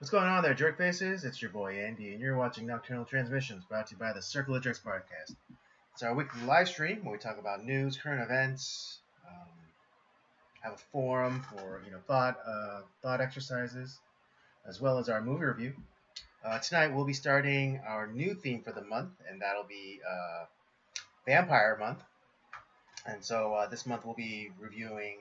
What's going on there, jerk faces? It's your boy Andy, and you're watching Nocturnal Transmissions, brought to you by the Circle of Jerks podcast. It's our weekly live stream where we talk about news, current events, have a forum for thought exercises, as well as our movie review. Tonight we'll be starting our new theme for the month, and that'll be Vampire Month. And so this month we'll be reviewing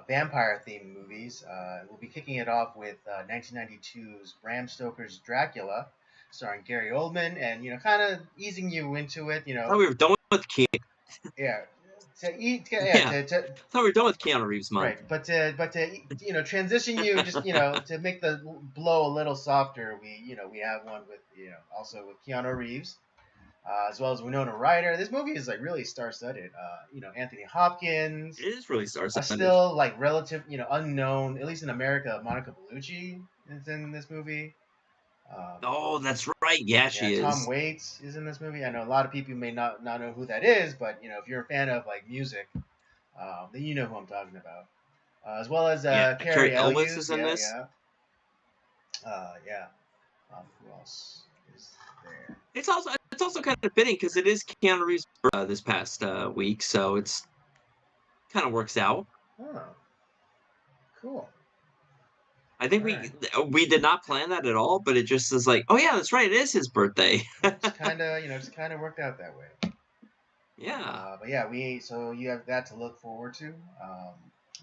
vampire-themed movies. We'll be kicking it off with 1992's Bram Stoker's Dracula, starring Gary Oldman, and kind of easing you into it. I thought we were done with Keanu. Yeah. I thought we were done with Keanu Reeves month. Right, but to transition you just to make the blow a little softer, we have one with also with Keanu Reeves. As well as Winona Ryder. This movie is really star-studded. Anthony Hopkins. It is really star-studded. Still relative, unknown, at least in America. Monica Bellucci is in this movie. Oh, that's right. Yeah, she is. Tom Waits is in this movie. I know a lot of people may not know who that is, but if you're a fan of music, then you know who I'm talking about. As well as Carrie Elwes is in this. Who else is there? It's also kind of fitting because it is Keanu Reeves' this past week, so it's kind of works out. Oh, cool. I think we did not plan that at all, but it just is like, oh yeah, that's right, it is his birthday. Just kind of worked out that way. Yeah. But yeah, so you have that to look forward to.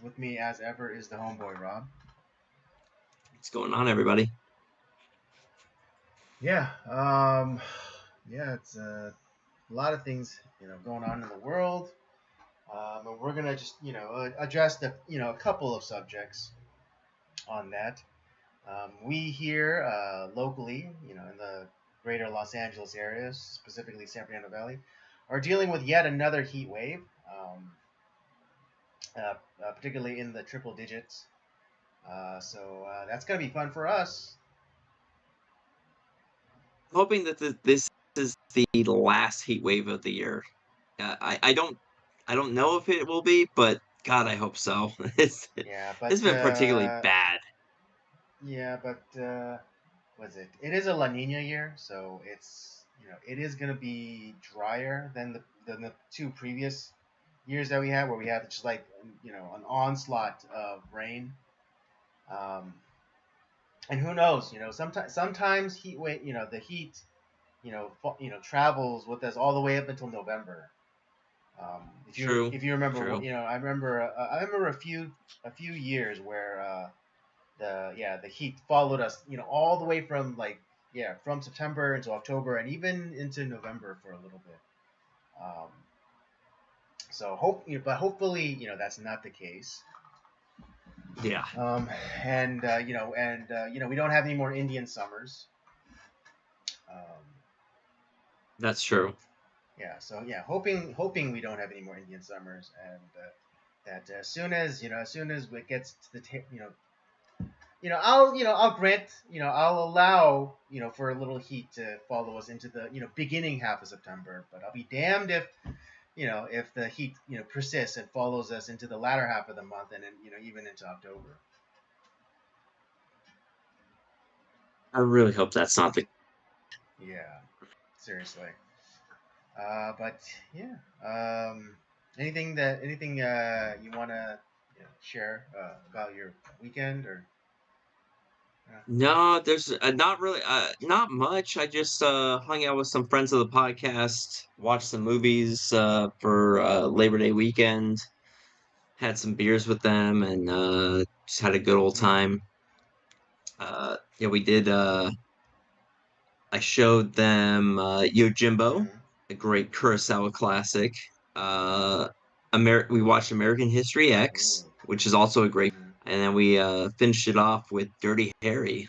With me as ever is the homeboy Rob. What's going on, everybody? Yeah. It's a lot of things going on in the world. And we're gonna just address a couple of subjects on that. We here locally, in the greater Los Angeles area, specifically San Fernando Valley, are dealing with yet another heat wave, particularly in the triple digits. So that's gonna be fun for us. Hoping that this is the last heat wave of the year. I don't know if it will be, but God, I hope so. It's been particularly bad. Yeah, but what's it? It is a La Nina year, so it's it is gonna be drier than the two previous years that we had, where we had just an onslaught of rain. And who knows? Sometimes heat wave. The heat. Travels with us all the way up until November. If you remember, True. I remember a few years where the heat followed us, all the way from from September into October and even into November for a little bit. But hopefully, that's not the case. Yeah. We don't have any more Indian summers. That's true. Yeah. So hoping we don't have any more Indian summers, and that as soon as it gets to the I'll grant, I'll allow, for a little heat to follow us into the beginning half of September, but I'll be damned if if the heat persists and follows us into the latter half of the month and then even into October. I really hope that's not the. Yeah, seriously. But yeah. Anything you want to share about your weekend or? No, there's not really not much. I just hung out with some friends of the podcast, watched some movies for Labor Day weekend, had some beers with them, and just had a good old time. We did. I showed them Yojimbo, a great Kurosawa classic. We watched American History X, which is also a great. And then we finished it off with Dirty Harry.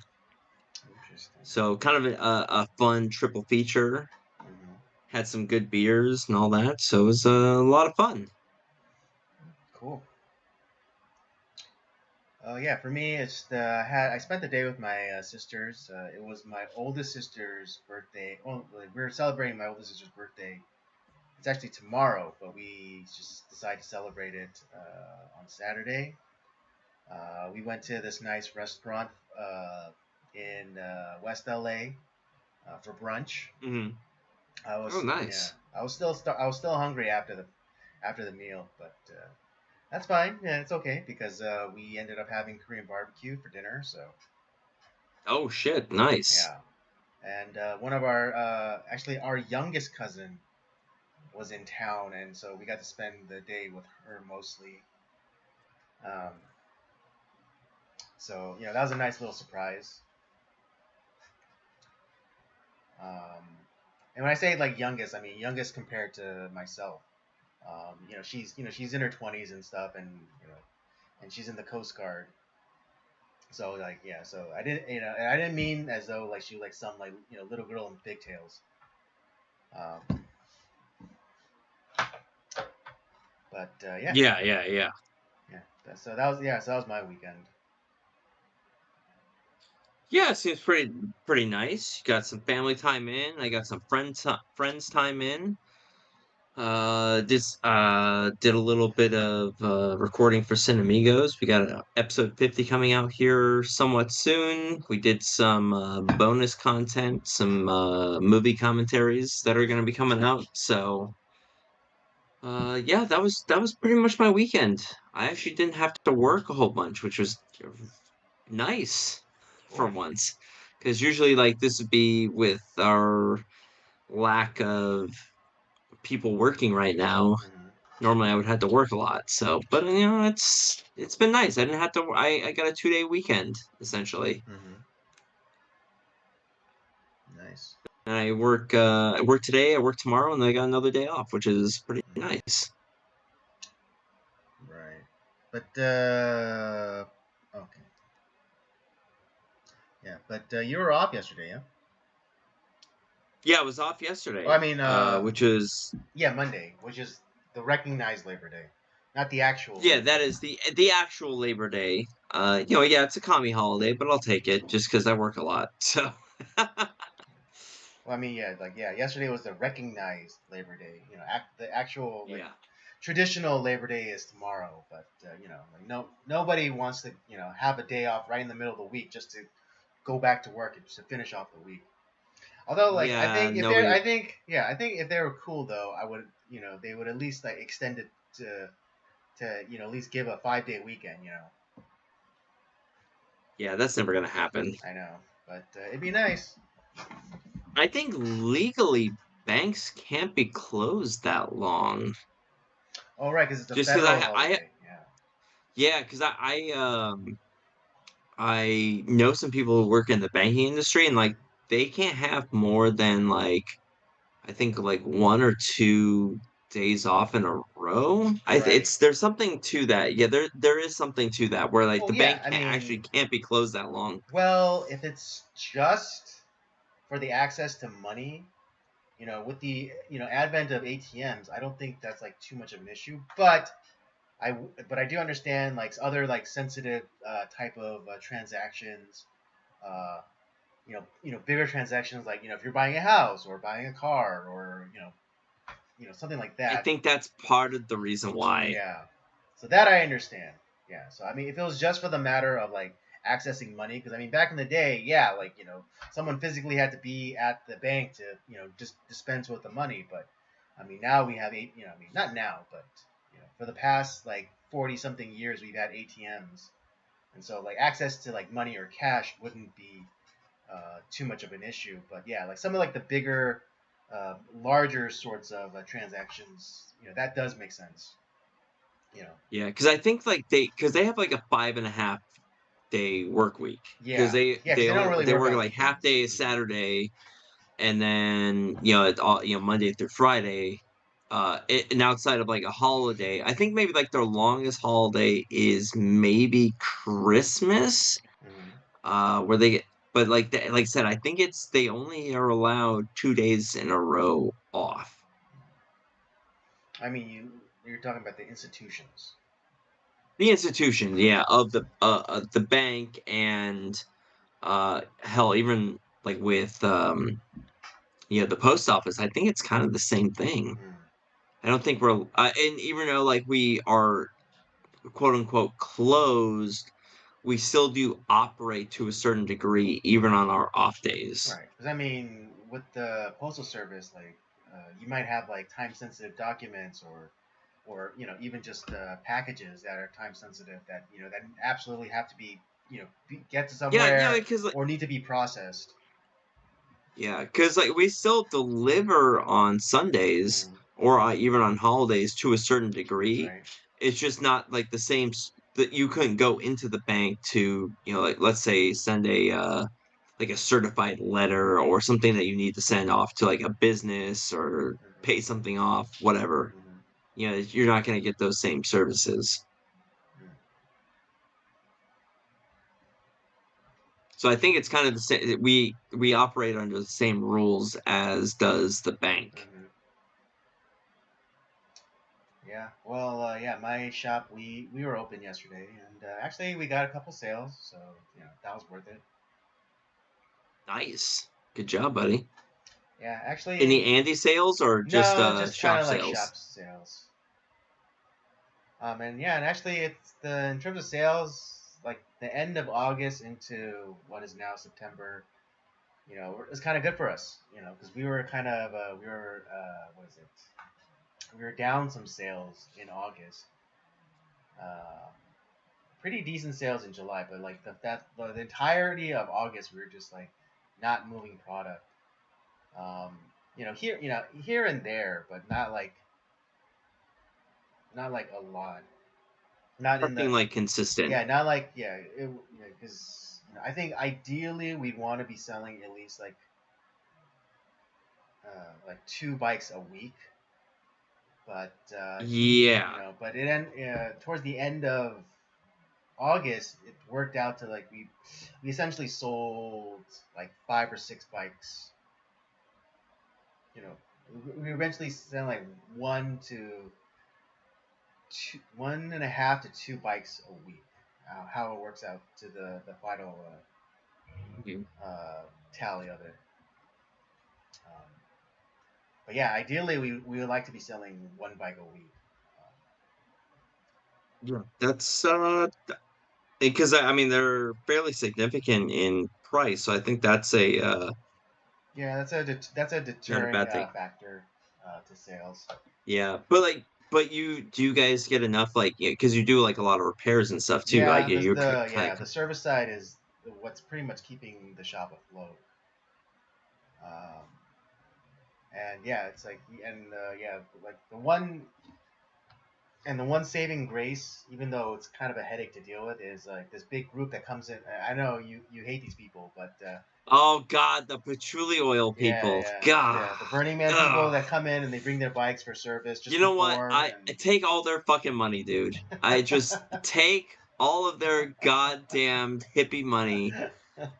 So kind of a fun triple feature. Had some good beers and all that. So it was a lot of fun. Cool. Yeah, for me, I spent the day with my sisters. It was my oldest sister's birthday. Well, we're celebrating my oldest sister's birthday. It's actually tomorrow, but we just decided to celebrate it on Saturday. We went to this nice restaurant in West LA for brunch. Hmm. I Oh, was yeah, nice. I was still hungry after the meal, but that's fine. Yeah, it's okay because we ended up having Korean barbecue for dinner. So Oh shit, nice. yeah, and one of our actually our youngest cousin was in town, and so we got to spend the day with her mostly. Um, so that was a nice little surprise. Um, and when I say like youngest, I mean youngest compared to myself. She's in her 20s and stuff, and she's in the Coast Guard. So like yeah, so I didn't mean as though like she was like some like little girl in pigtails. Um, but yeah, Yeah, yeah, yeah. yeah. So that was my weekend. Yeah, it seems pretty nice. You got some family time in. I got some friends time in. Did a little bit of recording for Cinemigos. We got episode 50 coming out here somewhat soon. We did some bonus content, some movie commentaries that are going to be coming out. So yeah, that was pretty much my weekend. I actually didn't have to work a whole bunch, which was nice for Cool. once. Because usually, like, this would be with our lack of people working right now. Hmm. Normally, I would have to work a lot. So, but it's been nice. I didn't have to. I got a 2 day weekend essentially, Hmm. Nice. and I work today. I work tomorrow, and then I got another day off, which is pretty Hmm. nice. Right. But okay. Yeah. But you were off yesterday, yeah? Yeah, I was off Oh, I yesterday, mean, which was yeah, Monday, which is the recognized Labor Day, not the actual yeah, Labor that Day. is the actual Labor Day. Yeah, it's a commie holiday, but I'll take it just because I work a lot. So Well, I mean, yeah, like yeah, yesterday was the recognized Labor Day. The actual like yeah, traditional Labor Day is tomorrow, but like nobody wants to have a day off right in the middle of the week just to go back to work and just to finish off the week. Although, like, yeah, nobody. I think if they were cool though, I would, they would at least like extend it to at least give a 5 day weekend. Yeah, that's never gonna happen. I know, but it'd be nice. I think legally banks can't be closed that long. Oh, right, because it's a Just because federal I holiday. Yeah. yeah, because I know some people who work in the banking industry, and like they can't have more than like I think like 1 or 2 days off in a row. Right. There's something to that. Yeah, there is something to that where like Well, the yeah. bank I mean, can't be closed that long. well, if it's just for the access to money, with the advent of ATMs, I don't think that's like too much of an issue. But I do understand like other like sensitive type of transactions. Uh, bigger transactions like if you're buying a house or buying a car or something like I that. think that's part of the reason why. Yeah. So that I understand. Yeah. So I mean, if it was just for the matter of like accessing money, because I mean, back in the day, yeah, like someone physically had to be at the bank to just dispense with the money. But I mean, now we have I mean, not now, but for the past like 40 something years, we've had ATMs, and so like access to like money or cash wouldn't be too much of an issue. But yeah, like some of like the bigger, larger sorts of transactions, that does make sense. You know. Yeah, because I think like because they have like a 5.5 day work week because Yeah, yeah, because they don't really they work work on like half weekends. day Hmm. Saturday and then it's all Monday through Friday. And outside of like a holiday, I think maybe like their longest holiday is maybe Christmas, Hmm. where they get. But like I said, I think it's they only are allowed 2 days in a row off. I mean, you're talking about the institutions. The institution, yeah, of the bank and hell, even like with the post office, I think it's kind of the same thing. Mm. I don't think and even though like we are quote unquote closed, we still do operate to a certain degree, even on our off days. Right. Because I mean, with the postal service, like you might have like time sensitive documents or even just packages that are time sensitive that that absolutely have to be get to Yeah, somewhere because or need to be processed. like we still deliver on Sundays Mm, or even on holidays to a certain degree. right. It's just not like the same that you couldn't go into the bank to, like let's say send a like a certified letter or something that you need to send off to like a business or pay Mm-hmm. something off, whatever. Mm-hmm. You're not going to get those same services. So I think it's kind of the same. We operate under the same rules as does the bank. Mm-hmm. Yeah. Well, yeah. My shop, we were open yesterday, and actually we got a couple sales, so that was worth it. Nice. Good job, buddy. Yeah. Actually, Any Andy sales or just no, just kind shop of like sales? shop sales. And yeah, and actually, it's the in terms of sales, like the end of August into what is now September. It's kind of good for us. Because we were kind of what is it? We were down some sales in August. Uh, Pretty decent sales in July, but like the entirety of August, we were just like not moving product. Um, here and there, but not like a lot. Not in Nothing the like consistent. Yeah, not like because I think ideally we'd want to be selling at least like two bikes a week, but Yeah. but towards the end of August, it worked out to like we essentially sold like 5 or 6 bikes. You know, we eventually sell like 1.5 to 2 bikes a week. How it works out to the final Mhm. tally of it. Um, but yeah, ideally we would like to be selling one bike a week. Yeah. That's because I mean they're fairly significant in price, so I think that's a Yeah, that's a not a deterring bad thing. factor to sales. Yeah, but you guys get enough like because you do like a lot of repairs and stuff too. Like Yeah, you're kind the service side is what's pretty much keeping the shop afloat. Um, and yeah, it's like yeah, like the one saving grace, even though it's kind of a headache to deal with, is like this big group that comes in. I know you hate these people, but oh God, the patchouli oil yeah, people. yeah, God. the Burning Man people Ugh. that come in and they bring their bikes for service just You know what? before I take all their fucking money, dude. I just take all of their goddamn hippie money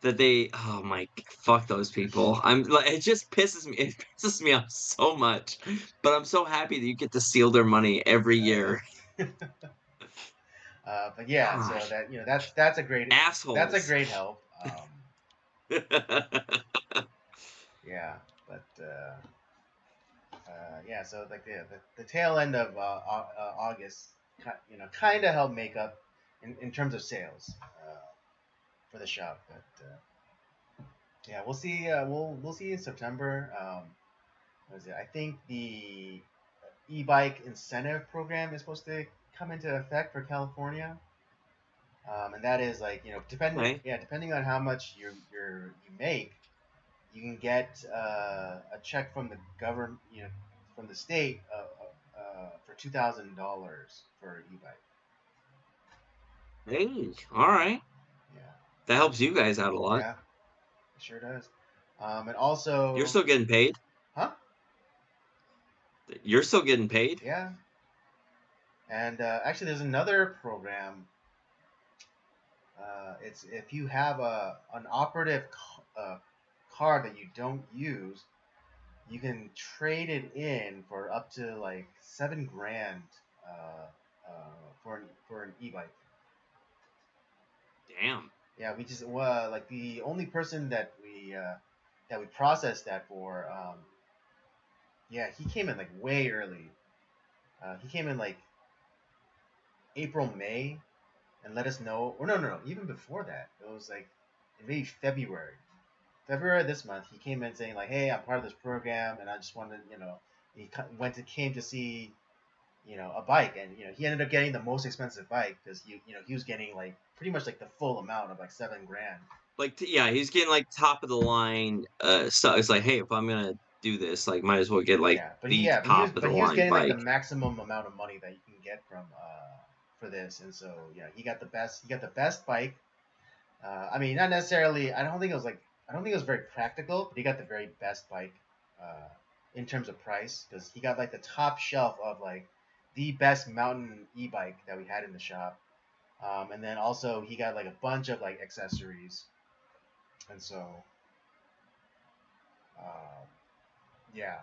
that they oh my fuck those people. I'm like it pisses me off so much. But I'm so happy that you get to steal their money every year. and but yeah, God. so that's a great Assholes. help. Yeah, but yeah, so like the tail end of August, kind of helped make up in terms of sales for the shop. But yeah, we'll see. We'll see in September. What is it? I think the e-bike incentive program is supposed to come into effect for California. And that is like Okay. depending on how much you make, you can get a check from the government, from the state, for $2,000 for an e-bike. Hey, all right. Yeah, That helps you guys out a lot. yeah, it sure does. And You're also, still getting paid. huh? You're still getting paid. Yeah, and actually, there's another program. It's if you have an operative car that you don't use, you can trade it in for up to like 7 grand for an e-bike. Damn. Yeah, we just like the only person that we processed that for. Yeah, he came in like way early. He came in like April, May, and let us know. Or no, even before that, it was like maybe February this month. He came in saying like, "Hey, I'm part of this program, and I just wanted, he came to see, a bike, and he ended up getting the most expensive bike because he was getting like pretty much like the full amount of like 7 grand. Like, yeah, he's getting like top of the line. So it's like, hey, if I'm gonna do this, like, might as well get like the top of the He was line getting like the bike. maximum amount of money that you can get from for this, and so yeah, he got the best bike. I mean, not necessarily. I don't think it was very practical, but he got the very best bike in terms of price because he got like the top shelf of like the best mountain e-bike that we had in the shop, and then also he got like a bunch of like accessories, and so uh, yeah.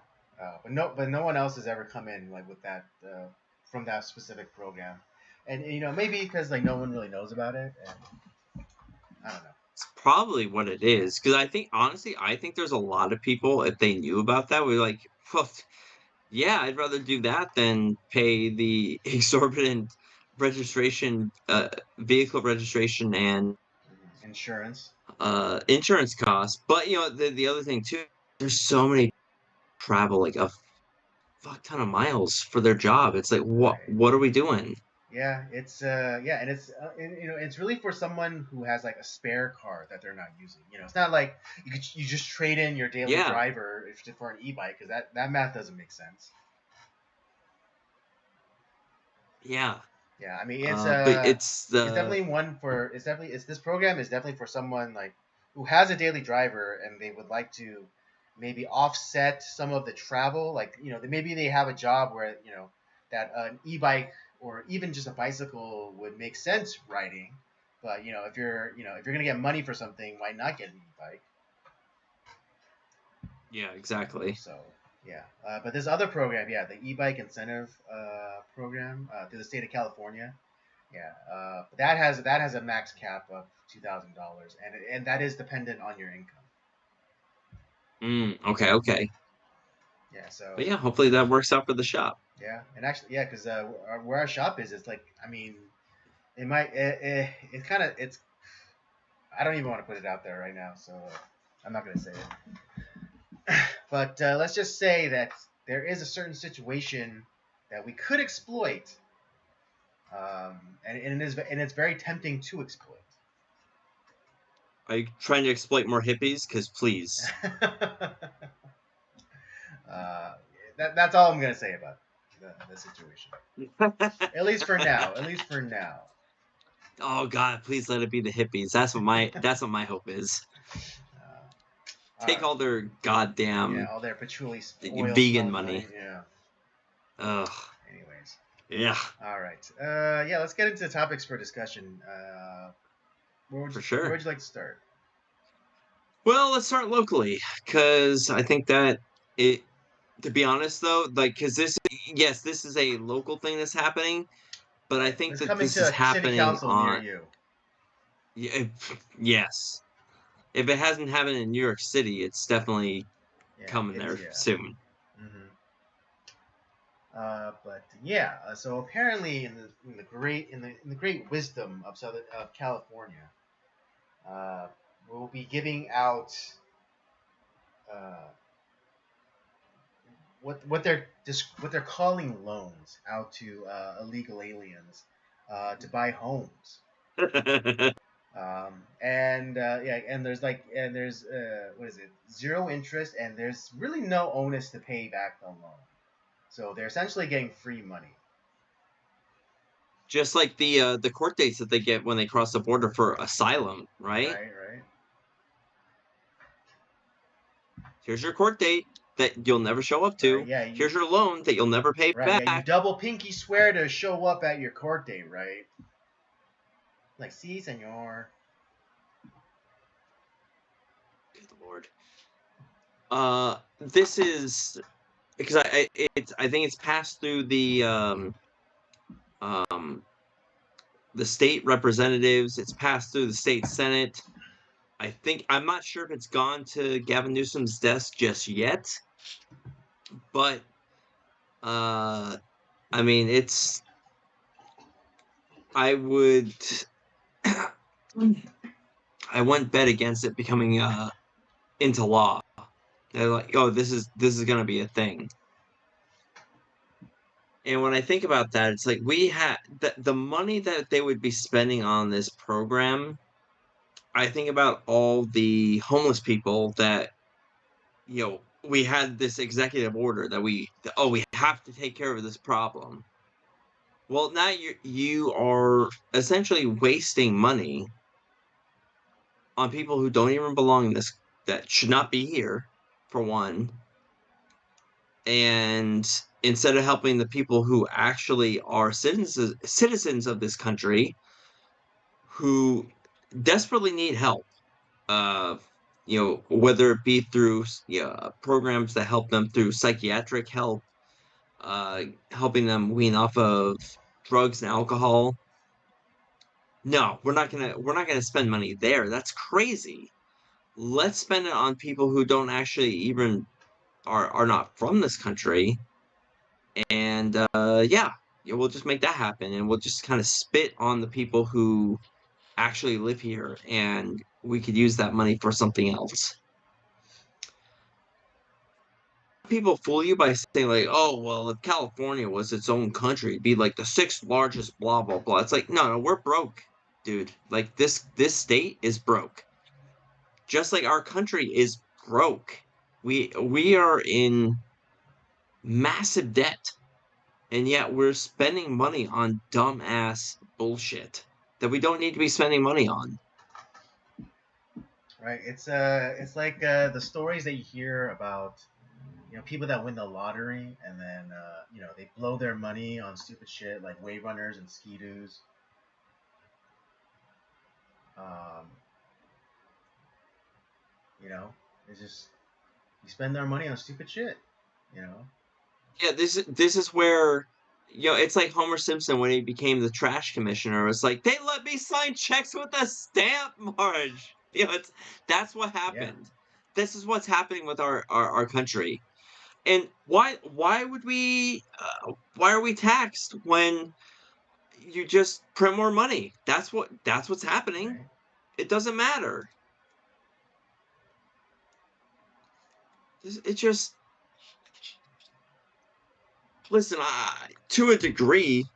But no one else has ever come in like with that from that specific program, and maybe because like no one really knows about it, and I don't know. It's probably what it is. Because I think, honestly, I think there's a lot of people, if they knew about that, would be like, well, yeah, I'd rather do that than pay the exorbitant registration, vehicle registration and Insurance. insurance costs. But the other thing too, there's so many travel like a fuck ton of miles for their job. It's like, Right. what are we doing? Yeah, and it's really for someone who has like a spare car that they're not using. It's not like you just trade in your daily Yeah, driver for an e-bike because that math doesn't make sense. yeah. Yeah, I mean But it's it's the definitely one for it's definitely it's this program is definitely for someone like who has a daily driver and they would like to maybe offset some of the travel, like maybe they have a job where that an e-bike or even just a bicycle would make sense riding, but if you're gonna get money for something, why not get an e-bike? yeah, exactly. So yeah, but this other program, yeah, the e-bike incentive program through the state of California. Yeah, that has a max cap of $2,000, and that is dependent on your income. Okay, okay. Yeah, so But yeah, hopefully that works out for the shop. yeah, and actually, yeah, because where our shop is, it's like I mean, it kind of it's I don't even want to put it out there right now, so I'm not gonna say it. But let's just say that there is a certain situation that we could exploit, and it's very tempting to exploit. Are you trying to exploit more hippies? Because please. uh, that's all I'm gonna say about the situation. At least for now. At least for now. Oh God, please let it be the hippies. That's what my hope is. All Take right. all their Yeah, goddamn all their patchouli oil vegan smelling money. money. Yeah. Ugh. Anyways. Yeah, All right. Yeah. Let's get into the topics for discussion. for Where sure. would you like to start? Well, let's start locally because I think that it. To be honest, though, like, because yes, this is a local thing that's happening, but I Right. think It's that coming this is to a city happening council near on. you. Yes, if it hasn't happened in New York City, it's definitely Yeah. coming It's there yeah. soon. Mm-hmm. But yeah. So apparently, in the great wisdom of California, uh, we'll be giving out uh, what they're calling loans out to illegal aliens to buy homes. And what is it, zero interest, and there's really no onus to pay back the loan. So they're essentially getting free money. Just like the court dates that they get when they cross the border for asylum, right? Right, right. Here's your court date that you'll never show up Right. to. Yeah. Here's your loan that you'll never pay Right. Yeah. You back. double pinky swear to show up at your court date, right? Like, si, senor. Good Lord. This is because I think it's passed through um the state representatives. It's passed through the state senate. I'm not sure if it's gone to Gavin Newsom's desk just yet, but I mean, I would I wouldn't bet against it becoming into law. They're like, oh, this is gonna be a thing. And when I think about that, it's like we had the money that they would be spending on this program. I think about all the homeless people that, we had this executive order that we have to take care of this problem. Well, now you are essentially wasting money on people who don't even belong in this, that should not be here, for one. And instead of helping the people who actually are citizens of this country, who desperately need help, uh, whether it be through programs that help them through psychiatric help, helping them wean off of drugs and alcohol. No, we're not gonna spend money there. That's crazy. Let's spend it on people who don't actually even are not from this country, and we'll just make that happen, and we'll just kind of spit on the people who actually live here, and we could use that money for something else. People fool you by saying like, oh well, if California was its own country, it'd be like the sixth largest blah blah blah. It's like, no, we're broke, dude. Like this state is broke, just like our country is broke. We are in massive debt, and yet we're spending money on dumbass bullshit that we don't need to be spending money on. Right. It's like the stories that you hear about, people that win the lottery and then they blow their money on stupid shit like wave runners and ski-doos. Um, it's just you spend their money on stupid shit. You know. Yeah, this is where, it's like Homer Simpson when he became the trash commissioner. It's like, they let me sign checks with a stamp, Marge. That's what Yeah. happened. This is what's happening with our country. And why are we taxed when you just print more money? That's what's happening. Right. It doesn't matter. It just, listen, to a degree,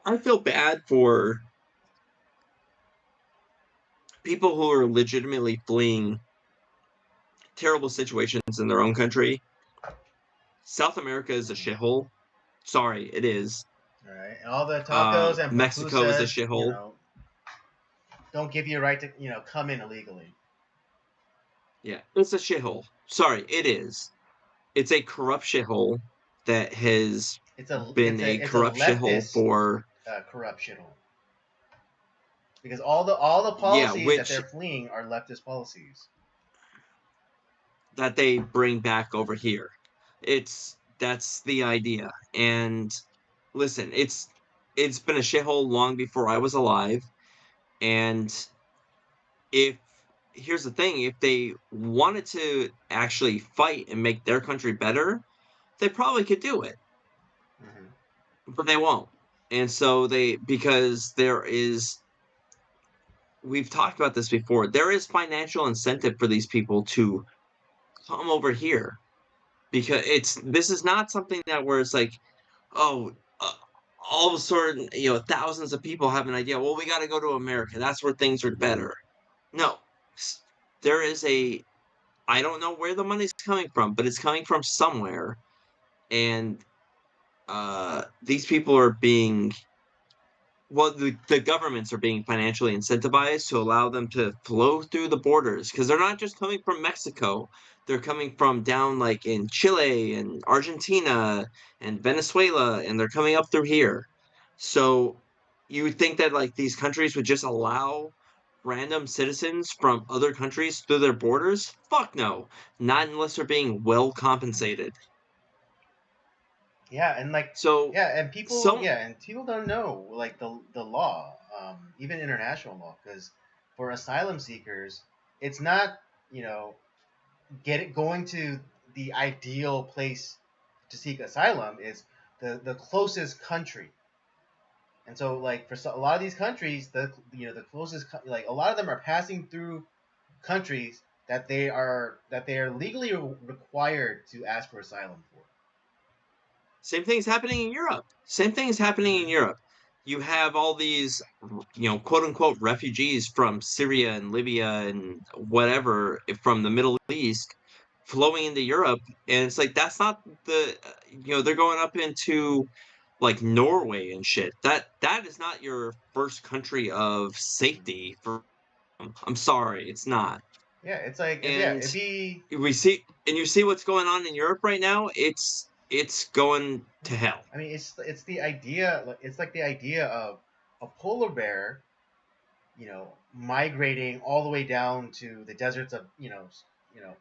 I feel bad for people who are legitimately fleeing terrible situations in their own country. South America is a shithole. Sorry, it is. All right. And all the tacos and Mexico is a pupusas, shithole. don't give you a right to, come in illegally. Yeah, it's a shithole. Sorry, it is. It's a corrupt shithole that has been a It's a corrupt shithole leftist for corrupt shithole. Because all the yeah, policies that which they're fleeing are leftist policies. that they bring back over here. That's the idea. And listen, it's been a shithole long before I was alive. And if here's the thing, if they wanted to actually fight and make their country better, they probably could do it, but they won't. And so because we've talked about this before, there is financial incentive for these people to come over here, because this is not something that where it's like, oh, all of a sudden, thousands of people have an idea. Well, we got to go to America. That's where things are better. No, there is I don't know where the money's coming from, but it's coming from somewhere. And these people are being, well, the governments are being financially incentivized to allow them to flow through the borders, because they're not just coming from Mexico. They're coming from down like in Chile and Argentina and Venezuela, and they're coming up through here. So you would think that like these countries would just allow random citizens from other countries through their borders? Fuck no. Not unless they're being well compensated. Yeah, and like So some and people don't know like the law, even international law, because for asylum seekers, it's not going to the ideal place to seek asylum is the closest country. And so, like for a lot of these countries, the closest like a lot of them are passing through countries that they are legally required to ask for asylum for. Same thing's happening in Europe. Same thing's happening in Europe. You have all these, quote unquote refugees from Syria and Libya and whatever from the Middle East flowing into Europe, and it's like that's not the, they're going up into like Norway and shit. That is not your first country of safety for. I'm sorry, it's not. Yeah, it's like yeah, And it'd be you see what's going on in Europe right now. It's going to hell. I mean, it's the idea. It's like the idea of a polar bear, migrating all the way down to the deserts of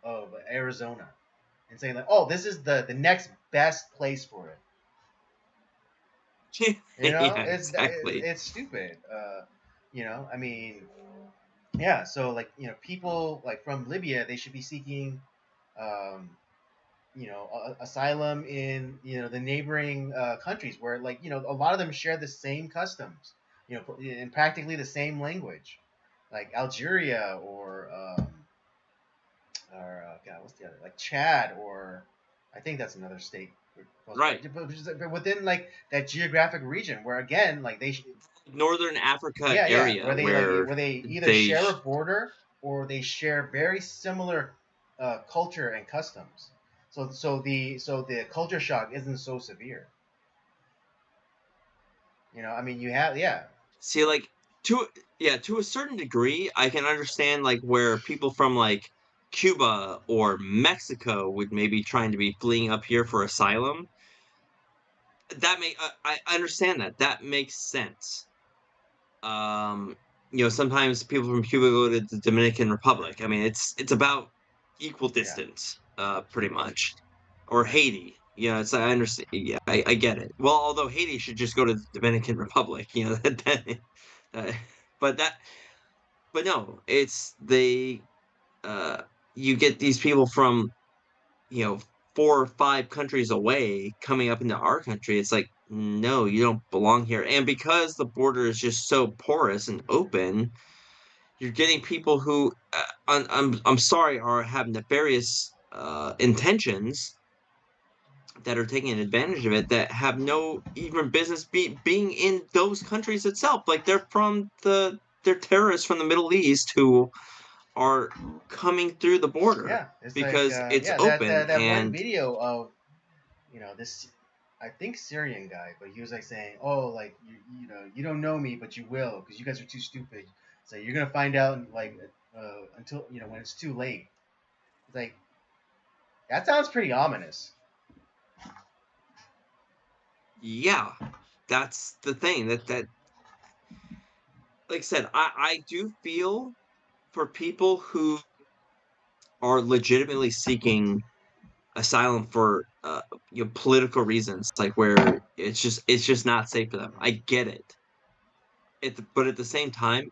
of Arizona, and saying like, oh, this is the next best place for it. Yeah, exactly. It's stupid. I mean, yeah. So like people like from Libya, they should be seeking, um, asylum in the neighboring countries where like a lot of them share the same customs, and practically the same language, like Algeria or God, what's the other, like Chad, or I think that's another state. Right. But within like that geographic region, where again, like Northern Africa yeah, area where they either share a border or they share very similar culture and customs. So the culture shock isn't so severe. I mean, you have yeah. see like to to a certain degree I can understand like where people from like Cuba or Mexico would maybe trying to be fleeing up here for asylum. I understand that makes sense. um Sometimes people from Cuba go to the Dominican Republic. I mean, it's about equal Yeah. distance, pretty much. Or Right. Haiti. It's I understand. Yeah, I get it. Well, although Haiti should just go to the Dominican Republic, uh, but but no, it's they. Uh, you get these people from you know 4 or 5 countries away coming up into our country. It's like, no, you don't belong here. And because the border is just so porous and open, you're getting people who, I'm sorry, are have nefarious intentions, that are taking advantage of it, that have no even business being in those countries itself. Like they're terrorists from the Middle East who are coming through the border Yeah, it's like because it's yeah, open. that one And video of this, I think Syrian guy, but he was like saying, oh, like you don't know me, but you will because you guys are too stupid. So you're gonna find out like until when it's too late. It's like that sounds pretty ominous. yeah, that's the thing, that like I said, I do feel for people who are legitimately seeking asylum for political reasons, like where it's just not safe for them. I get it. But at the same time,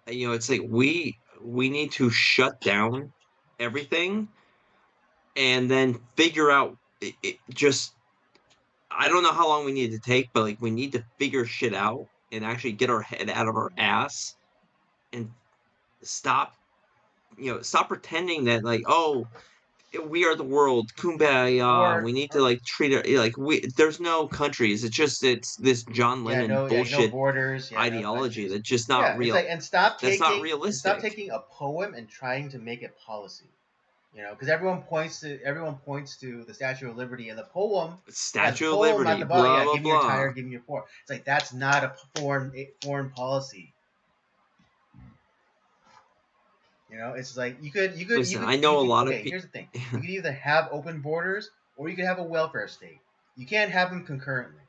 it's like we need to shut down everything and then figure out just, I don't know how long we need to take, but like we need to figure shit out and actually get our head out of our ass and stop stop pretending that like, oh, we are the world, kumbaya, we Or need to like treat it like we there's no countries. It's this John yeah, Lennon no bullshit borders, yeah, no ideology countries. that's just not Yeah, it's real. like That's not and stop realistic. taking a poem and trying to make it policy. Because everyone points to the Statue of Liberty, and the poem has Statue of poem at Liberty, the bottom. blah Yeah, blah give me your blah. tire, give me your poor. It's like that's not a foreign policy. It's like Listen, I know a lot of okay. people. Here's the thing: you could either have open borders or you could have a welfare state. You can't have them concurrently.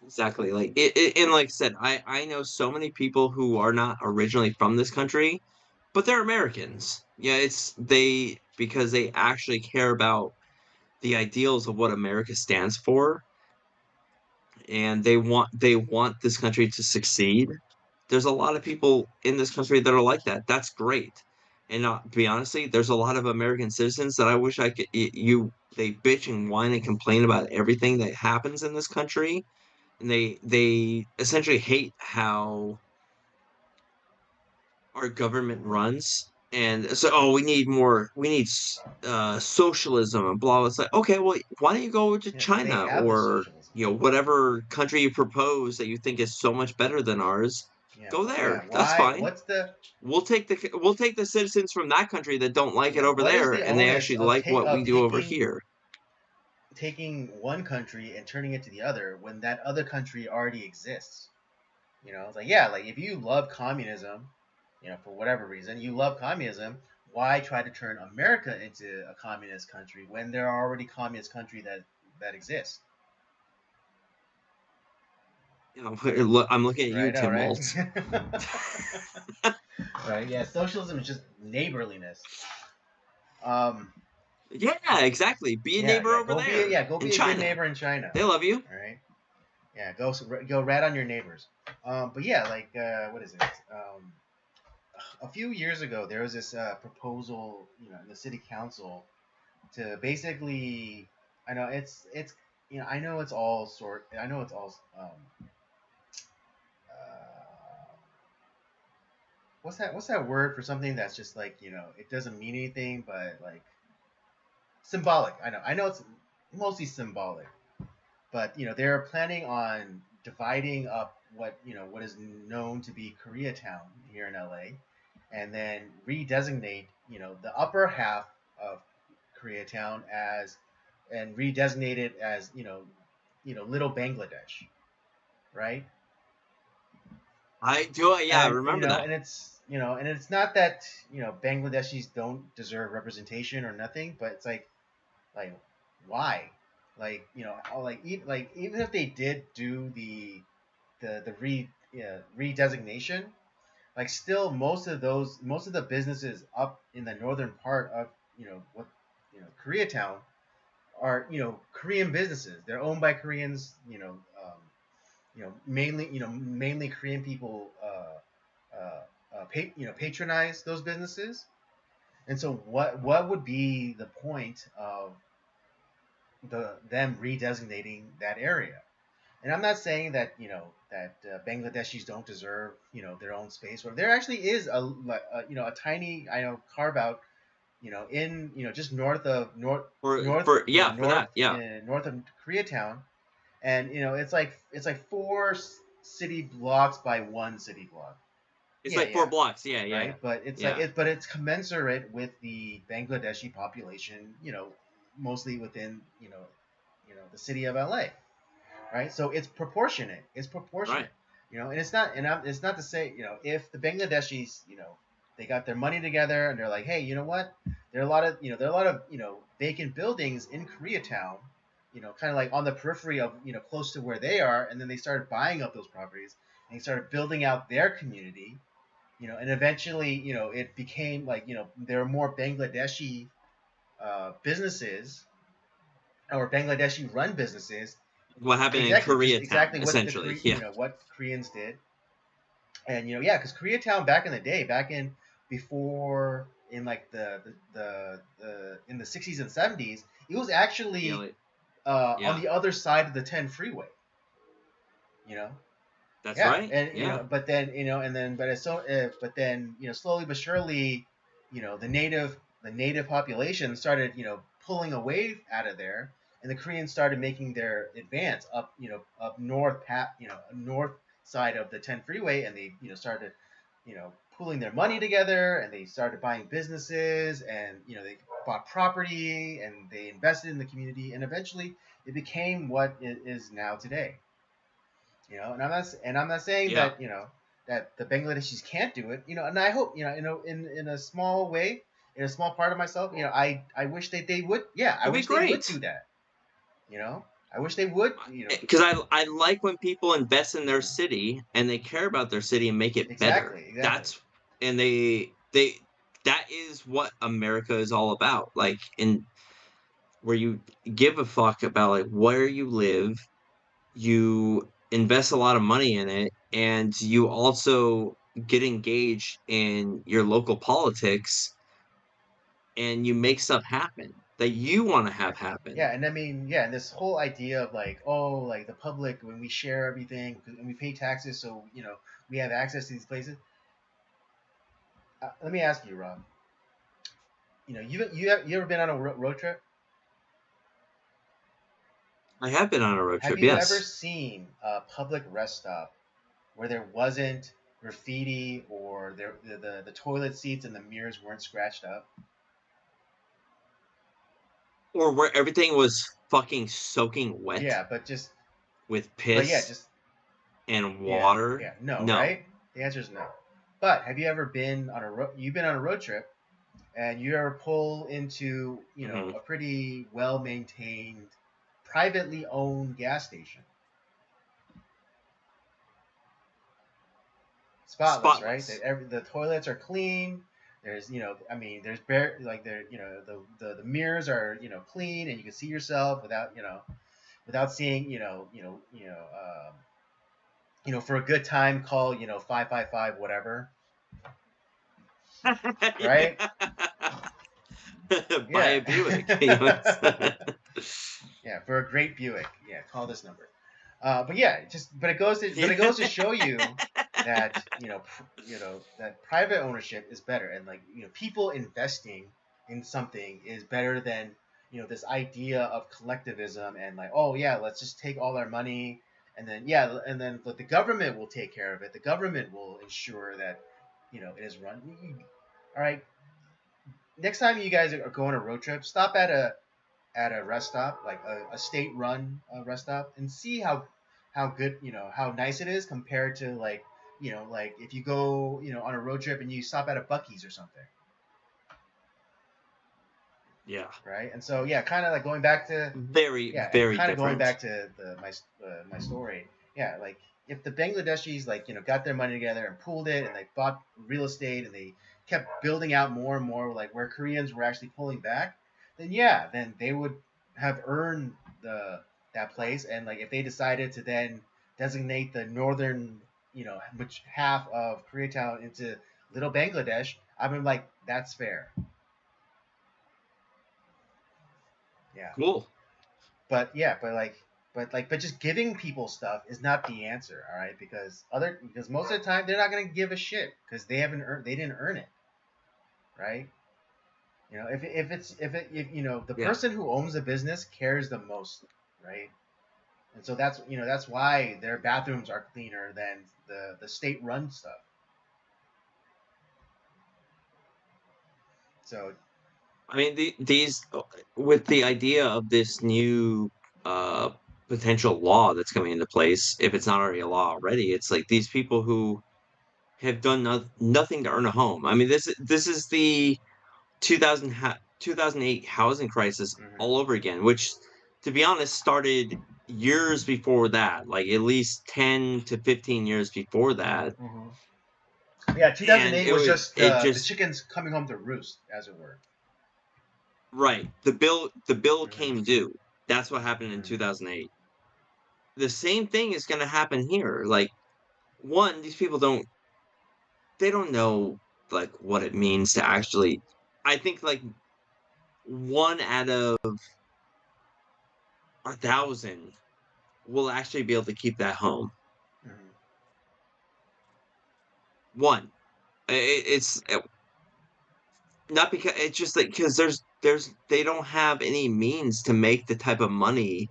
Exactly, like and like I said, I know so many people who are not originally from this country, but they're Americans. Yeah, it's they because they actually care about the ideals of what America stands for, and they want this country to succeed. There's a lot of people in this country that are like that. That's great. And not be honestly, there's a lot of American citizens that I wish I could. They bitch and whine and complain about everything that happens in this country, and they essentially hate how our government runs. And so, oh, we need socialism and blah blah. It's like, okay, well, why don't you go to Yeah, but they China have the or socialism. whatever country you propose that you think is so much better than ours? Yeah, Go but yeah, there. That's why? fine. What's the We'll take the citizens from that country that don't like it yeah? over What is there, the and they onus actually of like what we do over taking here. one country and turning it to the other when that other country already exists? It's like, yeah, like if you love communism, for whatever reason you love communism, why try to turn America into a communist country when there are already communist country that exists? I'm looking at you, Right, all Tim right. Waltz. Right, yeah, socialism is just neighborliness. Um, Yeah, exactly. Be a yeah, neighbor yeah, over there go in be a good China. neighbor in China. They love you. All right. Yeah, go rat on your neighbors. But yeah, like what is it? A few years ago, there was this proposal, in the city council to basically, I know it's, I know it's all I know it's all, uh, what's that word for something that's just like, it doesn't mean anything, but like symbolic. I know it's mostly symbolic, but they're planning on dividing up what is known to be Koreatown here in LA, and then redesignate the upper half of Koreatown as and redesignate it as Little Bangladesh, right? I do. Yeah, I And remember that. and it's not that Bangladeshis don't deserve representation or nothing, but it's like why? Like even if they did do the redesignation, like still most of the businesses up in the northern part of what Koreatown are Korean businesses. They're owned by Koreans. Mainly Korean people patronize those businesses. And so what would be the point of them redesignating that area? And I'm not saying that Bangladeshis don't deserve their own space. Or there actually is a tiny carve out in just For that, yeah. north of Koreatown, and it's like four city blocks by one city block. It's Yeah, like four yeah, blocks. Yeah, yeah, right. But yeah. it's commensurate with the Bangladeshi population. Mostly within the city of LA, right? So it's proportionate. It's Right. proportionate. And it's not to say if the Bangladeshis they got their money together and they're like, hey, you know what? There are a lot of vacant buildings in Koreatown, kind of like on the periphery of close to where they are, and then they started buying up those properties and they started building out their community, and eventually it became like there are more Bangladeshi businesses or Bangladeshi run businesses. What happened in Exactly, just Koreatown, exactly what essentially. Yeah. what Koreans did, and yeah, because Koreatown back in the day, back in before in like the in the 60s and 70s, it was Yeah. actually on Yeah. the other side of the 10 freeway. You know, That's yeah, right. and Yeah. but then but then slowly but surely, the native population started pulling away out of there, and the Koreans started making their advance up up north north side of the 10 freeway, and they started pooling their money together, and they started buying businesses, and they bought property, and they invested in the community, and eventually it became what it is now today. And I'm not saying Yeah. that that the Bangladeshis can't do it. And I hope in a small way, in a small part of myself, I wish that they would. Yeah, I It'd be wish they would great. do that. I wish they would. Because I like when people invest in their city and they care about their city and make it better. Exactly. That's and they that is what America is all about. Like in where you give a fuck about like where you live, you invest a lot of money in it, and you also get engaged in your local politics and you make stuff happen that you want to have happen. Yeah, and I mean, yeah, and this whole idea of like, oh, like the public when we share everything and we pay taxes, so we have access to these places. Let me ask you, Rob. You ever been on a road trip? I have been on a road Have trip, you ever yes. seen a public rest stop where there wasn't graffiti or the toilet seats and the mirrors weren't scratched up? Or where everything was fucking soaking wet Yeah, with but yeah, piss just and yeah, water. yeah, no, No. right? The answer is no. But have you ever been on you've been on a road trip and you ever pull into Hmm. a pretty well maintained, privately owned gas station? Spotless, right? Spotless. The toilets are clean. There's I mean there's bare like there the mirrors are clean and you can see yourself without without seeing for a good time call 555 whatever, right? Buy Yeah. a Buick. Yeah, for a great Buick. Yeah, call this number. But yeah, but it Yeah. goes to show you that that private ownership is better, and like people investing in something is better than this idea of collectivism and like, oh yeah, let's just take all our money and then the government will take care of it. The government will ensure that it is run. All right, next time you guys are going on a road trip, stop at a rest stop, like a state run rest stop, and see how good how nice it is compared to like like if you go on a road trip and you stop at a Buc-ee's or something, Yeah. right? And so yeah, kind of like going back to Very, yeah, and very kind of going different. back to my story. Yeah, like if the Bangladeshis like got their money together and pooled it and they bought real estate and they kept building out more and more like where Koreans were actually pulling back, then yeah, then they would have earned the that place. And like if they decided to then designate the northern which half of Koreatown into Little Bangladesh, I mean like that's fair. Yeah. Cool. But yeah, but just giving people stuff is not the answer, all right? Because most of the time they're not gonna give a shit because they didn't earn it, right? If the Yeah. person who owns the business cares the most, right? And so that's why their bathrooms are cleaner than the state run stuff. So I mean, these with the idea of this new uh, potential law that's coming into place, if it's not already a law already, it's like these people who have done nothing to earn a home. I mean, this is the 2008 housing crisis mhm. all over again, which, to be honest, started years before that, like at least 10 to 15 years before that. Mhm. Yeah, And 2008 was just it the just chickens coming home to roost, as it were. right. The bill came Mhm. due. That's what happened in Mhm. 2008. The same thing is going to happen here. Like, one, these people they don't know like what it means to actually. I think like one out of 1,000 will actually be able to keep that home. Mhm. One. It's not because it's just like because there's they don't have any means to make the type of money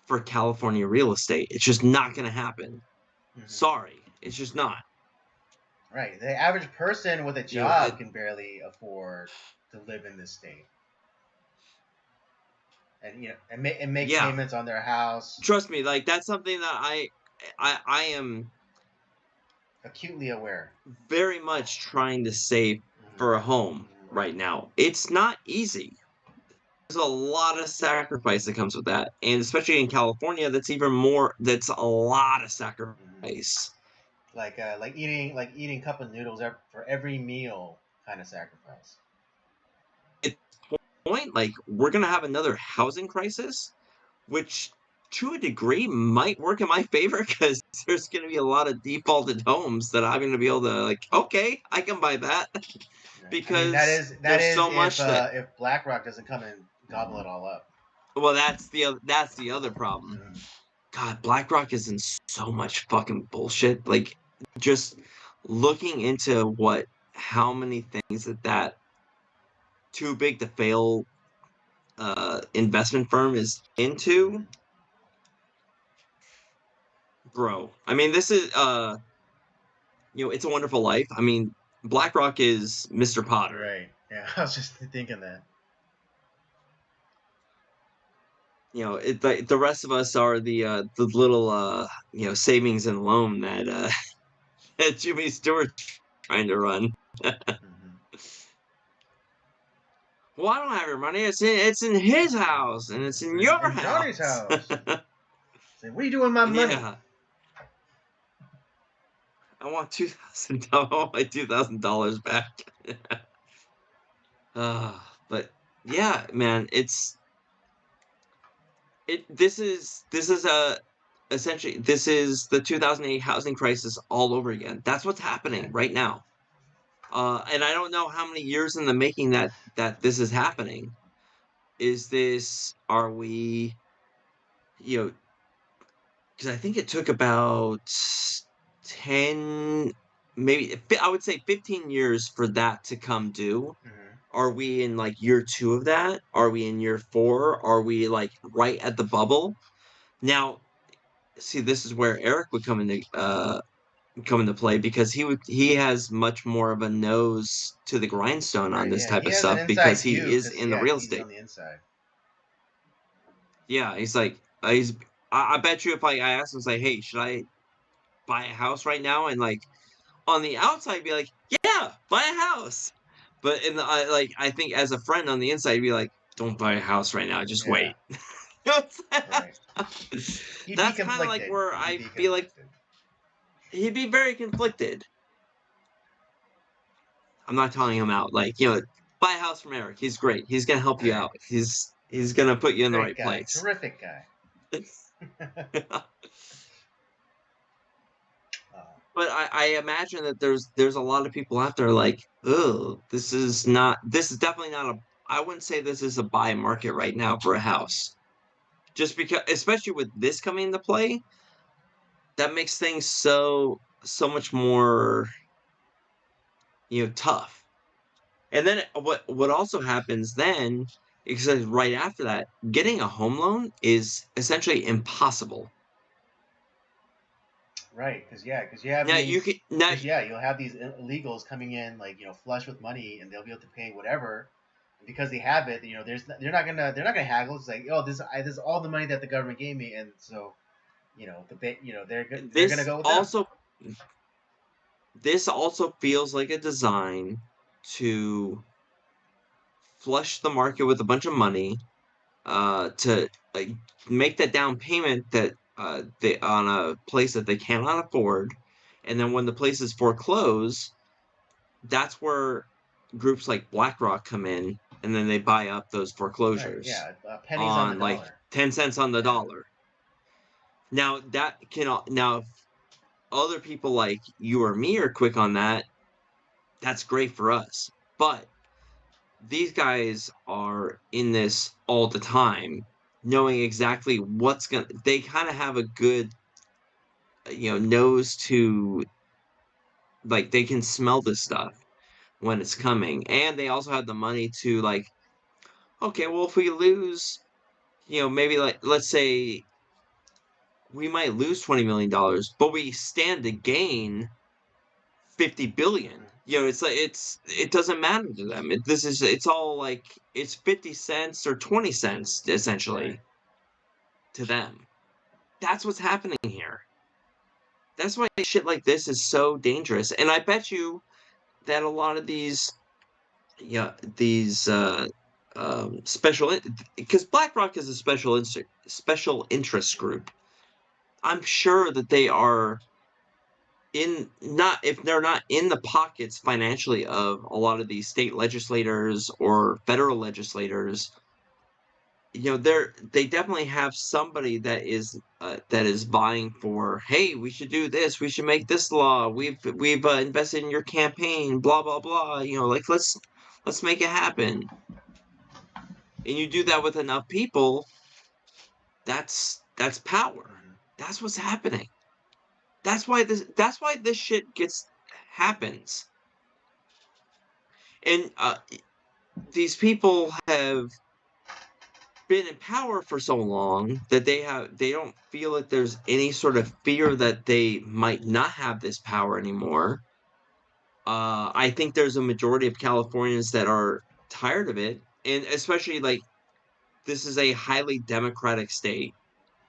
for California real estate. It's just not going to happen. Mhm. Sorry, it's just not. Right. The average person with a You know, job can barely afford to live in this state, and and make yeah, payments on their house. trust me, like that's something that I am Acutely aware. very much trying to save Mhm. for a home Mhm. right now. It's not easy. There's a lot of sacrifice that comes with that, and especially in California, that's even more. That's a lot of Mhm. sacrifice. Like eating cup of noodles for every meal kind of sacrifice. At this point, like we're gonna have another housing crisis, which to a degree, might work in my favor because there's going to be a lot of defaulted homes that I'm going to be able to, like, okay, I can buy that. I mean, that Because is there's so much that, if BlackRock doesn't come and gobble it all up. well, that's the other problem. Mm-hmm. God, BlackRock is in so much fucking bullshit. Like, just looking into how many things that too big to fail investment firm is into, bro. I mean, this is It's a Wonderful Life. I mean, BlackRock is Mr. Potter. Right. Yeah, I was just thinking that. The rest of us are the little savings and loan that that Jimmy Stewart's trying to run. Mm-hmm. Well, I don't have your money. It's in his house and it's in your In Johnny's house. house. Say, what are you doing with my money? Yeah. I want $2,000. I want my $2,000 back. But yeah, man, this is essentially this is the 2008 housing crisis all over again. That's what's happening right now. And I don't know how many years in the making that this is happening. Are we, because I think it took about 10, maybe I would say 15 years for that to come due. Mm-hmm. Are we in like year 2 of that? Are we in year 4? Are we like right at the bubble? Now, see, this is where Eric would come into play because he has much more of a nose to the grindstone on Right. this Yeah, type he of has an stuff because inside he view is because in the real he's estate. on the inside. Yeah, he's like I bet you if I asked him, say, hey, should I buy a house right now? And like on the outside, be like, yeah, buy a house. But I think as a friend on the inside, be like, don't buy a house right now, just Yeah. wait. That's Right. He'd be kind of like conflicted. where I feel like he'd be very conflicted. I'm not telling him out. Like, buy a house from Eric. He's great. He's gonna help you out. He's gonna put you in the Great right guy. place. Terrific guy. But I imagine that there's a lot of people out there like, oh, this is definitely not I wouldn't say this is a buy market right now for a house. Just because, especially with this coming into play, that makes things so much more, tough. And then what also happens then is that right after that, getting a home loan is essentially impossible. Right, because you have Now you these. can now Because yeah, you'll have these illegals coming in like flush with money, and they'll be able to pay whatever. And because they have it, they're not gonna haggle. It's like, oh, this is all the money that the government gave me, and so they're gonna this go with them. also this also feels like a design to flush the market with a bunch of money, to like make that down payment that they on a place that they cannot afford, and then when the places foreclose, that's where groups like BlackRock come in, and then they buy up those Right? foreclosures Yeah, pennies on the on like dollar. 10 cents on the Yeah. dollar. Now if other people like you or me are quick on that, that's great for us. But these guys are in this all the time, knowing exactly they kind of have a good, nose to, like, they can smell this stuff when it's coming. And they also have the money to, like, okay, well, if we lose, maybe like, let's say we might lose $20 million, but we stand to gain 50 billion. It's like it doesn't matter to them. It's all like it's 50 cents or 20 cents essentially. Right. To them. That's what's happening here. That's why shit like this is so dangerous. And I bet you that a lot of these special, because BlackRock is a special interest group. I'm sure that they are not if they're not in the pockets financially of a lot of these state legislators or federal legislators, they definitely have somebody that is vying for, hey, we should do this, we should make this law, we've invested in your campaign, blah blah blah, like let's make it happen. And you do that with enough people, that's power. That's what's happening. That's why this shit happens. And these people have been in power for so long that they don't feel that there's any sort of fear that they might not have this power anymore. I think there's a majority of Californians that are tired of it, and especially like this is a highly democratic state.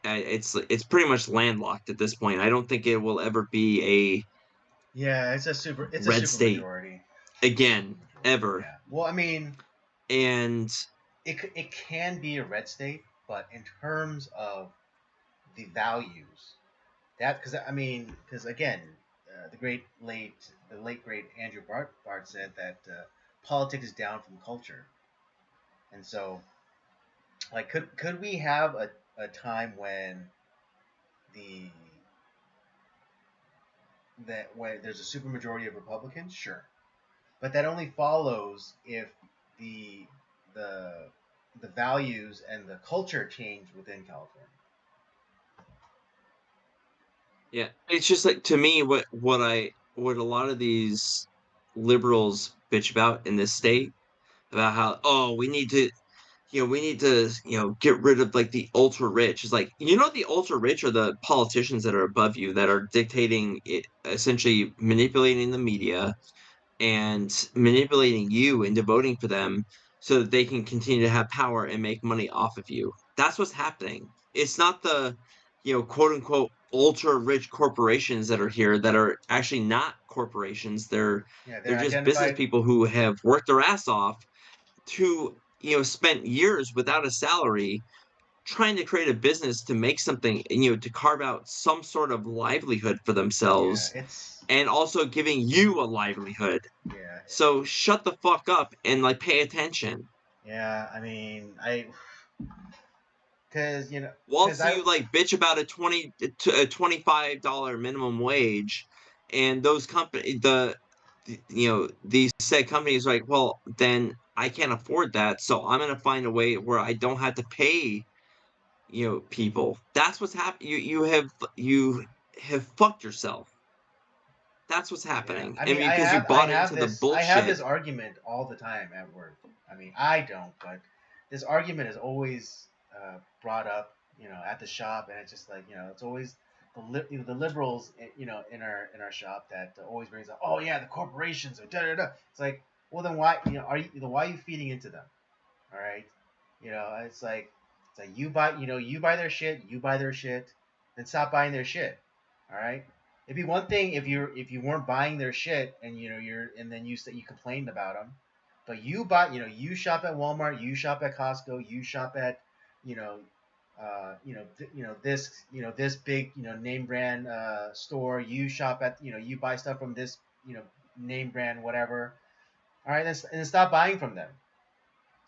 It's pretty much landlocked at this point. I don't think it will ever be Yeah, it's a a red super state majority. again, ever. Yeah. Well, I mean, And it can be a red state, but in terms of the values, because again, the late great Andrew Bart said that politics is down from culture, and so like could we have a time when the when there's a supermajority of Republicans? Sure, but that only follows if the the the values and the culture change within California. yeah, it's just like, to me, what a lot of these liberals bitch about in this state, about how, oh, we need to get rid of like the ultra rich. It's like, the ultra rich are the politicians that are above you, that are dictating it, essentially manipulating the media and manipulating you into voting for them so that they can continue to have power and make money off of you. That's what's happening. It's not the, quote unquote ultra rich corporations that are here, that are actually not corporations. Yeah, They're they're just business identified. people who have worked their ass off to, spent years without a salary trying to create a business to make something, to carve out some sort of livelihood for Yeah, themselves, it's and also giving you a livelihood. yeah, So shut the fuck up and like pay attention. yeah. I mean, because because Whilst I you like bitch about a $25 minimum wage, and those company these said companies are like, well, then I can't afford that, so I'm gonna find a way where I don't have to pay people. That's what's happening. You have fucked yourself. That's what's yeah. happening. I And mean, because you bought into the I have bullshit. this argument all the time at work. I mean, I don't, but this argument is always brought up, at the shop, and it's just like it's always the liberals, in our shop that always brings up, oh yeah, the corporations are da da da. It's like, well then why why are you feeding into them? All right, it's like you buy their shit, then stop buying their shit. All right. It'd be one thing if you weren't buying their shit, and then you said you complained about them, but you shop at Walmart, you shop at Costco, you shop at you know this big name brand store, you shop at you buy stuff from this name brand whatever. All right, and then stop buying from them.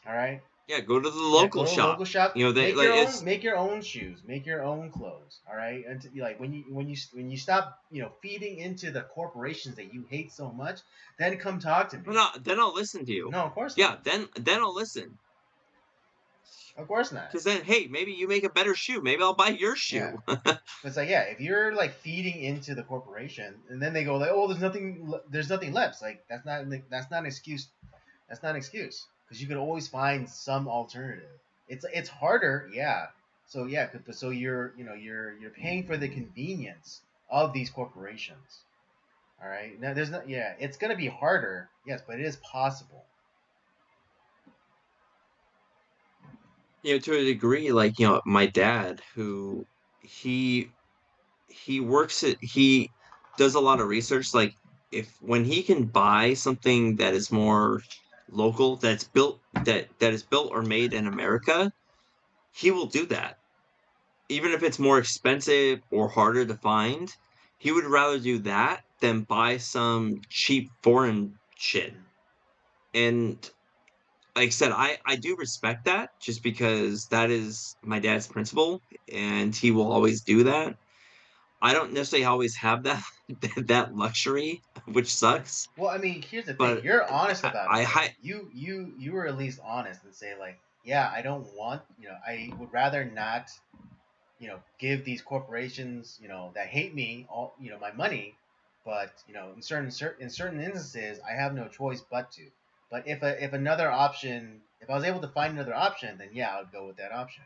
All right. Yeah, go to the Yeah, local go to a shop. local shop. They like it's Make your own shoes. Make your own clothes. All right, and like when you stop feeding into the corporations that you hate so much, then come talk to me. no, then I'll listen to you. No, of course Yeah, not. then I'll listen. Of course not. Because then, hey, maybe you make a better shoe. Maybe I'll buy your Yeah, shoe. but it's like, yeah, if you're like feeding into the corporation, and then they go like, oh, there's nothing left. It's like that's not an excuse. That's not an excuse, because you can always find some alternative. It's harder, yeah. So yeah, but so you're paying for the convenience of these corporations. All right. Now there's not, yeah, it's gonna be harder, yes, but it is possible. To a degree, like, my dad, who he he does a lot of research. Like, if when he can buy something that is more local, that is built or made in America, he will do that. Even if it's more expensive or harder to find, he would rather do that than buy some cheap foreign shit. And like I said, I do respect that just because that is my dad's principle, and he will always do that. I don't necessarily always have that that luxury, which sucks. Well, I mean, here's the thing. But You're honest about it, though. I You were at least honest and say like, yeah, I don't want, I would rather not, give these corporations, that hate me all, my money, but in certain instances, I have no choice but to. But if another option, if I was able to find another option, then yeah, I would go with that option.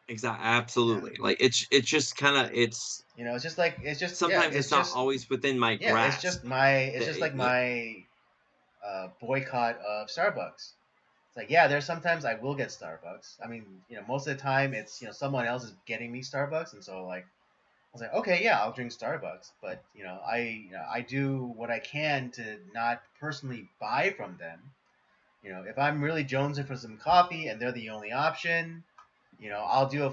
exactly Yeah. absolutely like it's just kind of it's It's just like sometimes it's not always within my grasp. it's That just like my boycott of Starbucks. It's like, yeah, there's sometimes I will get Starbucks. I mean, most of the time it's someone else is getting me Starbucks, and so like I was like, okay, yeah, I'll drink Starbucks, but I do what I can to not personally buy from them. If I'm really jonesing for some coffee and they're the only option, I'll do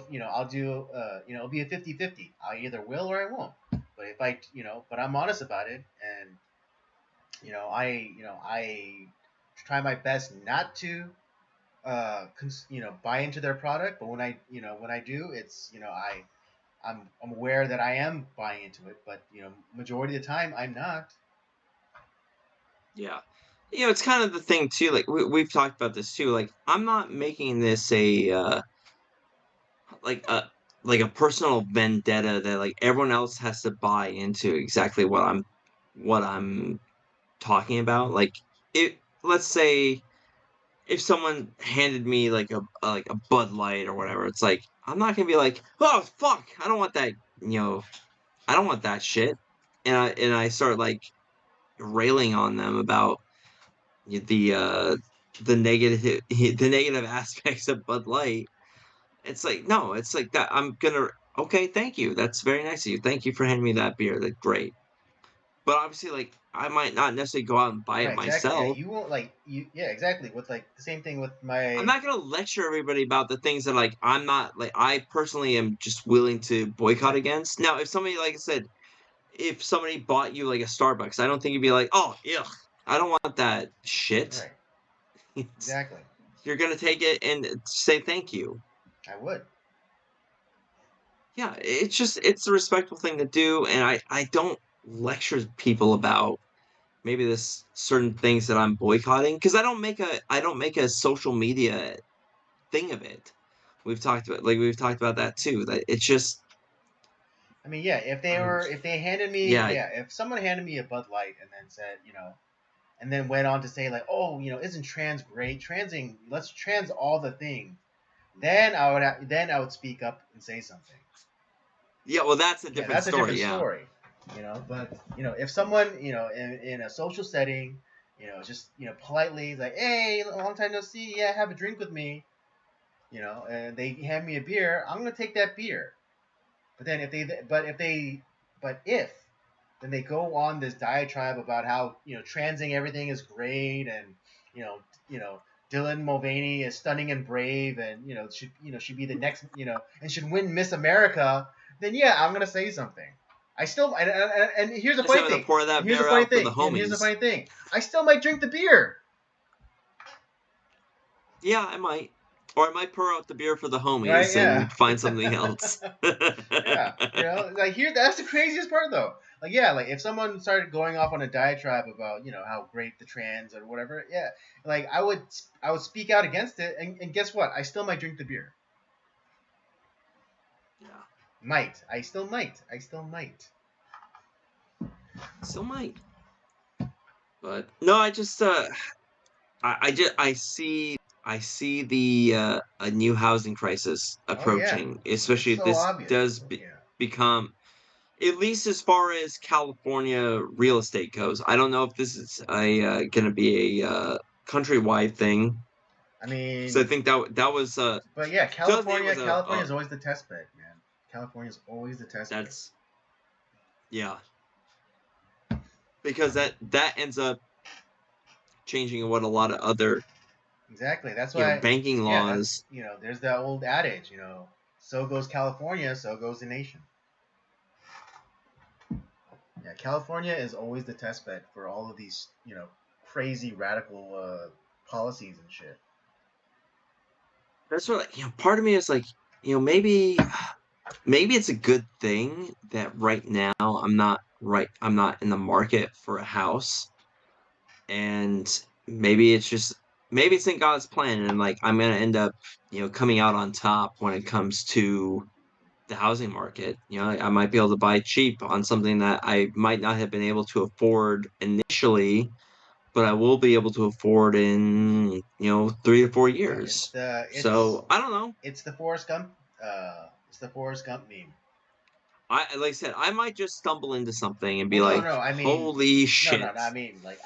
it'll be a 50-50. I either will or I won't. But if I but I'm honest about it, and I try my best not to buy into their product, but when I do, it's I'm aware that I am buying into it, but majority of the time I'm not. yeah. It's kind of the thing too, like we've talked about this too, like I'm not making this a like a like a personal vendetta that like everyone else has to buy into exactly what I'm talking about. Like it let's say if someone handed me like a Bud Light or whatever, it's like I'm not gonna be like, oh fuck, I don't want that, you know, I don't want that shit, and I start like railing on them about the uh the negative the negative aspects of Bud Light. It's like no, it's like that. I'm gonna okay, thank you. That's very nice of you. Thank you for handing me that beer. That's great. But obviously, like I might not necessarily go out and buy it Right, exactly. Yeah, myself. you won't like you. Yeah, exactly. With like the same thing with I'm my not gonna lecture everybody about the things that like I'm not like I personally am just willing to boycott right, against. Now, if somebody like I said, if somebody bought you like a Starbucks, I don't think you'd be like, oh, ugh, I don't want that shit. right, exactly. You're gonna take it and say thank you. I would. Yeah, it's just it's a respectful thing to do, and I don't lecture people about maybe this certain things that I'm boycotting because I don't make a social media thing of it. We've talked about that too. That it's just I mean, yeah. um, If they handed me, yeah, yeah, if someone handed me a Bud Light and then said, and then went on to say like, oh, isn't trans great? Transing, let's trans all the things. Then I would speak up and say something. yeah. Well, that's a Yeah, different that's a story. different Yeah, story. But if someone in a social setting, just politely like, hey, long time no see, yeah, have a drink with me, and they hand me a beer, I'm gonna take that beer. But then but if then they go on this diatribe about how transing everything is great, and you know you know Dylan Mulvaney is stunning and brave, and should be the next, and should win Miss America, then yeah, I'm gonna say something. I still and here's the just funny having to thing. pour that beer out for the Here's the homies. funny thing. I still might drink the beer. Yeah, I might, or I might pour out the beer for the Right? homies Yeah. and find something else. Yeah, like here, that's the craziest part though. Like, yeah, like if someone started going off on a diatribe about how great the trans or whatever, yeah, like I would speak out against it, and guess what? I still might drink the beer. Yeah, I still might. still might. But no, I just I just I see the a new housing crisis Oh yeah, approaching, it's especially if so this obvious. does Yeah, become at least as far as California real estate goes. I don't know if this is a going to be a countrywide thing I because I mean, think that was but yeah, 2008 was California is always the test bed, man. California is always the test bed. that's yeah because that ends up changing what a lot of other Exactly. That's why. banking Yeah, that's laws. there's that old adage. So goes California, so goes the nation. Yeah, California is always the test bed for all of these crazy radical policies and shit. That's what part of me is like, maybe it's a good thing that right now I'm not in the market for a house, and maybe it's in God's plan, and like I'm gonna end up coming out on top when it comes to the housing market. I might be able to buy cheap on something that I might not have been able to afford initially, but I will be able to afford in 3 to 4 years. So I don't know. It's the Forrest Gump. It's the Forrest Gump meme. Like I said, I might just stumble into something and be Well, like, no, I mean, "Holy shit!" no, I mean, like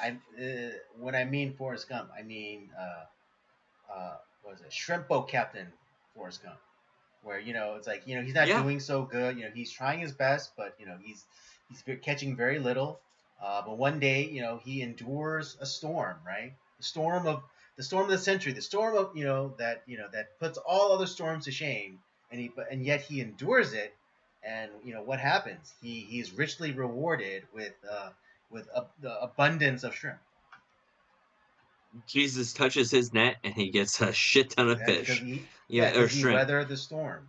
when I mean Forrest Gump, I mean, what is it, Shrimpo Captain Forrest Gump, where it's like he's not Yeah, doing so good. He's trying his best, but he's catching very little. But one day, he endures a storm, right? The storm of the century, the storm of that puts all other storms to shame, and yet he endures it. And what happens? He's richly rewarded with the abundance of shrimp. Jesus touches his net and he gets a shit ton of Yeah, fish, or because he shrimp. weathered the storm.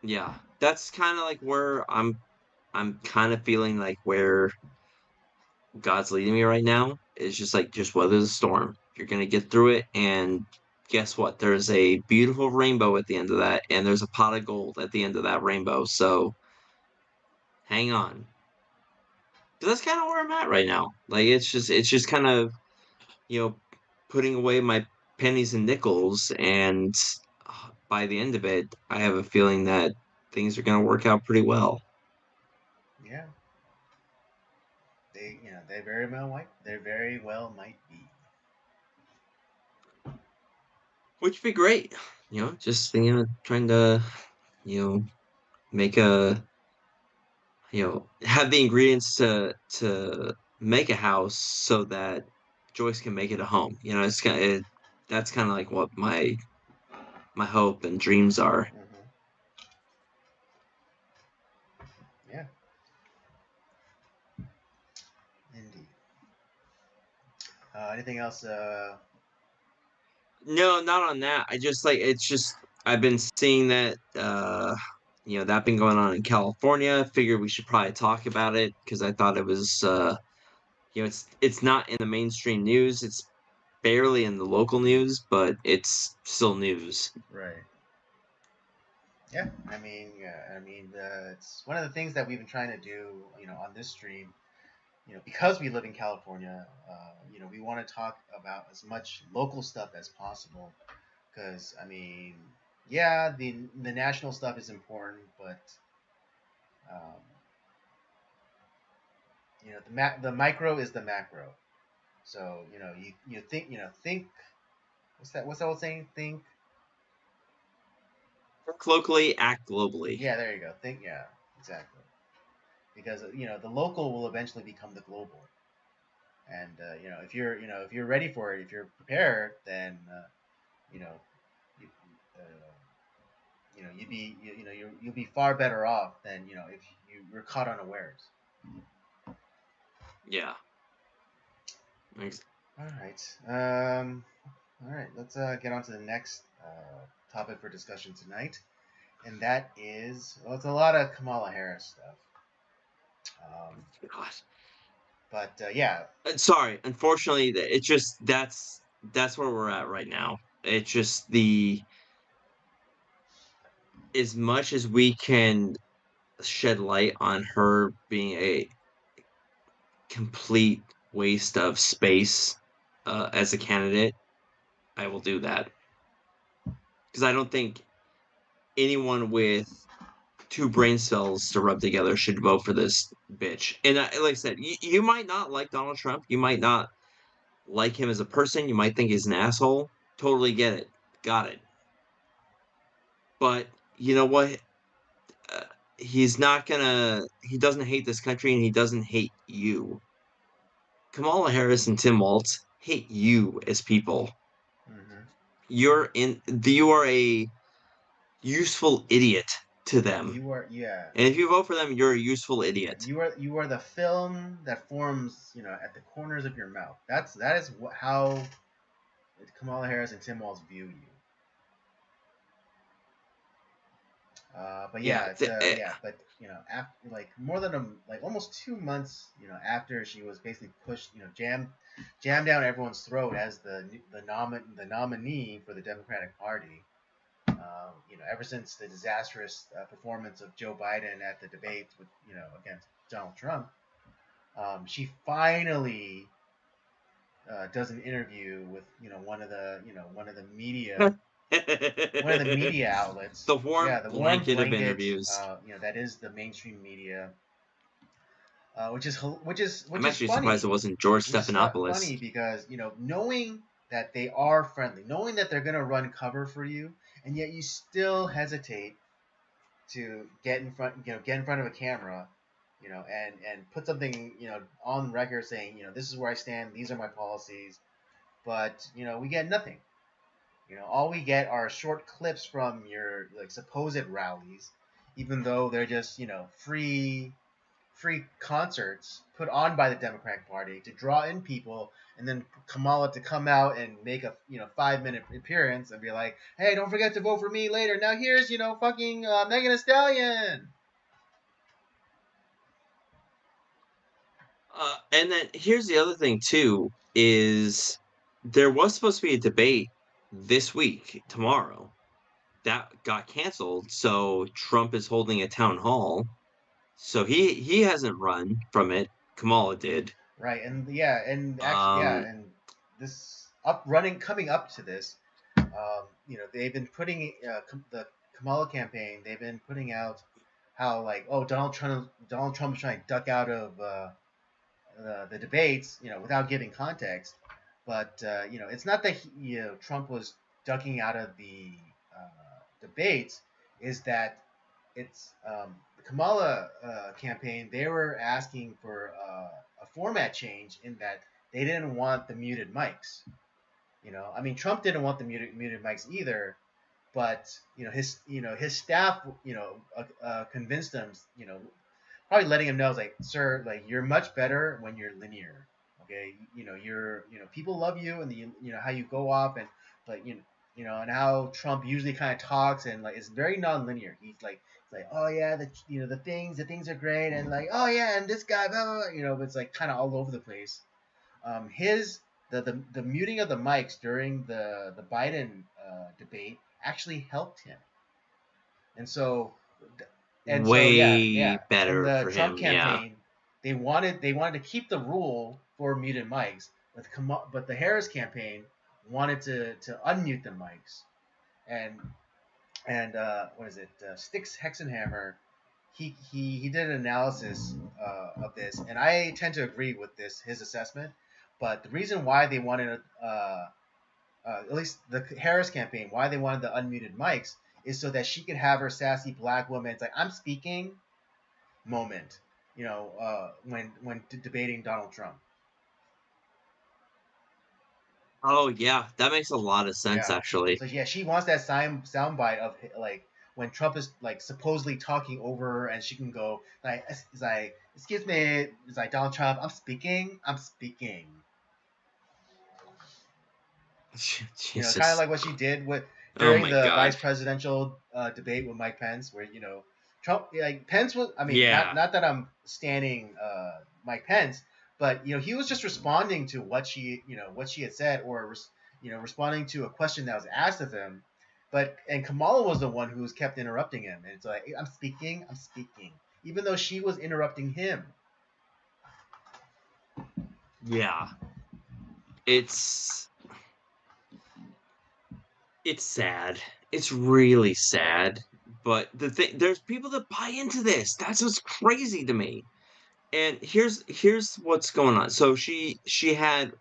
Yeah, that's kind of like where I'm kind of feeling like where God's leading me right now is just weather the storm. You're gonna get through it, and guess what? There's a beautiful rainbow at the end of that, and there's a pot of gold at the end of that rainbow. So hang on. 'Cause that's kind of where I'm at right now. Like it's just kind of you know putting away my pennies and nickels, and by the end of it, I have a feeling that things are gonna work out pretty well. Yeah, they very well might be. Which would be great. Just trying to you know make a have the ingredients to make a house so that Joyce can make it a home. That's kind of like what my hope and dreams are. Mm-hmm. Yeah, indeed. Anything else? No, not on that. I just like it's just I've been seeing that that been going on in California. Figured we should probably talk about it because I thought it was it's not in the mainstream news. It's barely in the local news, but it's still news. Right. Yeah, it's one of the things that we've been trying to do, on this stream. Because we live in California, we want to talk about as much local stuff as possible. Because yeah, the national stuff is important, but um, the micro is the macro. So think what's that old saying? Think. Work locally, act globally. Yeah, there you go. Think. Yeah, exactly. Because the local will eventually become the global. And if you're ready for it, if you're prepared, then you know you, you'll be far better off than if you're caught unawares. Yeah. Thanks. All right. All right. Let's get on to the next topic for discussion tonight, and that is, well, it's a lot of Kamala Harris stuff. God. But yeah. Sorry, unfortunately, it just that's where we're at right now. It's just the as much as we can shed light on her being a complete waste of space as a candidate, I will do that because I don't think anyone with two brain cells to rub together should vote for this bitch. And like I said, you might not like Donald Trump. You might not like him as a person. You might think he's an asshole. Totally get it. Got it. But you know what? Uh, he's not gonna. He doesn't hate this country, and he doesn't hate you. Kamala Harris and Tim Walz hate you as people. Mm-hmm. You are a useful idiot to them. You are, yeah. And if you vote for them, you're a useful idiot. You are the film that forms, at the corners of your mouth. That is how Kamala Harris and Tim Walz view you. But Yeah, but after more than almost 2 months, after she was basically pushed, jammed down everyone's throat as the nominee for the Democratic Party. Ever since the disastrous performance of Joe Biden at the debate with, against Donald Trump, she finally does an interview with, one of the media. One of the media outlets. The warm yeah, the warm blanket of blanket, interviews. That is the mainstream media, which is I'm actually funny. surprised it wasn't George Which is Stephanopoulos. funny because knowing that they are friendly, knowing that they're gonna run cover for you, and yet you still hesitate to get in front of a camera, and put something, on record saying, this is where I stand, these are my policies, but we get nothing. All we get are short clips from your supposed rallies, even though they're just free concerts put on by the Democratic Party to draw in people, and then Kamala to come out and make a 5-minute appearance and be like, hey, don't forget to vote for me later. Now here's fucking Megan Thee Stallion. And then here's the other thing too, is there was supposed to be a debate this week, tomorrow. That got canceled, so Trump is holding a town hall. So he hasn't run from it. Kamala did. Right, and actually, and this coming up to this, they've been putting the Kamala campaign. They've been putting out how Donald Trump is trying to duck out of the debates, without giving context. But it's not that Trump was ducking out of the debates. Is that it's the Kamala campaign? They were asking for a format change in that they didn't want the muted mics. Trump didn't want the muted mics either, but his staff convinced him, probably letting him know, like, sir, you're much better when you're linear. Okay, you're people love you, and how you go off, and but and how Trump usually kind of talks, and it's very non-linear. He's like oh yeah, the things are great, and oh yeah, and this guy, blah, blah, blah, but it's kind of all over the place. The muting of the mics during the Biden debate actually helped him, and so way better in the for Trump him. campaign, they wanted to keep the rule for muted mics, but the Harris campaign wanted to unmute the mics, and what is it? Styx Hexenhammer, he did an analysis of this, and I tend to agree with his assessment. But the reason why they wanted at least the Harris campaign, why they wanted the unmuted mics, is so that she could have her sassy black woman, it's I'm speaking moment, when debating Donald Trump. Oh yeah, that makes a lot of sense, actually. So yeah, she wants that soundbite of when Trump is supposedly talking over her, and she can go excuse me, it's Donald Trump, I'm speaking. Jesus. Kind of like what she did during the God. vice presidential debate with Mike Pence, where Trump, Pence was. Not that I'm standing Mike Pence, but he was just responding to what she had said, or responding to a question that was asked of him. And Kamala was the one who was kept interrupting him, and it's I'm speaking, even though she was interrupting him. Yeah, it's sad. It's really sad. But there's people that buy into this. That's what's crazy to me. And here's what's going on. So she had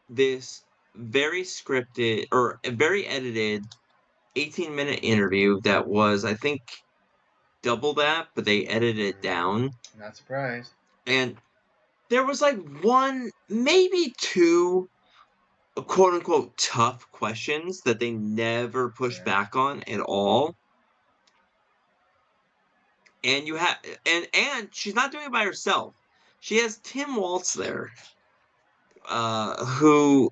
this very scripted or a very edited 18-minute interview that was, I think, double that, but they edited it down. Not surprised. And there was one, maybe two, quote unquote tough questions that they never pushed back on at all. And you have and she's not doing it by herself. She has Tim Waltz there, who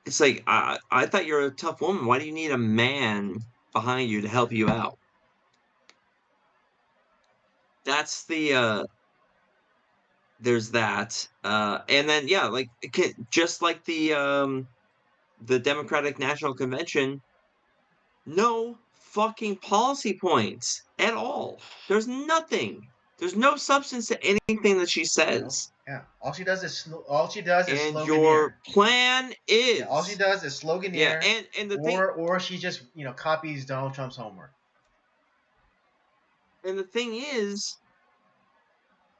it's like, I thought you're a tough woman. Why do you need a man behind you to help you out? That's there's that. And then yeah, like just like the Democratic National Convention, no fucking policy points at all. There's nothing. There's no substance to anything that she says. Yeah. All she does is And sloganeer. your plan is Yeah, all she does is sloganeer. Yeah, and the thing, or she just copies Donald Trump's homework. and the thing is,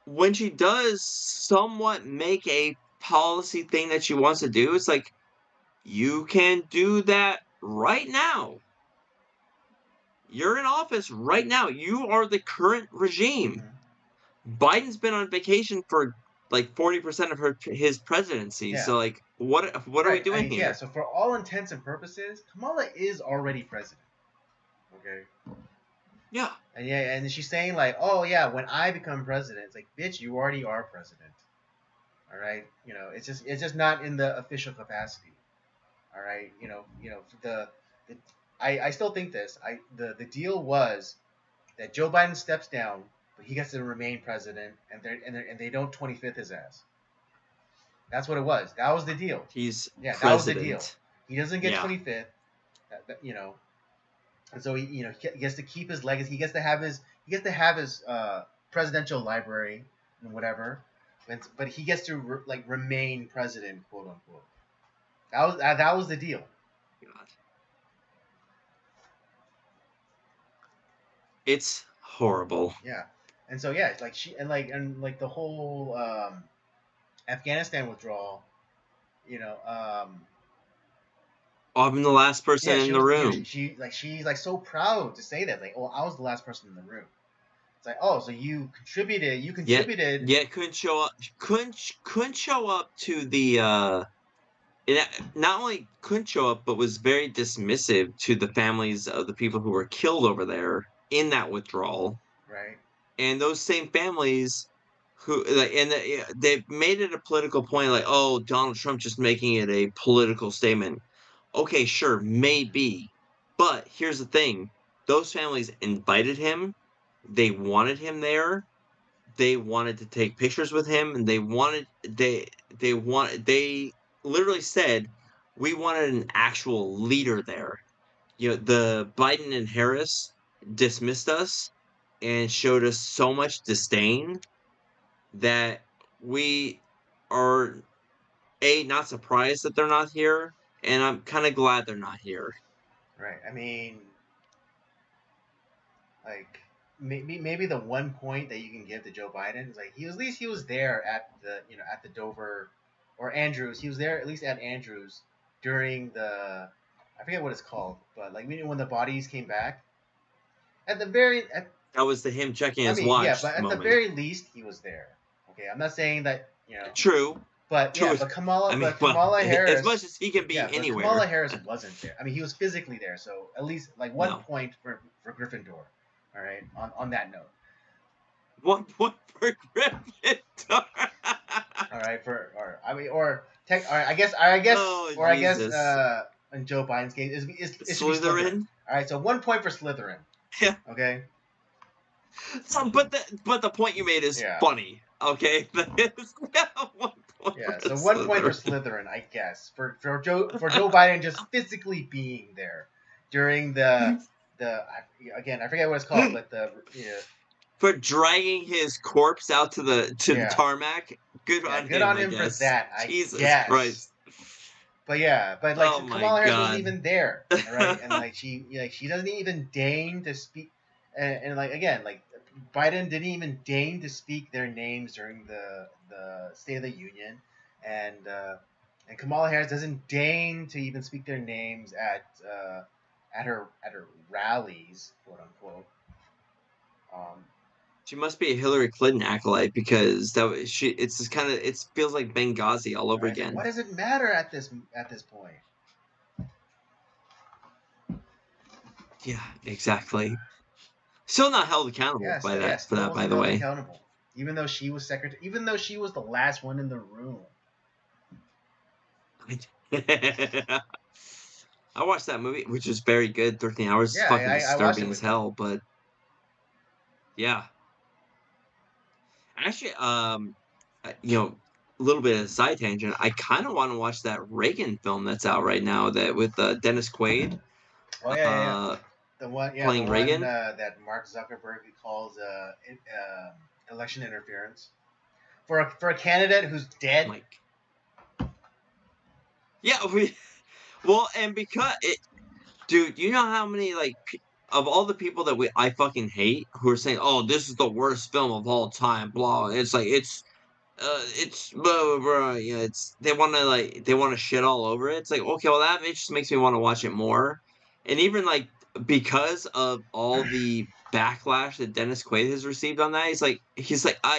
when she does somewhat make a policy thing that she wants to do, it's like, you can do that right now. You're in office right now. You are the current regime. Biden's been on vacation for like 40% of his presidency. Yeah. So like, what are we doing here? Yeah. So for all intents and purposes, Kamala is already president. Okay. Yeah. And she's saying like, oh yeah, when I become president, it's like, bitch, you already are president. All right. It's just not in the official capacity. All right. I still think this. The deal was that Joe Biden steps down, but he gets to remain president, and they don't 25th his ass. That's what it was. That was the deal. President. That was the deal. He doesn't get 25th. And so he gets to keep his legacy. He gets to have his presidential library and whatever, but he gets to remain president, quote unquote. That was the deal. God. It's horrible. Yeah, and so yeah, like the whole Afghanistan withdrawal. I'm the last person in the room. She's like so proud to say that, like, oh, I was the last person in the room. It's like, oh, so you contributed. Yet couldn't show up. Couldn't show up to the. It not only couldn't show up, but was very dismissive to the families of the people who were killed over there in that withdrawal. Right. And those same families who they made it a political point, like, oh, Donald Trump just making it a political statement. Okay, sure, maybe. But here's the thing. Those families invited him. They wanted him there. They wanted to take pictures with him, and they literally said, we wanted an actual leader there. The Biden and Harris dismissed us and showed us so much disdain that we are not surprised that they're not here, and I'm kind of glad they're not here. Right. I mean, like, maybe the one point that you can give to Joe Biden is like, at least he was there at the Dover or Andrews. He was there at least at Andrews during I forget what it's called, but like when the bodies came back. That was him checking his watch. Yeah, but at the very least he was there. Okay, I'm not saying that True. But True. Yeah, but Kamala Harris, as much as he can be anywhere. Kamala Harris wasn't there. I mean, he was physically there, so at least like one point for Gryffindor. All right, on that note. 1 point for Gryffindor. All right, I guess in Joe Biden's case is Slytherin. All right, so 1 point for Slytherin. Yeah. Okay. So, but the point you made is funny. Okay. 1 point. Yeah, so 1 point for Slytherin, I guess, for Joe Biden just physically being there during the again, I forget what it's called, but for dragging his corpse out to the tarmac. Good on him for that. Jesus guess. Christ. But Kamala Harris wasn't even there, all right? And she doesn't even deign to speak, and Biden didn't even deign to speak their names during the State of the Union, and Kamala Harris doesn't deign to even speak their names at her rallies, quote unquote. She must be a Hillary Clinton acolyte because it feels like Benghazi all over again. What does it matter at this point? Yeah, exactly. Still not held accountable Yeah, by still, yeah, that for still that, by wasn't the held way. accountable. Even though she was secretary, even though she was the last one in the room. I watched that movie, which is very good. 13 hours is Yeah, fucking I watched it disturbing as with you. hell, but yeah. Actually, you know, a little bit of a side tangent. I kind of want to watch that Reagan film that's out right now that with Dennis Quaid Oh yeah. uh, The one, yeah, the playing one Reagan. that Mark Zuckerberg calls election interference for a candidate who's dead. Like, yeah, well, and because dude, you know how many like of all the people that I fucking hate who are saying, "Oh, this is the worst film of all time," blah. It's like it's blah, blah, blah. You know, it's they want to shit all over it. It's like, okay, well that just makes me want to watch it more. And even like because of all the backlash that Dennis Quaid has received on that, he's like,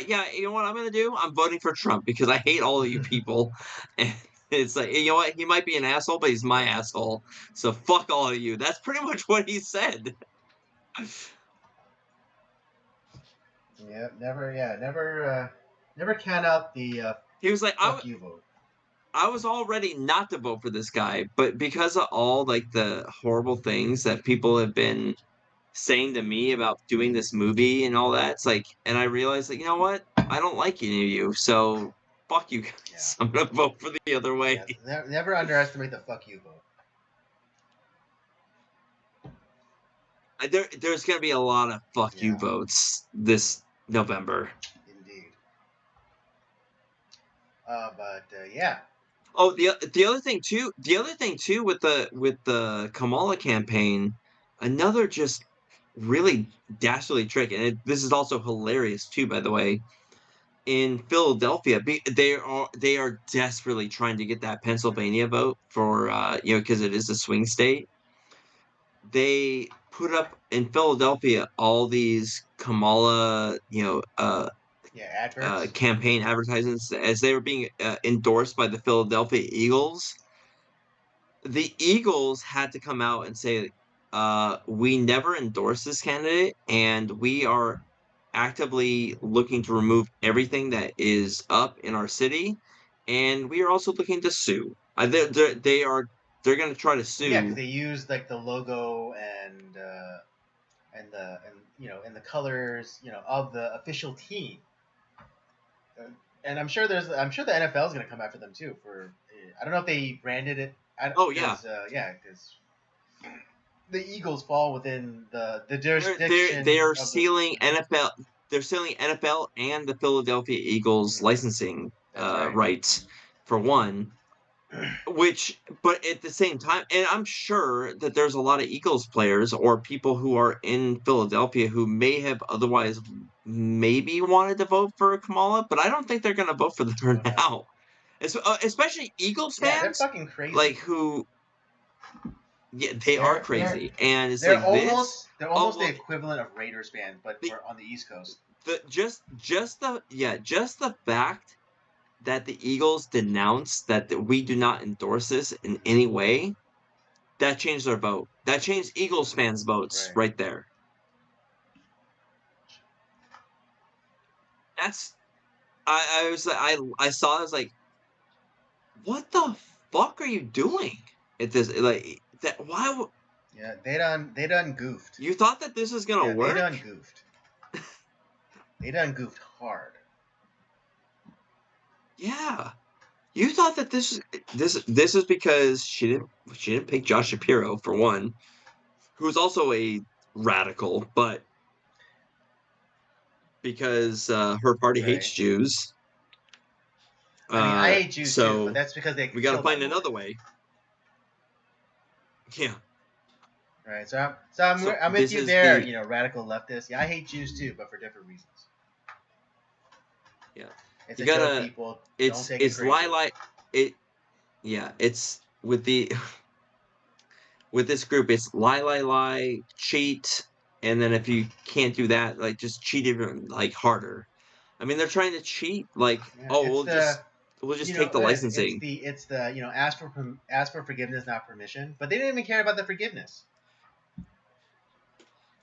yeah, you know what I'm gonna do? I'm voting for Trump because I hate all of you people. And it's like, you know what? He might be an asshole, but he's my asshole. So fuck all of you. That's pretty much what he said. Never count out the He was like, fuck you vote. I was all ready not to vote for this guy, but because of all like the horrible things that people have been saying to me about doing this movie and all that, it's like, and I realized that, you know what? I don't like any of you, so fuck you guys. Yeah. I'm gonna vote for the other way. Yeah, never underestimate the fuck you vote. There's gonna be a lot of fuck you Yeah. votes this November. Indeed. But yeah. Oh, the other thing too with the Kamala campaign, another just really dastardly trick, and this is also hilarious too, by the way. In Philadelphia, they are desperately trying to get that Pennsylvania vote for because it is a swing state. They put up in Philadelphia all these Kamala Adverts. campaign advertisements as they were being endorsed by the Philadelphia Eagles. The Eagles had to come out and say, we never endorse this candidate, and we are actively looking to remove everything that is up in our city, and we are also looking to sue. They're going to try to Yeah, because sue. they used like the logo and the colors of the official team. And I'm sure the NFL is going to come after them too. I don't know if they branded it. Oh yeah, Because the Eagles fall within the they jurisdiction are of the. stealing NFL. They're stealing NFL and the Philadelphia Eagles Mhm. licensing That's right. rights for one. Which, but at the same time, and I'm sure that there's a lot of Eagles players or people who are in Philadelphia who may have otherwise maybe wanted to vote for Kamala, but I don't think they're going to vote for her Oh no. now. Especially Eagles Yeah, they're fans, fucking crazy. like who, yeah, they are They're crazy, and it's like this. they're Oh almost the well, equivalent of Raiders fans, but the on the East Coast. just the fact that the Eagles denounced that we do not endorse this in any way, that changed their vote. That changed Eagles fans' votes Right. right there. That's I was like I saw it, I was like, what the fuck are you doing at this like that why Yeah, they done goofed. you thought that this was gonna Yeah, they work? done goofed. They done goofed hard. Yeah. You thought that this is because she didn't pick Josh Shapiro for one, who's also a radical, but because her party hates Right. Jews. I mean, I hate Jews too, but So that's because they we could got to kill my find boy. another way. Yeah. Right. So So I'm with this you is there. the Radical leftist. Yeah, I hate Jews too, but for different reasons. yeah. It's You a joke, gotta people. Don't it's take it it's lie crazy. lie it yeah, it's with the with this group, it's lie, cheat, and then if you can't do that, like just cheat even like harder. I mean, they're trying to cheat, like, Yeah, oh, it's the we'll just take the licensing. it's the ask for forgiveness, not permission. But they didn't even care about the forgiveness.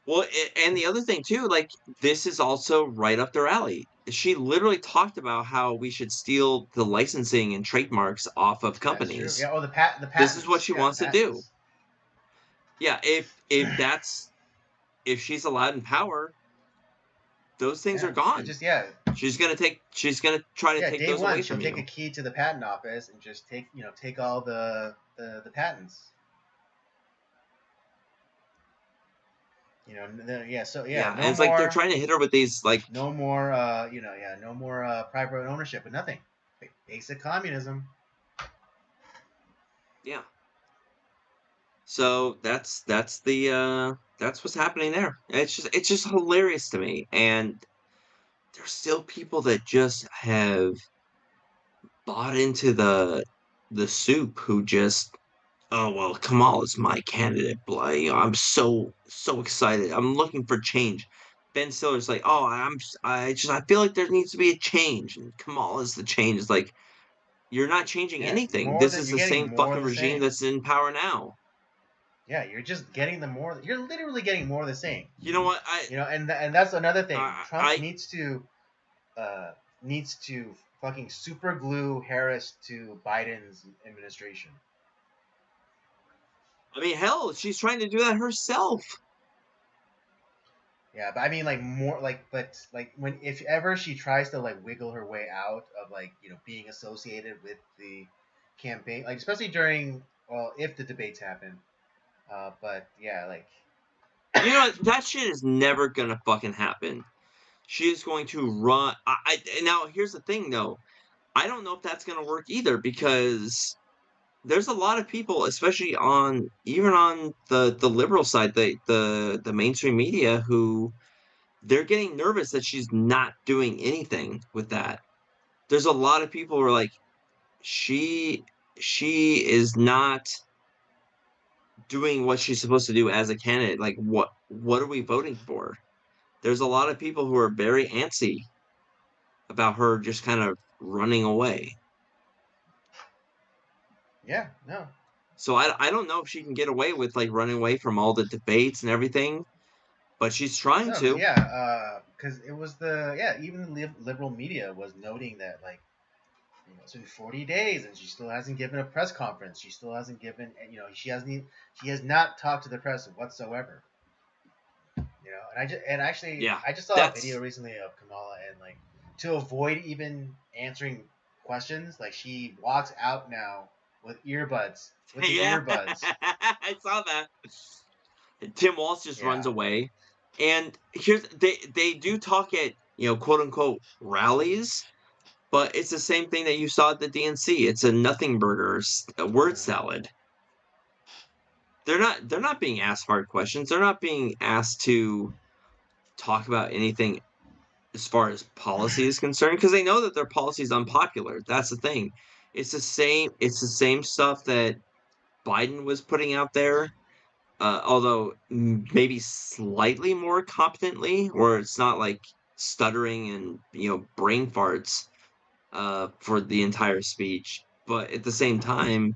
Well, and the other thing too, like, this is also right up their alley. She literally talked about how we should steal the licensing and trademarks off of That's true. companies. Yeah. Oh, the This is what patents. she Yeah, the wants to do. patents. Yeah, if she's allowed in power, those things are Yeah. It gone. just yeah. She's gonna try to Yeah, take day those one, away she'll from take a you. key to the patent office and just take all the patents. Yeah. So yeah, Yeah, and it's like they're trying to hit her with these like no more, no more private ownership, but nothing. Basic communism. yeah. So that's what's happening there. It's just hilarious to me. And there's still people that just have bought into the soup who just, oh well, Kamala's my candidate. I'm so excited. I'm looking for change. Ben Stiller's like, oh, I feel like there needs to be a change, and Kamala's the change. It's like, you're not changing Yeah, anything. This is you're the getting same more of fucking the regime same. that's in power now. Yeah, you're just getting the more. You're literally getting more of the same. You know what? And that's another thing. Trump I uh, needs to fucking super glue Harris to Biden's administration. I mean, hell, she's trying to do that herself. Yeah, but I mean, like more like, but like when if ever she tries to like wiggle her way out of like being associated with the campaign, like especially during if the debates happen, but yeah, like You know that shit is never gonna fucking happen. She is going to run. Now here's the thing, though. I don't know if that's gonna work either because there's a lot of people, especially on even on the liberal side, the mainstream media, who they're getting nervous that she's not doing anything with that. There's a lot of people who are like, she she is not doing what she's supposed to do as a candidate. Like, what are we voting for? There's a lot of people who are very antsy about her just kind of running away. yeah, no, So I don't know if she can get away with like running away from all the debates and everything, but she's trying no, because to. yeah, because it was even the liberal media was noting that like it's been 40 days and she still hasn't given a press conference. She still hasn't given, she has not talked to the press whatsoever. Yeah, I just saw a video that's recently of Kamala and like to avoid even answering questions, like she walks out now with earbuds, with the yeah. earbuds. I saw that. Tim Walz just runs Yeah. away, and here's they do talk at quote unquote rallies, but it's the same thing that you saw at the DNC. It's a nothing burger, a word Mhm. salad. They're not being asked hard questions. They're not being asked to talk about anything as far as policy is concerned because they know that their policy is unpopular. That's the thing. It's the same stuff that Biden was putting out there, although maybe slightly more competently, where it's not like stuttering and brain farts for the entire speech. But at the same time,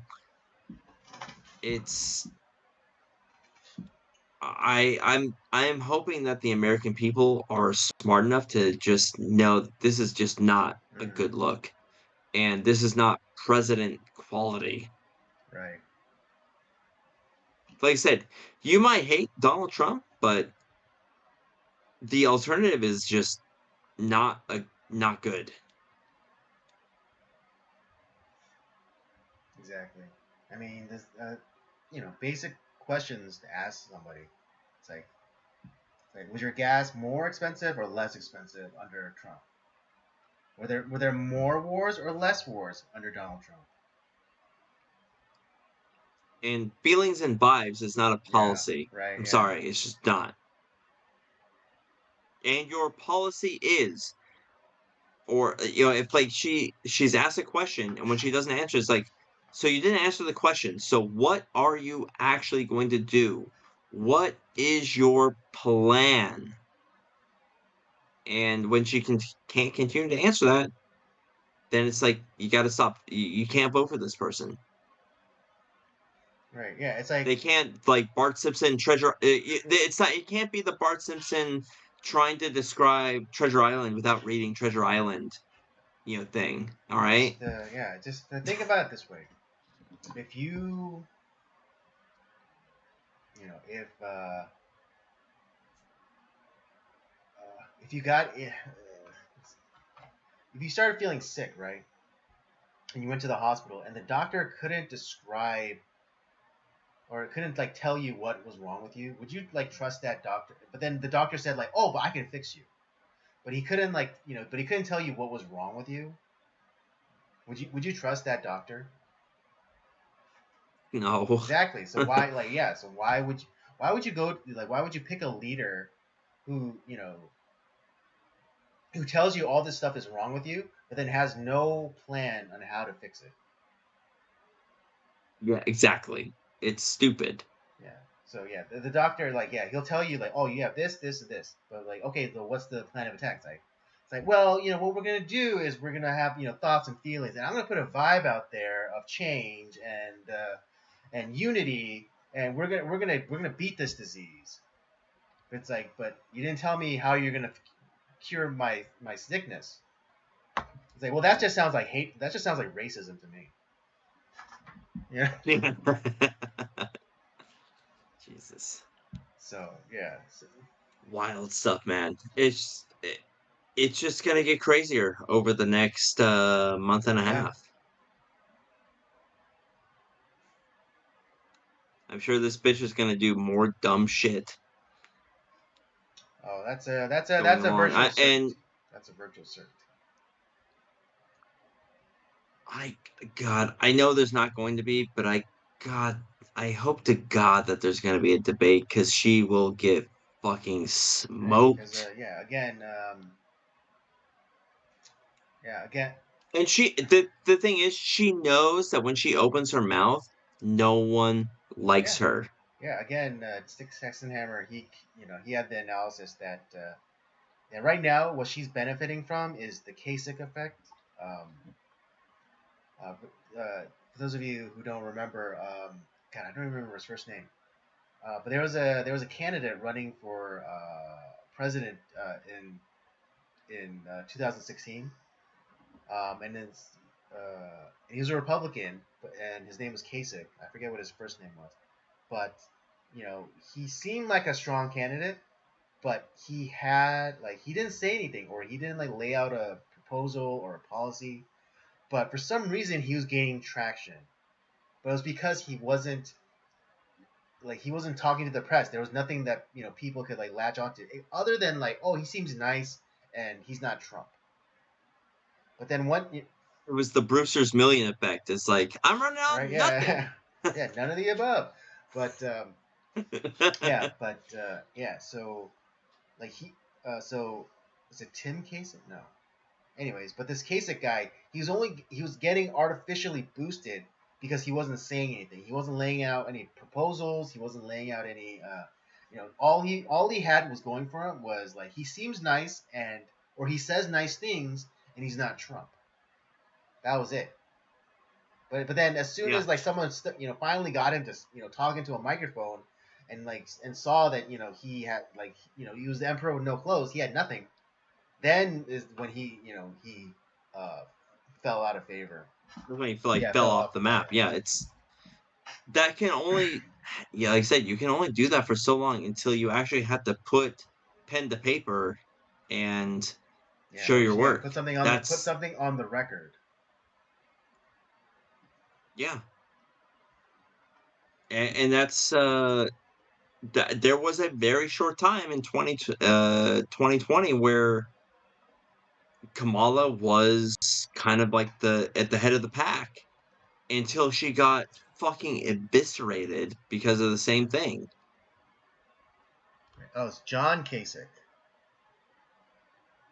it's I'm hoping that the American people are smart enough to just know this is just not a Mhm. good look, and this is not president quality. Right. Like I said, you might hate Donald Trump, but the alternative is just not good. Exactly. I mean, this basic questions to ask somebody. It's like was your gas more expensive or less expensive under Trump? Were there more wars or less wars under Donald Trump? And feelings and vibes is not a Yeah, policy. right, I'm yeah. sorry, it's just not. And your policy is, or if like she's asked a question and when she doesn't answer, it's like, so you didn't answer the question. So what are you actually going to do? What is your plan? And when she can't continue to answer that, then it's like you got to stop. You can't vote for this person. Right. Yeah. It's like They can't like Bart Simpson treasure. It's not. It can't be the Bart Simpson trying to describe Treasure Island without reading Treasure Island, thing. All right. just think about it this way. If you you know if you got if you started feeling sick, right, and you went to the hospital, and the doctor couldn't describe or couldn't like tell you what was wrong with you, would you like trust that doctor? But then the doctor said like, oh, but I can fix you. But he couldn't but he couldn't tell you what was wrong with you. Would you trust that doctor? No. Exactly. So why so why would you go like why would you pick a leader who, who tells you all this stuff is wrong with you, but then has no plan on how to fix it? Yeah. Exactly. It's stupid. Yeah. So yeah, the doctor he'll tell you like, oh, you have this, this, and this, but like, okay, so what's the plan of attack? It's like, well, what we're gonna do is we're gonna have thoughts and feelings, and I'm gonna put a vibe out there of change and unity, and we're gonna beat this disease. But it's like, but you didn't tell me how you're gonna cure my sickness. It's like, well, that just sounds like hate. That just sounds like racism to me. Yeah. Jesus. So yeah. Wild stuff, man. It's just gonna get crazier over the next month and a Yeah. half. I'm sure this bitch is gonna do more dumb shit Oh, that's going a along. virtual I, and certainty. That's a virtual certainty. I, God, I know there's not going to be, but God, I hope to God that there's gonna be a debate because she will get fucking Right. Because smoked. again. And the thing is, she knows that when she opens her mouth, no one Yeah. likes her. Yeah. Again, Stick Sextonhammer. He had the analysis that right now what she's benefiting from is the Kasich effect. Um, for those of you who don't remember, God, I don't remember his first name. But there was a candidate running for president in 2016, he was a Republican, and his name was Kasich. I forget what his first name was, but he seemed like a strong candidate, but he didn't say anything, or he didn't like lay out a proposal or a policy. But for some reason, he was gaining traction. But it was because he wasn't talking to the press. There was nothing that people could like latch onto other than like, oh, he seems nice and he's not Trump. But then It was the Brewster's Million effect. It's like I'm running out right, of nothing. yeah, yeah, none of the above. But yeah, but yeah, so like so is it Tim Kasich? No. Anyways, but this Kasich guy, he was getting artificially boosted because he wasn't saying anything. He wasn't laying out any proposals. He wasn't laying out any. All he had was going for him was like he seems nice or he says nice things and he's not Trump. That was it. But then as soon Yeah. as like someone finally got him to talk into a microphone and saw that he had he was the emperor with no clothes. He had nothing. Then is when he fell out of favor. When he Yeah, fell fell off off the the map. map. Yeah, it's that can only yeah, like I said, you can only do that for so long until you actually have to put pen to paper and Yeah, show or your just, yeah, work. put something on the record. Yeah. And that's there was a very short time in 2020 where Kamala was kind of like at the head of the pack until she got fucking eviscerated because of the same thing. Oh, it's John Kasich.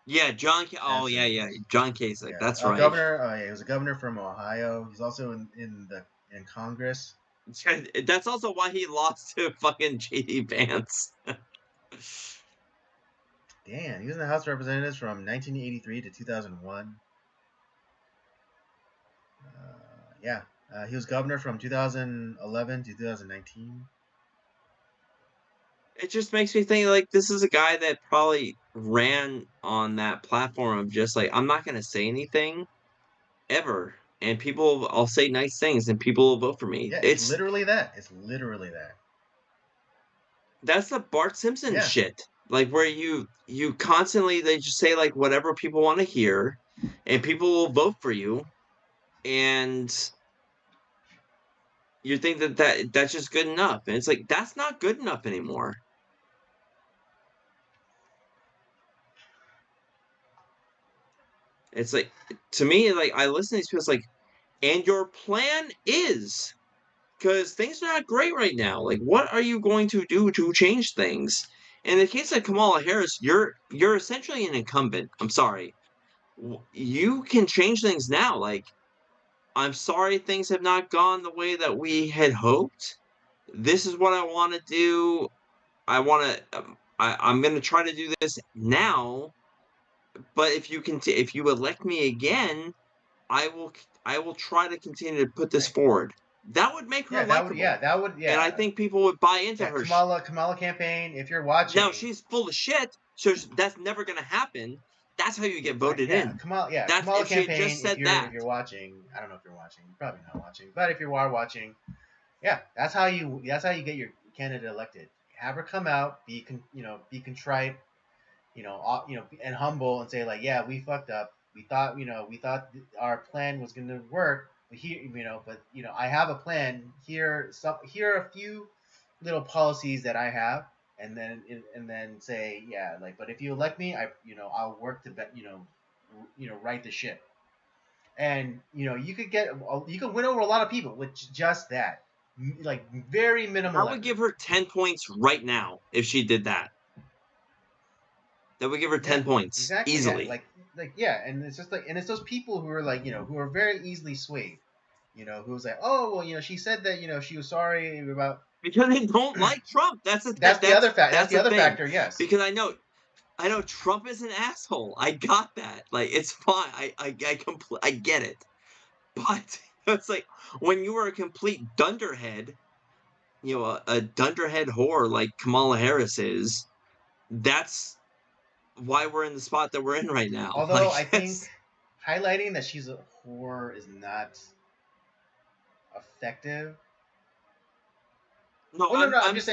Yeah, oh That's yeah, it. yeah, John Kasich. Yeah, That's right. governor. Oh yeah, he was a governor from Ohio. He's also in Congress. That's also why he lost to fucking JD Vance. Damn, he was in the House of Representatives from 1983 to 2001. Yeah. He was governor from 2011 to 2019. It just makes me think like this is a guy that probably ran on that platform of just like I'm not gonna say anything ever, and people I'll say nice things and people will vote for me. Yeah, it's literally that. It's literally that. That's the Bart Simpson Yeah. shit. Like where you constantly they just say like whatever people want to hear, and people will vote for you, and you think that's just good enough, and it's like that's not good enough anymore. It's like to me, like I listen to these people, it's like, and your plan is because things are not great right now. Like, what are you going to do to change things? In the case of Kamala Harris, you're essentially an incumbent. I'm sorry, you can change things now. Like, I'm sorry things have not gone the way that we had hoped. This is what I want to do. I want to. I'm going to try to do this now. But if you elect me again, I will I will try to continue to put this Right. forward. That would make her Yeah, that would. Yeah, likable, that would. and I Yeah. think people would buy into Yeah. her. Kamala campaign. If you're Now watching, she's full of shit, so that's never gonna happen. That's how you get right? voted Yeah, in. Kamala. Yeah, That's Kamala if she had just campaign. said If that. you're watching, I don't know if you're watching. You're probably not watching, but if you are watching, yeah, that's how you get your candidate elected. Have her come out, be contrite, and humble, and say like, yeah, we fucked up. We thought our plan was going to work, but I have a plan here. Here are a few little policies that I have, and then say, yeah, like, but if you elect me, I'll work to right the ship, and you could win over a lot of people with just that, like very minimal I would effort. give her 10 points right now if she did that. That would give her Yeah, 10 points exactly. Yeah, easily. yeah, and it's just like, and it's those people who are like, who are very easily swayed. Who's like, oh well, she said that she was sorry about. Because they don't like Trump. That's That's the the other thing. factor. Yes. Because I know Trump is an asshole. I got that. Like it's fine. I get it. But it's like when you are a complete dunderhead, a dunderhead whore like Kamala Harris is, that's why we're in the spot that we're in right now. Although Like I think it's highlighting that she's a whore is not effective. no, Well, no, no. I'm Yeah, just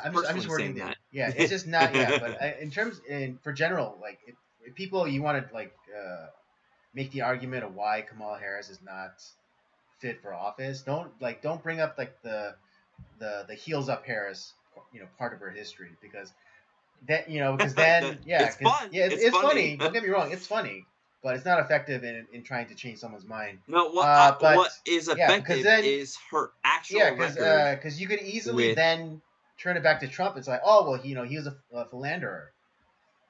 I'm just personally wording saying it. that. Yeah, it's just not. Yeah, but in terms, for general, like, if people, you want to like make the argument of why Kamala Harris is not fit for office, don't bring up like the heels up Harris, part of her history, because then, yeah, It's because fun. yeah, It's it's funny. funny. Don't get me wrong, it's funny, but it's not effective in trying to change someone's mind. No, But what is yeah, because effective then is her yeah, actual because record you could easily with then turn it back to Trump. It's like, oh well, he was a philanderer.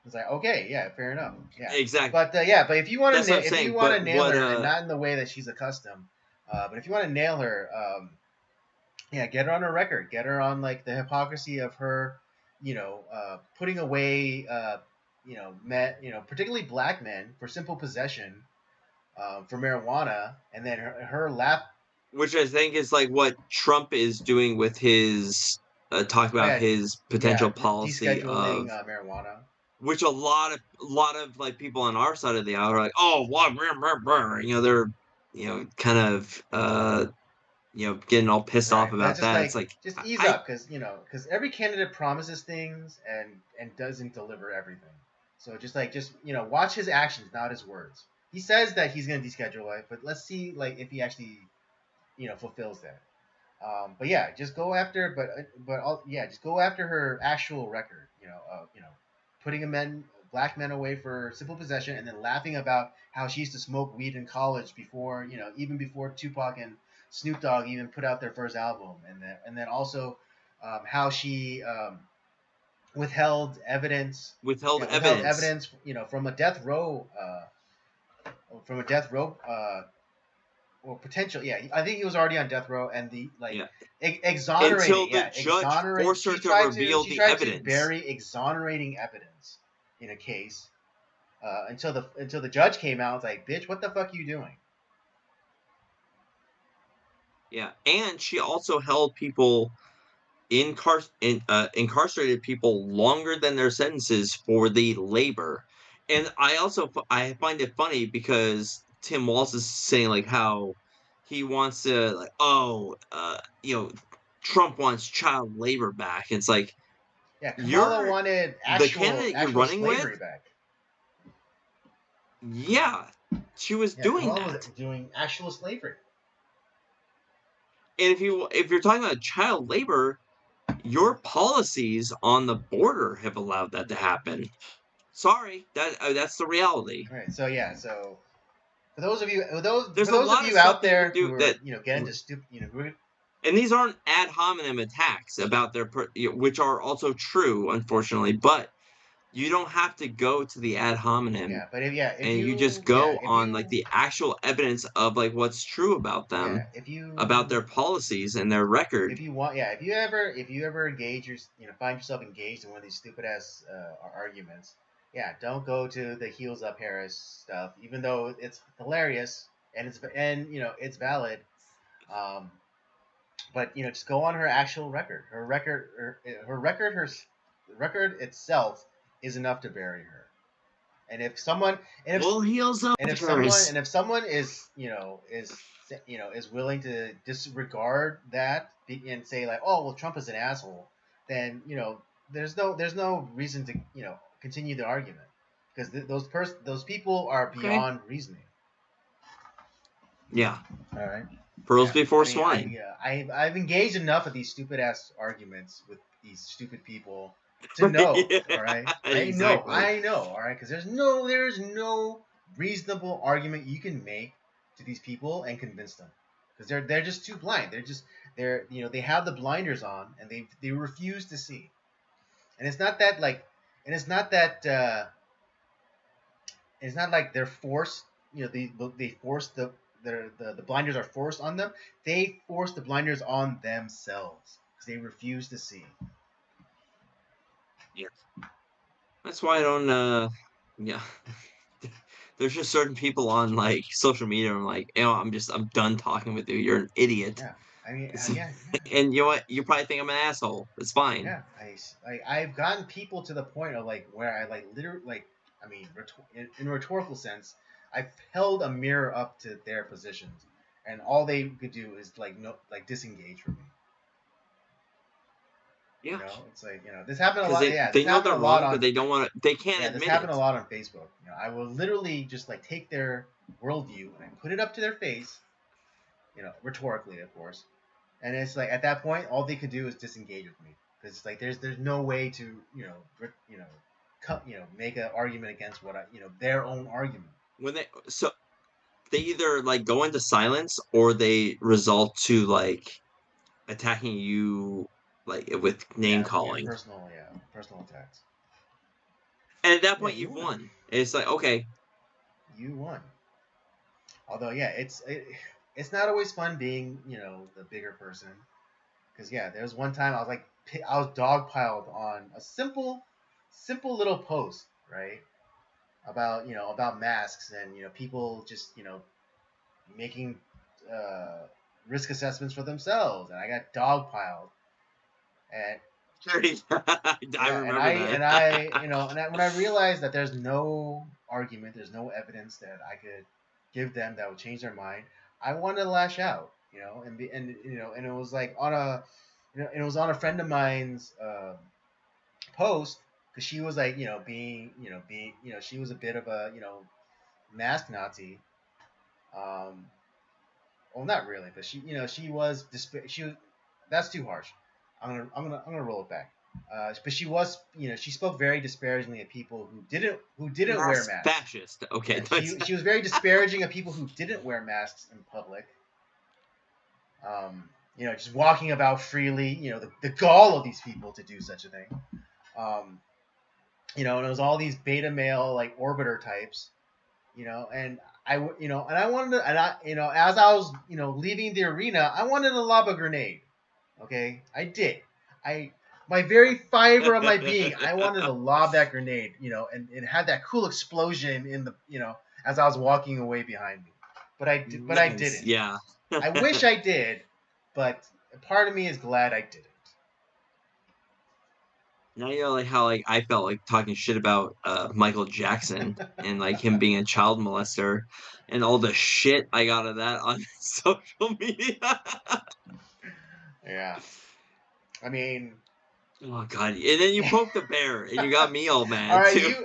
It's like, okay, yeah, fair enough, yeah. exact. But if you want That's to what I'm if you saying. want to But nail what her, and not in the way that she's accustomed, but if you want to nail her, yeah, get her on her record. Get her on like the hypocrisy of her, putting away, particularly black men for simple possession, for marijuana, and then her laugh. which I think is like what Trump is doing with his talk Oh about yeah, his yeah, potential policy descheduling of marijuana. which a lot of like people on our side of the aisle are like, oh, what, they're kind of getting all pissed off Right, but about that. It's like just ease I up, because every candidate promises things and doesn't deliver everything. So just watch his actions, not his words. He says that he's going to deschedule it, but let's see like if he actually fulfills that. But yeah, just go after, just go after her actual record. Putting black men away for simple possession, and then laughing about how she used to smoke weed in college before, even before Tupac and Snoop Dogg even put out their first album, and then also how she withheld evidence, withheld withheld evidence, evidence, from a death row, or potential. Yeah, I think he was already on death row, and the like yeah, exonerating. until the Yeah, judge exonerate. forced her to reveal She the tried to evidence. bury exonerating evidence in a case, until the judge came out. It's like, bitch, what the fuck are you doing? Yeah, and she also held people incarcerated people longer than their sentences for the labor. And I find it funny because Tim Walz is saying like how he wants to like Trump wants child labor back. It's like Yeah, Kamala you're wanted the actual candidate you're actual running with. slavery back. Yeah, she was Yeah, doing Kamala was that. doing actual slavery. And if you're talking about child labor, your policies on the border have allowed that to happen. Sorry, that's the reality. All right. So yeah. So for those of you, for There's a those of lot of you stuff out that you can there do who are that, get into stupid, and these aren't ad hominem attacks about which are also true, unfortunately. But you don't have to go to the ad hominem, yeah. But if and you just you yeah go on like the actual evidence of like what's true about them, about their policies and their record. if you want if you ever engage find yourself engaged in one of these stupid ass arguments, yeah, don't go to the heels up Harris stuff, even though it's hilarious and it's valid. Um, but just go on her actual record. Her record itself is enough to bury her. And if someone and if Well, heels up, Harris. and if someone is is willing to disregard that and say like, oh well, Trump is an asshole, then there's no reason to continue the argument because those people are Okay. beyond reasoning. Yeah. All right. Pearls Yeah. before I mean, swine. I've engaged enough of these stupid ass arguments with these stupid people to know. Yeah, All right. exactly. I know. All right. Because there's no reasonable argument you can make to these people and convince them because they're just too blind. They have the blinders on and they refuse to see. And it's not that like, and it's not like they're forced. They force the blinders are forced on them. They force the blinders on themselves because they refuse to see. Yeah. That's why I don't. Yeah. There's just certain people on like social media. I'm like, I'm done talking with you. You're an idiot. Yeah, I mean, yeah, And you know what? You probably think I'm an asshole. It's fine. yeah. I've gotten people to the point of like where I like literally like I mean, in a rhetorical sense, I've held a mirror up to their positions, and all they could do is disengage from me. Yeah. It's like this happened a Because lot. they This know happened they're a lot wrong, but on they don't want to. They can't this admit happened it. a lot on Facebook. I will literally just like take their worldview and I put it up to their face, rhetorically, of course. And it's like at that point, all they could do is disengage with me because it's like there's no way to make an argument against their own argument. When they either like go into silence or they result to like attacking you like with name calling. Personal attacks. And at that Yeah, point, you you've won. won. It's like okay, You won. Although yeah, it's not always fun being the bigger person because yeah, there was one time I was dogpiled on a simple little post, right? About masks and people just making uh, risk assessments for themselves, and I got dogpiled. And I yeah, remember and that. when I realized that there's no argument, there's no evidence that I could give them that would change their mind, I wanted to lash out, and it was like on a, and it was on a friend of mine's post because she was like, she was a bit of a, mask Nazi. Well, not really, but she was she was. That's too harsh. I'm gonna roll it back. But she was, she spoke very disparagingly of people who didn't wear Mask masks. fascist. Okay. Yeah, she was very disparaging of people who didn't wear masks in public. Just walking about freely. The gall of these people to do such a thing. And it was all these beta male like orbiter types. And I wanted to, and I, as I was, leaving the arena, I wanted to lob a grenade. Okay, I did. My very fiber of my being, I wanted to lob that grenade, and it had that cool explosion in the, as I was walking away behind me. But I didn't. Yeah. I wish I did, but part of me is glad I didn't. Now you know like how like I felt like talking shit about Michael Jackson and like him being a child molester and all the shit I got of that on social media. Yeah. I mean, Oh god. And then you poked the bear and you got me all mad all right, too.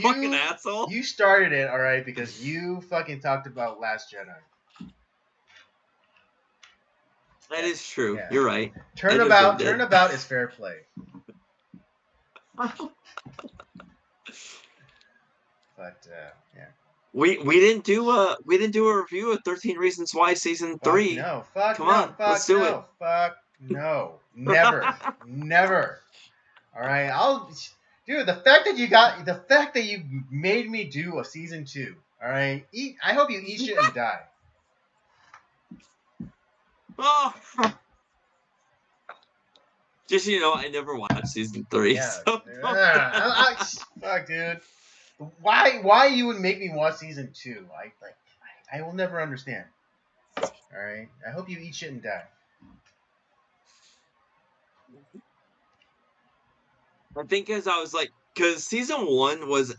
Fucking you asshole. you started it, all right, because you fucking talked about Last Jedi. That is true. Yeah. You're right. I deserved it. Turnabout is fair play. But yeah. We didn't do a review of 13 Reasons Why season 3. No. Fuck Come no. on, Fuck let's do no. it. Fuck no. Never. Never. All right. Dude, the fact that you made me do a season 2. All right. I hope you eat shit and die. Oh. Just I never watched season 3. Yeah. So. Fuck, dude. Why you would make me watch season 2? I will never understand. All right. I hope you eat shit and die. I think because season 1 was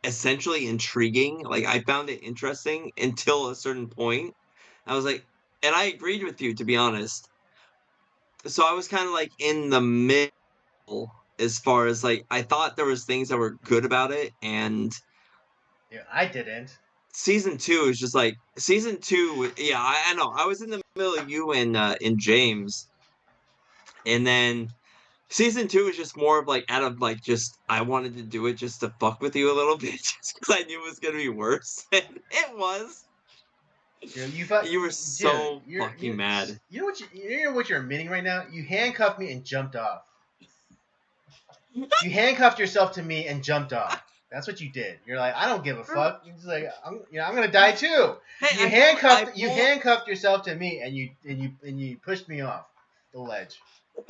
essentially intriguing. Like I found it interesting until a certain point. I was like, and I agreed with you, to be honest. So I was kind of like in the middle as far as like I thought there was things that were good about it, and Yeah, I didn't. season 2 is just like season 2. Yeah, I know. I was in the middle of you and James, and then season 2 is just more of like out of like just I wanted to do it just to fuck with you a little bit, just because I knew it was gonna be worse, and it was. You were so fucking mad. You know what you're admitting right now? You handcuffed me and jumped off. You handcuffed yourself to me and jumped off. That's what you did. You're like, I don't give a fuck. You're just like, I'm gonna die too. Hey, you handcuffed yourself to me and you pushed me off the ledge. I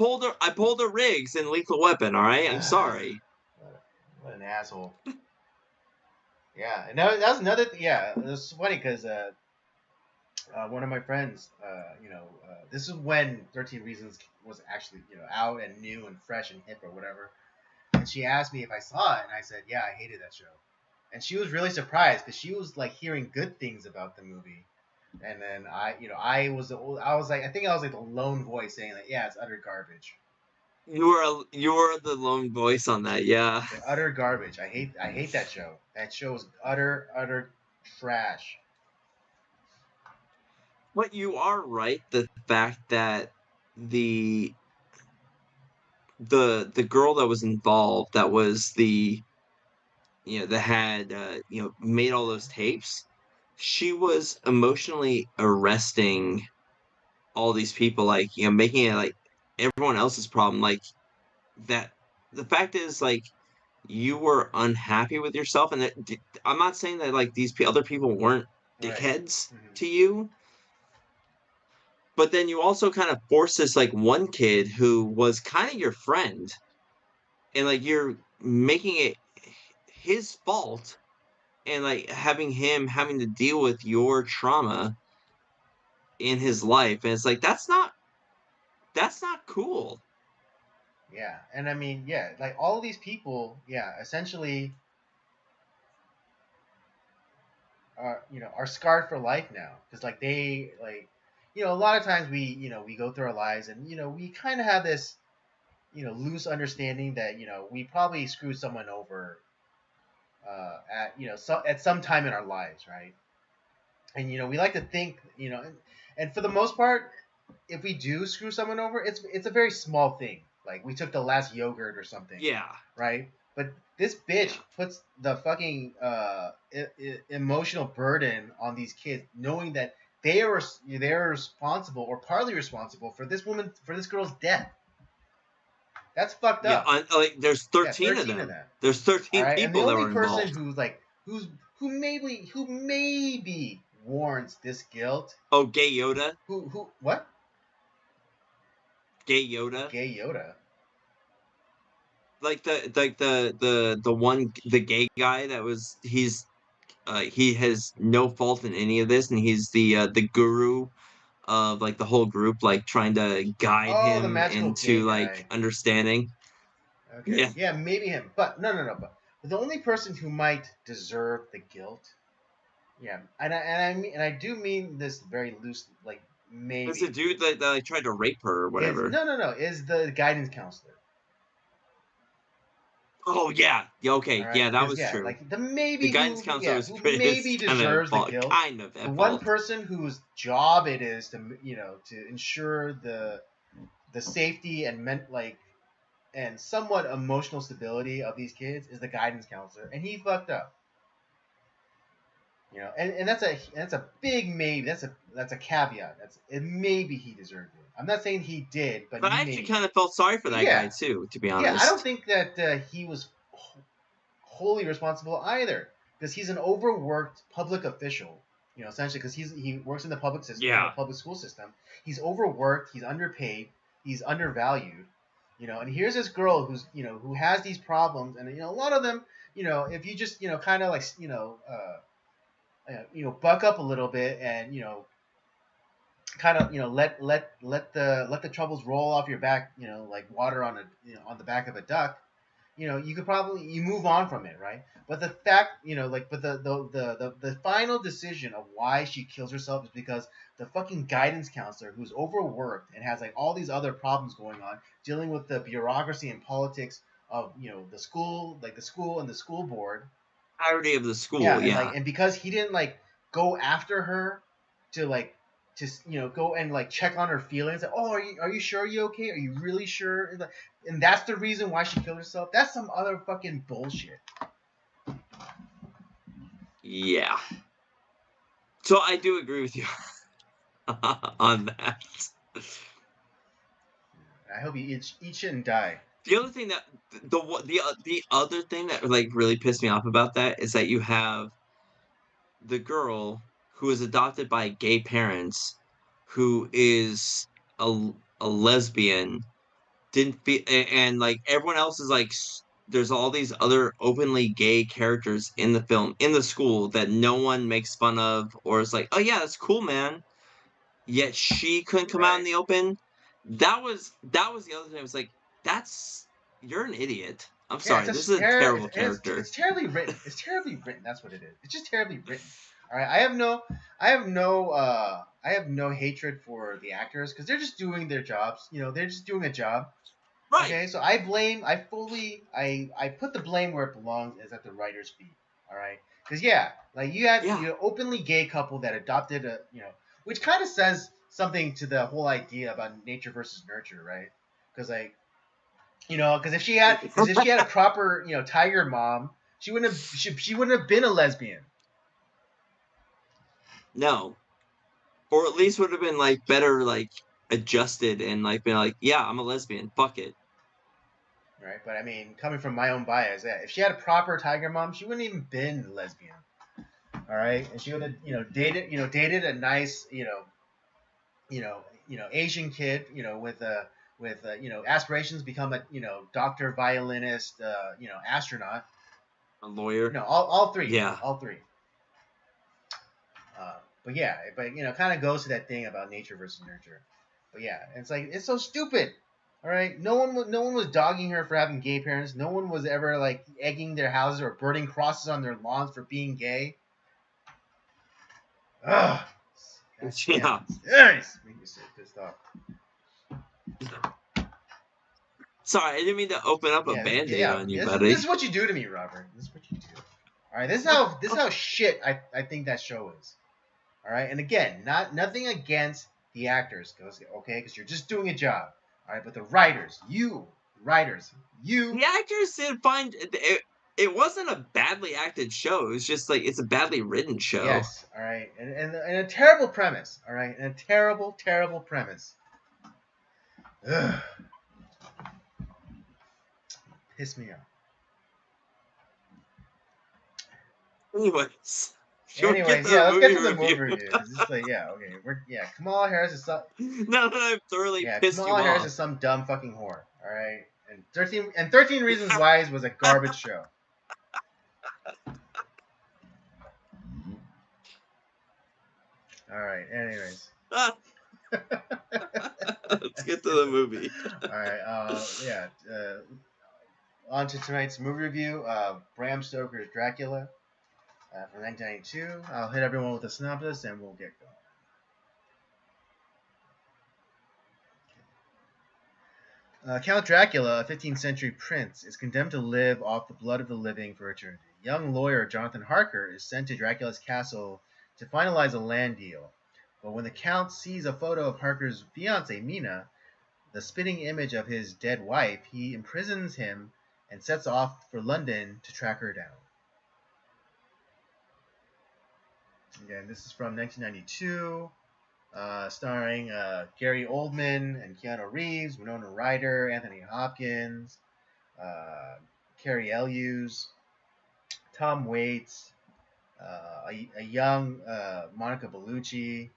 pulled a Riggs in Lethal Weapon. All right, I'm sorry. What an asshole. Yeah, and that was another. Yeah, it was funny because one of my friends, this is when 13 Reasons was actually out and new and fresh and hip or whatever. And she asked me if I saw it, and I said, yeah, I hated that show. And she was really surprised because she was like hearing good things about the movie. And then I was like the lone voice saying that, yeah, it's utter garbage. You were the lone voice on that, yeah. Utter garbage. I hate that show. That show is utter trash. But you are right. The fact that the girl that was involved, that was that had made all those tapes, she was emotionally arresting all these people, like making it like everyone else's problem. Like that. The fact is, like, you were unhappy with yourself, and I'm not saying that like these other people weren't dickheads to you. But then you also kind of force this like one kid who was kind of your friend, and like you're making it his fault, and like having to deal with your trauma in his life, and it's like that's not cool. Yeah, and I mean, yeah, like all these people, yeah, essentially are scarred for life now because like they like a lot of times we go through our lives and we kind of have this loose understanding that we probably screwed someone over at some time in our lives, right? And we like to think and for the most part, if we do screw someone over, it's a very small thing, like we took the last yogurt or something, Yeah, right? But this bitch puts the fucking emotional burden on these kids, knowing that they're responsible or partly responsible for this girl's death. That's fucked up. Like there's 13 of them. There's 13 right? people that were involved. And the only person who maybe warrants this guilt. Oh, Gay Yoda. Who what? Gay Yoda. Gay Yoda. Like the gay guy that was he has no fault in any of this, and he's the guru of like the whole group, like trying to guide Oh, the him magical gay into like guy. understanding. Okay, Yeah, yeah, maybe him. But no, no, no. But the only person who might deserve the guilt, yeah, and I do mean this very loose, like there's a maybe dude that like tried to rape her or is whatever. no, no, no, is the guidance counselor. Oh yeah, yeah, All okay, right, yeah, that because was yeah, true. like the The maybe guidance who, counselor yeah, was who is maybe kind of deserves the guilt. The at one fault. person whose job it is to, to ensure the safety and and somewhat emotional stability of these kids is the guidance counselor, and he fucked up. And that's a big maybe. That's a caveat. Maybe he deserved it. I'm not saying he did, but But I actually maybe. kind of felt sorry for that Yeah, guy too, to be yeah. I don't honest. think that he was wholly responsible either, because he's an overworked public official. Essentially, because he works in the public system, in the Yeah, public school system. He's overworked. He's underpaid. He's undervalued. And here's this girl who has these problems, and a lot of them, if you just kind of like buck up a little bit and kind of let the troubles roll off your back, like water on on the back of a duck. You could probably you move on from it, right? But the fact, but the final decision of why she kills herself is because the fucking guidance counselor, who's overworked and has like all these other problems going on, dealing with the bureaucracy and politics of the school, like the school and the school board. entirety of the Yeah, school. and Yeah, because he didn't go after her to just go and check on her feelings. Like, oh, are you sure you okay? Are you really sure? And that's the reason why she killed herself. That's some other fucking bullshit. yeah. So I do agree with you on that. I hope you eat shit and die. The other thing that the other thing that like really pissed me off about that is that you have the girl who is adopted by gay parents, who is a lesbian, didn't feel, and like everyone else is like there's all these other openly gay characters in the film in the school that no one makes fun of or is like, oh yeah, that's cool, man. Yet she couldn't come out in Right. the open. That was the other thing. I was like, that's you're an idiot. I'm Yeah, sorry. This is a terrible character. it's terribly written. It's terribly written. That's what it is. It's just terribly written. All right. I have no hatred for the actors because they're just doing their jobs. They're just doing a job. Right. Okay, so I put the blame where it belongs, is at the writer's feet. All right, because yeah, like you had Yeah. openly gay couple that adopted which kind of says something to the whole idea about nature versus nurture, right? Because because if she had a proper tiger mom, she wouldn't have been a lesbian. No. Or at least would have been like better like adjusted and like been like, yeah, I'm a lesbian. Fuck it. Right, but I mean, coming from my own bias, yeah, if she had a proper tiger mom, she wouldn't even been lesbian. All right, and she would have dated a nice Asian kid with aspirations to become a doctor, violinist, astronaut. A lawyer. All three, Yeah. all three. But yeah, but kind of goes to that thing about nature versus nurture. But yeah, it's like it's so stupid. All right, no one was dogging her for having gay parents. No one was ever like egging their houses or burning crosses on their lawns for being gay. Ugh. God damn. Yeah. Yes. Make me so pissed off. Sorry, I didn't mean to open up a Yeah, band-aid yeah. on you, This, buddy. this is what you do to me, Robert. This is what you do. All right, this is how shit I think that show is. All right, and again, nothing against the actors, because you're just doing a job. All right, but the writers, you. The actors did find it. It wasn't a badly acted show. It was just like it's a badly written show. Yes, all right, and a terrible premise. All right, and a terrible, terrible premise. Ugh. Piss me off. Anyways, should we get Anyways, to yeah, the let's movie get to the review? movie review. It's like, okay, Kamala Harris is Now that I've thoroughly pissed you Kamala Harris off. is some dumb fucking whore. All right, and 13 Reasons Why was a garbage show. All right. Anyways. Let's get to the movie. All right. Yeah. On to tonight's movie review. Bram Stoker's Dracula from 1992. I'll hit everyone with a synopsis and we'll get going. Count Dracula, a 15th century prince, is condemned to live off the blood of the living for eternity. Young lawyer Jonathan Harker is sent to Dracula's castle to finalize a land deal. But when the Count sees a photo of Harker's fiancée, Mina, the spitting image of his dead wife, he imprisons him and sets off for London to track her down. Again, this is from 1992. Starring Gary Oldman and Keanu Reeves, Winona Ryder, Anthony Hopkins, Carrie Elwes, Tom Waits, a young Monica Bellucci.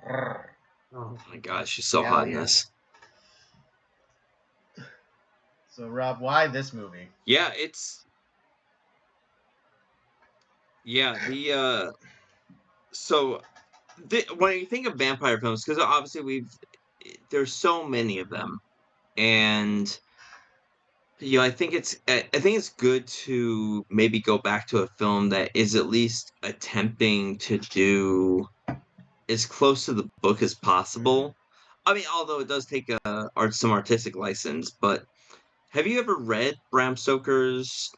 Oh my gosh, she's so hot in this. So Rob, why this movie? Yeah, so when you think of vampire films, because obviously there's so many of them, and I think it's good to maybe go back to a film that is at least attempting to do as close to the book as possible. I mean, although it does take some artistic license, but have you ever read Bram Stoker's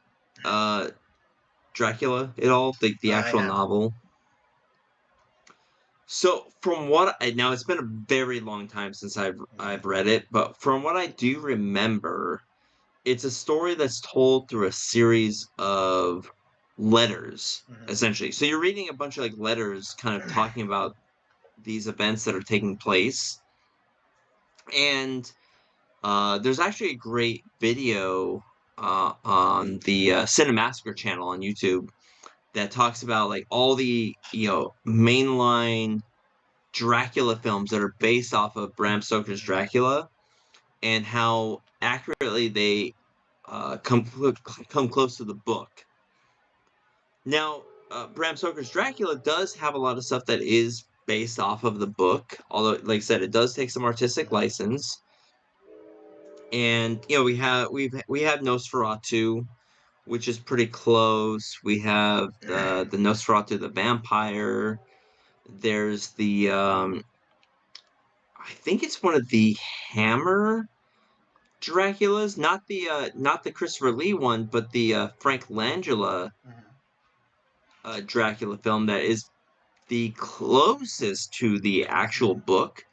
Dracula at all? The actual novel? So from now it's been a very long time since I've read it, but from what I do remember, it's a story that's told through a series of letters, essentially. So you're reading a bunch of like letters kind of talking about these events that are taking place. And there's actually a great video on the Cinemassacre channel on YouTube that talks about like all the mainline Dracula films that are based off of Bram Stoker's Dracula, and how accurately they come close to the book. Now, Bram Stoker's Dracula does have a lot of stuff that is based off of the book, although, like I said, it does take some artistic license. And we have Nosferatu, which is pretty close. We have the Nosferatu the vampire. There's the I think it's one of the Hammer Draculas, not the Christopher Lee one, but the Frank Langella Dracula film that is the closest to the actual book.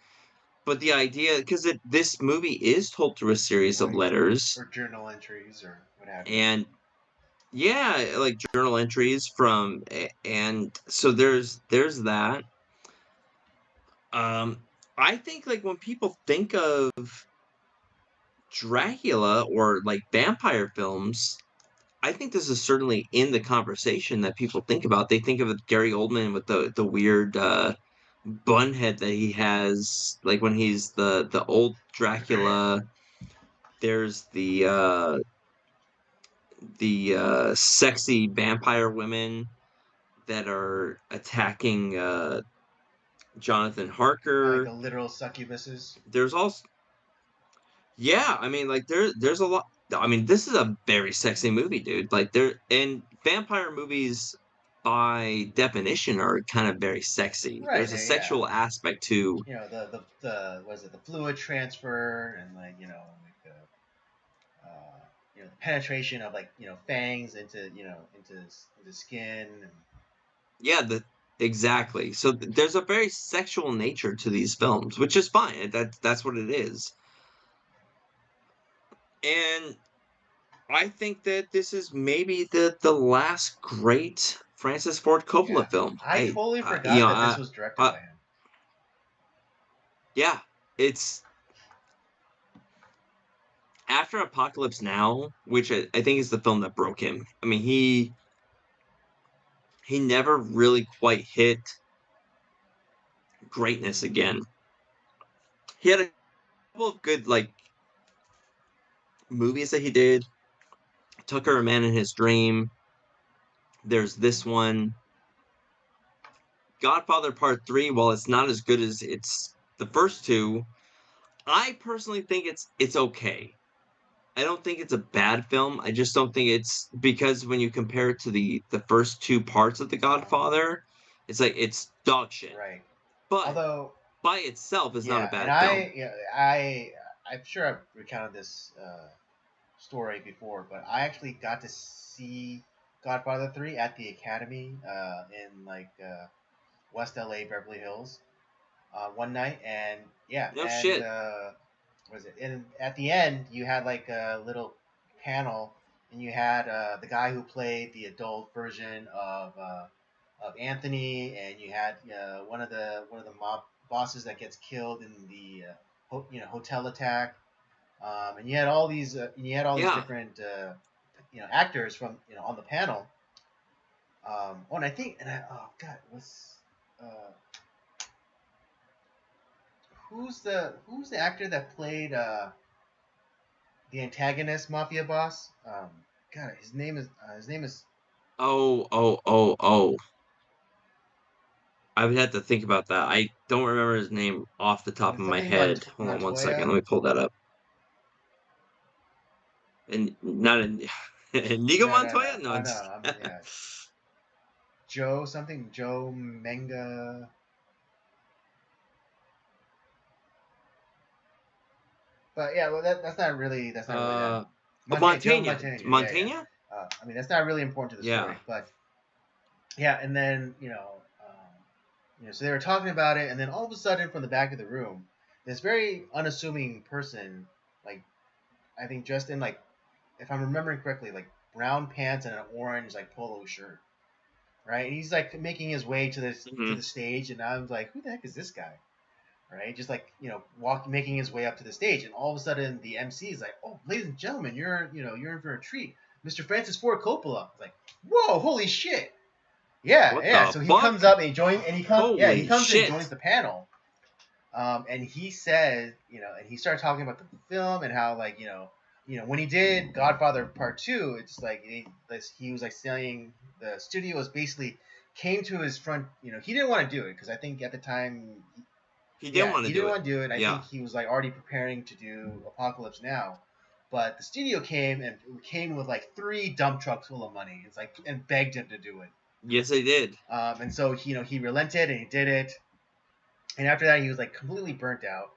But the idea, because this movie is told through a series of letters or journal entries or what have you, and like journal entries from, and so there's that. I think like when people think of Dracula or like vampire films, I think this is certainly in the conversation that people think about. They think of Gary Oldman with the weird bun head that he has, like when he's the old Dracula. There's the sexy vampire women that are attacking Jonathan Harker. Like the literal succubuses. There's also, I mean, like there's a lot. I mean, this is a very sexy movie, dude. Like and vampire movies by definition are kind of very sexy. Right, there's a sexual aspect to the was it the fluid transfer and like the the penetration of like fangs into into skin. Exactly. So there's a very sexual nature to these films, which is fine. That's what it is. And I think that this is maybe the last great Francis Ford Coppola film. I totally forgot that this was directed by him. Yeah, it's after Apocalypse Now, which I think is the film that broke him. I mean, he never really quite hit greatness again. He had a couple of good like movies that he did. Tucker, a Man in His Dream. There's this one. Godfather Part 3, while it's not as good as its the first two, I personally think it's okay. I don't think it's a bad film. I just don't think it's because when you compare it to the first two parts of The Godfather, it's like it's dog shit. Right. But Although, by itself is not a yeah, and bad film. I'm sure I've recounted this story before, but I actually got to see Godfather 3 at the Academy in like West LA, Beverly Hills, one night, and yeah, No and shit. what is it? And at the end, you had like a little panel, and you had the guy who played the adult version of Anthony, and you had one of the mob bosses that gets killed in the hotel attack, and you had all these Yeah. different actors from on the panel. And I think oh god, what's uh, who's the actor that played the antagonist mafia boss? God, his name is Oh. I would have to think about that. I don't remember his name off the top of my something head. Hold on one second. Montoya. Let me pull that up. And not a Inigo No. Montoya? No, Oh I'm no, just yeah, Joe Menga. But yeah, well that's not really that. Joe Montaigne. Montana. Yeah. Montaigne? I mean, that's not really important to the Yeah. story, but yeah, and then so they were talking about it, and then all of a sudden, from the back of the room, this very unassuming person, like I think dressed in like, if I'm remembering correctly, like brown pants and an orange like polo shirt, right? And he's like making his way to Hmm. the stage, and I'm like, who the heck is this guy? Right? Just like making his way up to the stage, and all of a sudden the MC is like, "Oh, ladies and gentlemen, you're in for a treat, Mr. Francis Ford Coppola." It's like, "Whoa, holy shit!" Yeah, What yeah. the So he fuck? comes up and he Holy comes and shit. joins the panel. And he said, and he started talking about the film and how, like, when he did Godfather Part Two, it's like he was like saying the studio was basically came to his front. He didn't want to do it because I think at the time, He didn't yeah, want to he do didn't it. want to do it. I Yeah. think he was like already preparing to do Apocalypse Now, but the studio came with like 3 dump trucks full of money. It's like and begged him to do it. Yes, they did. And so he relented and he did it. And after that, he was like completely burnt out.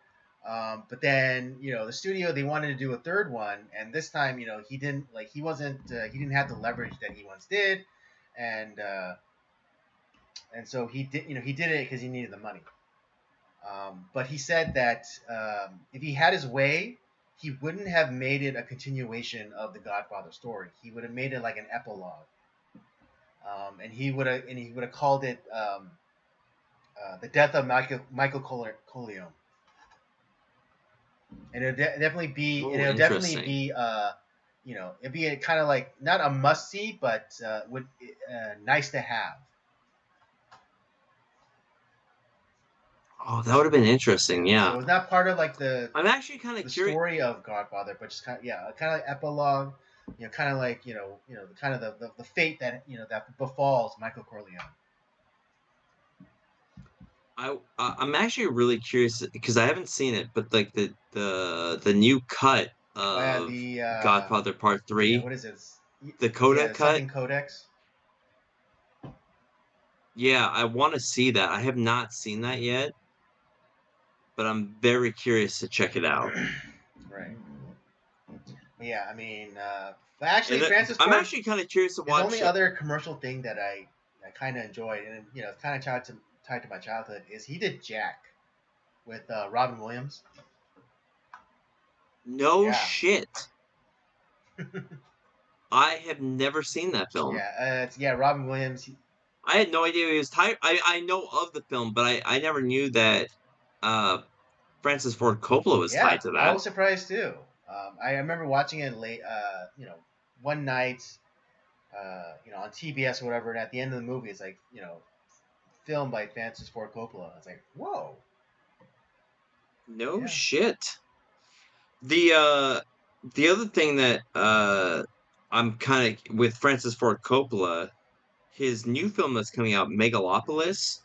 But then the studio, they wanted to do a third one, and this time he didn't like he didn't have the leverage that he once did, and so he did it because he needed the money. But he said that if he had his way, he wouldn't have made it a continuation of the Godfather story. He would have made it like an epilogue, and he would have called it the death of Michael Corleone. And Oh, it'll definitely interesting. be it'd be kind of like not a must see, but would nice to have. Oh, that would have been interesting. Yeah, Yeah. so it's not part of like the I'm actually kind of the curious. story of Godfather, but just kind of like epilogue. Kind of like the kind of the fate that that befalls Michael Corleone. I'm actually really curious because I haven't seen it, but like the new cut of The Godfather Part yeah, 3, what is it? the Yeah, Coda the cut. something Codex. Yeah, I want to see that. I have not seen that yet, but I'm very curious to check it out. Right. But yeah, I mean, but actually, And Francis I'm Ford, actually kind of curious to his watch. only other commercial thing that I kind of enjoyed, and it's kind of tied to my childhood, is he did Jack with Robin Williams. No Yeah, shit. I have never seen that film. yeah, Robin Williams. I had no idea he was tied. I know of the film, but I never knew that uh Francis Ford Coppola was Yeah, tied to I that. was surprised too. I remember watching it late, one night, on TBS or whatever, and at the end of the movie, it's like, filmed by Francis Ford Coppola. It's like, whoa, No yeah, shit. The the other thing that I'm kind of with Francis Ford Coppola, his new film that's coming out, Megalopolis.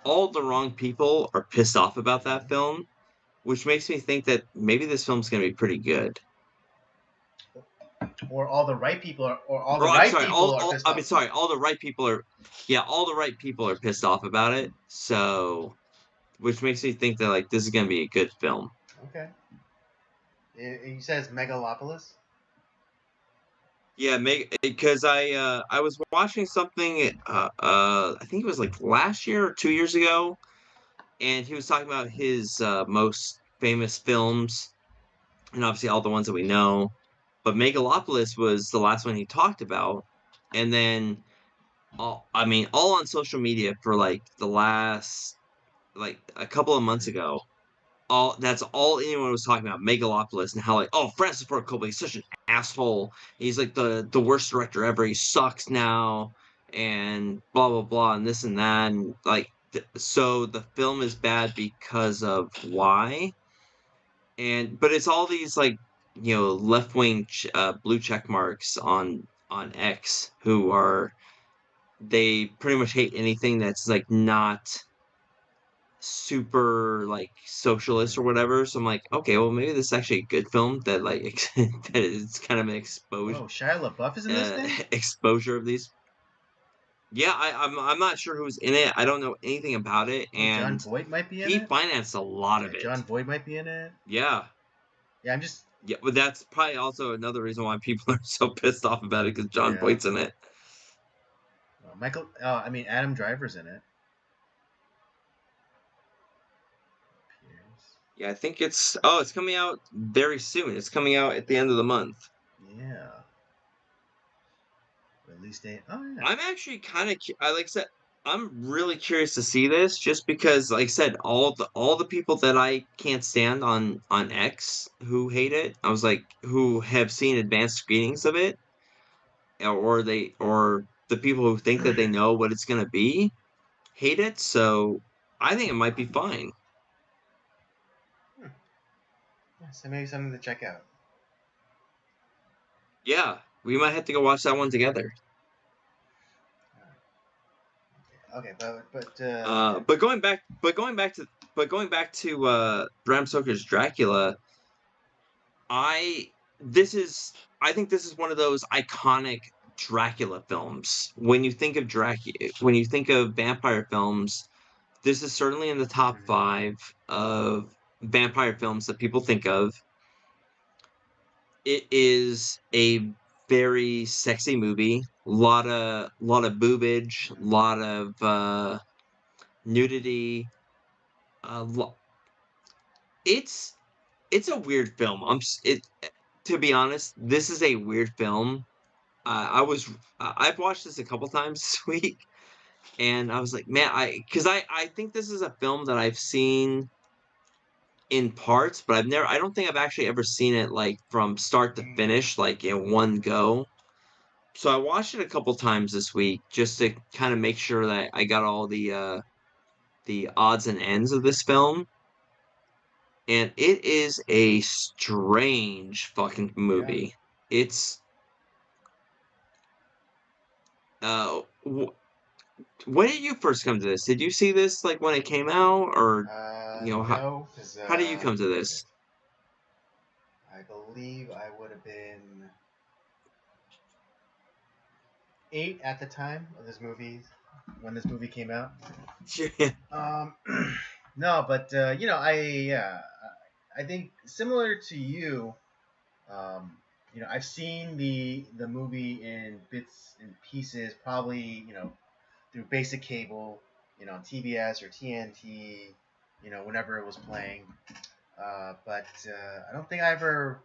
all the wrong people are pissed off about that film, which makes me think that maybe this film's going to be pretty good. Or all the right people are, or all the I'm right sorry, people are pissed off about it. all the right people are, yeah, all the right people are pissed off about it. So, which makes me think that like this is going to be a good film. Okay. He says Megalopolis. Yeah, because I was watching something I think it was like last year or 2 years ago, and he was talking about his most famous films, and obviously all the ones that we know. But Megalopolis was the last one he talked about, and then I mean, all on social media for like the last like a couple of months Mm-hmm. ago. That's all anyone was talking about, Megalopolis, and how like, oh, Francis Ford Coppola, he's such an asshole. He's like the worst director ever. He sucks now, and blah blah blah, and this and that, and like so the film is bad because of why, but it's all these like left wing blue check marks on X who are they pretty much hate anything that's like not super like socialist or Mm-hmm. whatever. So I'm like, okay, well maybe this is actually a good film that like that is kind of an Whoa, Shia LaBeouf is in this thing? exposure of these. Yeah, I'm not sure who's in it. I don't know anything about it, Oh, John and Voight might be in he it? financed a lot Yeah, of it. John Voight might be in it. Yeah, Yeah, I'm just. yeah, but that's probably also another reason why people are so pissed off about it because John Yeah. Voight's in it. I mean, Adam Driver's in it. Pierce. Yeah, I think it's coming out very soon. It's coming out at the end of the month. Yeah. Release date. Oh, yeah. I'm actually kind of like I said, I'm really curious to see this just because like I said all the people that I can't stand on X who hate it. I was like who have seen advanced screenings of it or the people who think that they know what it's going to be hate it. So I think it might be fine. Hmm. Yeah, so maybe something to check out. Yeah, we might have to go watch that one together. Okay, yeah. But going back to Bram Stoker's Dracula, I this is I think this is one of those iconic Dracula films. When you think of vampire films, this is certainly in the top Mm-hmm. 5 of vampire films that people think of. It is a very sexy movie. Lot of boobage, lot of nudity. Uh, lo- it's it's a weird film. To be honest, this is a weird film. I've watched this a couple times this week, and I was like, man, because I think this is a film that I've seen in parts, but I don't think I've actually ever seen it like from start to finish, like in one go. So I watched it a couple times this week just to kind of make sure that I got all the odds and ends of this film. And it is a strange fucking Yeah. movie. It's uh when did you first come to this? Did you see this like when it came out, or No, because how did you come to this? I believe I would have been 8 at the time of this movie when this movie came out. Um, no, but I think similar to you. Um, I've seen the movie in bits and pieces, probably through basic cable, TBS or TNT, whenever it was playing. But I don't think I ever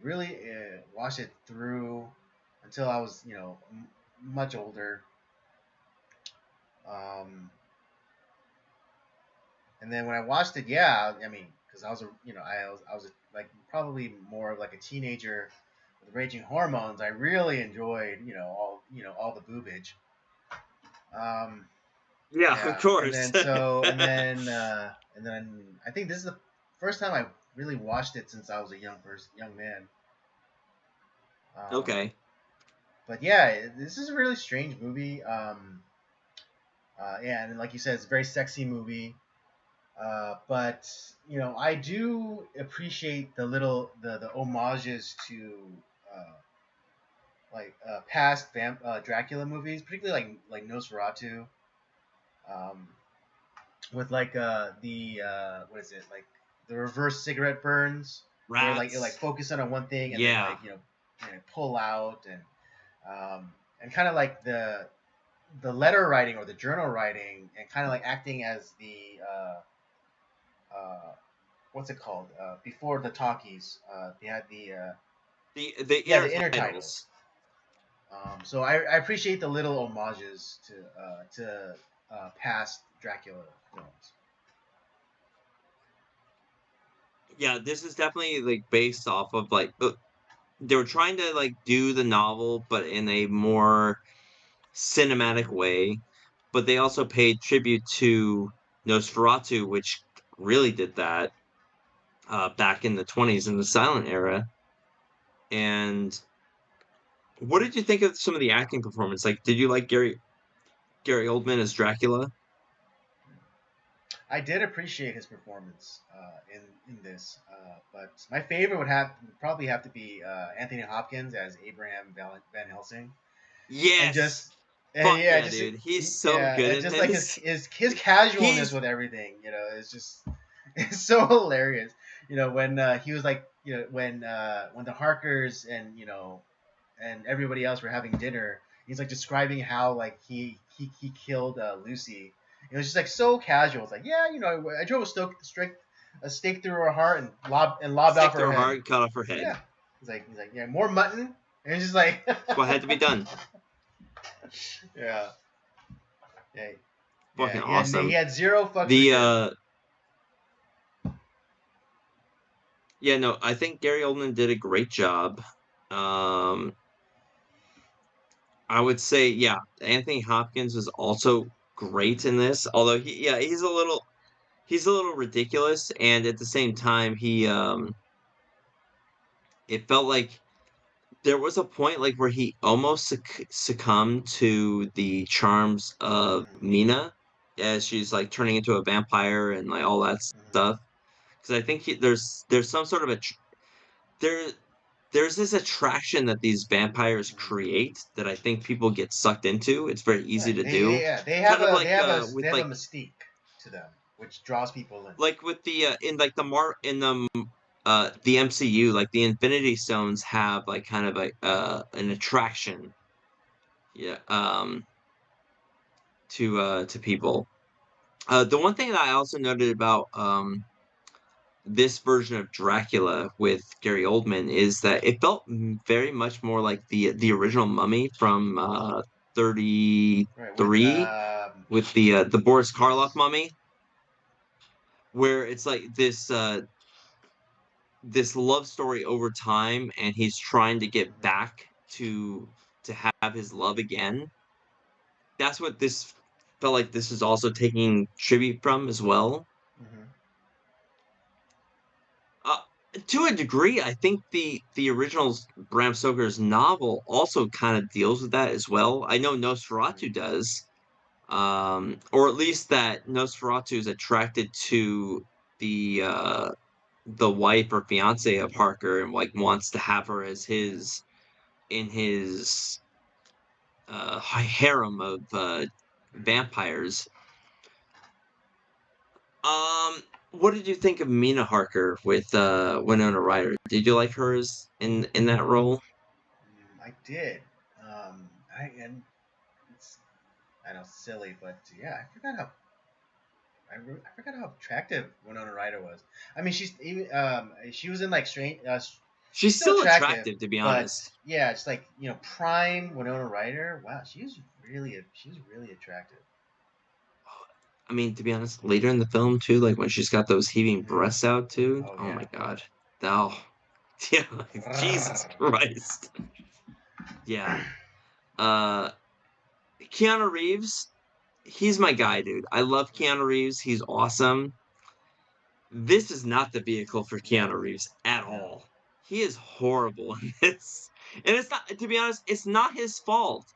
really watched it through until I was, much older. Um, and then when I watched it, yeah, I mean, because I was like probably more of like a teenager with raging hormones. I really enjoyed, all the boobage. Um, Yeah, of yeah, and course. then so and then I think this is the first time I really watched it since I was a young man. Um, Okay. but yeah, this is a really strange movie. Yeah, and like you said, it's a very sexy movie. But I do appreciate the homages to uh, past Dracula movies, particularly like Nosferatu, um, with the what is it, like the reverse cigarette burns, where like it like Rats. focus on one thing and then Yeah. like pull out and kind of like the letter writing or the journal writing and kind of like acting as the what's it called? Before the talkies, they had The the inner titles. intertitles. So I appreciate the little homages to past Dracula films. Yeah, this is definitely like based off of like they were trying to like do the novel, but in a more cinematic way. But they also paid tribute to Nosferatu, which really did that back in the 20s in the silent era. And what did you think of some of the acting performance? Like, did you like Gary Oldman as Dracula? I did appreciate his performance in this, but my favorite would probably have to be Anthony Hopkins as Abraham Van Helsing, and Yes. just Fuck yeah, yeah, just dude. He's so yeah, good and in just like his this. his casualness He's with everything, it's just it's so hilarious. When he was like, when the Harkers and everybody else were having dinner, he's like describing how like he killed Lucy. It was just like so casual. It's like, yeah, I drove a stake through her heart and lobbed off stick her through her head. heart and cut off her head. Yeah, he's like, yeah, more mutton. And it's just like, That's what had to be done. yeah, yeah, yeah. Fucking He awesome. had zero fucks to The give. Yeah, no, I think Gary Oldman did a great job. Um I would say, yeah, Anthony Hopkins was also great in this. Although he's a little ridiculous, and at the same time, it felt like there was a point like where he almost succumbed to the charms of Mm-hmm, Mina as she's like turning into a vampire and like all that mm-hmm, stuff. Because I think there's some sort of there there's this attraction that these vampires mm-hmm. create that I think people get sucked into. It's very easy Right. to do. Yeah, Kind of like they with have a mystique to them, which draws people in. with the in like the MCU, like the Infinity Stones have like kind of a an attraction, yeah, to people. The one thing that I also noted about this version of Dracula with Gary Oldman is that it felt very much more like the original Mummy from Right. 33 with the Boris Karloff Yes. mummy, where it's like this love story over time, and he's trying to get Mm-hmm, back to have his love again. That's what this felt like. This is also taking tribute from as well. mm-hmm, Uh, to a degree, I think the original Bram Stoker's novel also kind of deals with that as well. I know Nosferatu mm-hmm, does, or at least that Nosferatu is attracted to the wife or fiance of Harker and like wants to have her as mm-hmm. his in his harem of vampires. Um, what did you think of Mina Harker with Winona Ryder? Did you like hers in that role? I did. And it's I know silly, but yeah, I forgot how attractive Winona Ryder was. I mean, she was in like strange. She's She's still still attractive, attractive, to be but honest. yeah, it's like prime Winona Ryder. Wow, she's really attractive. I mean, to be honest, later in the film too, like when she's got those heaving Hmm. breasts out too. Oh Oh my yeah. God. Oh, yeah, Jesus Christ. Yeah. Uh, Keanu Reeves, he's my guy, dude. I love Keanu Reeves. He's awesome. This is not the vehicle for Keanu Reeves at No. all. He is horrible in this. And it's not, to be honest, it's not his fault.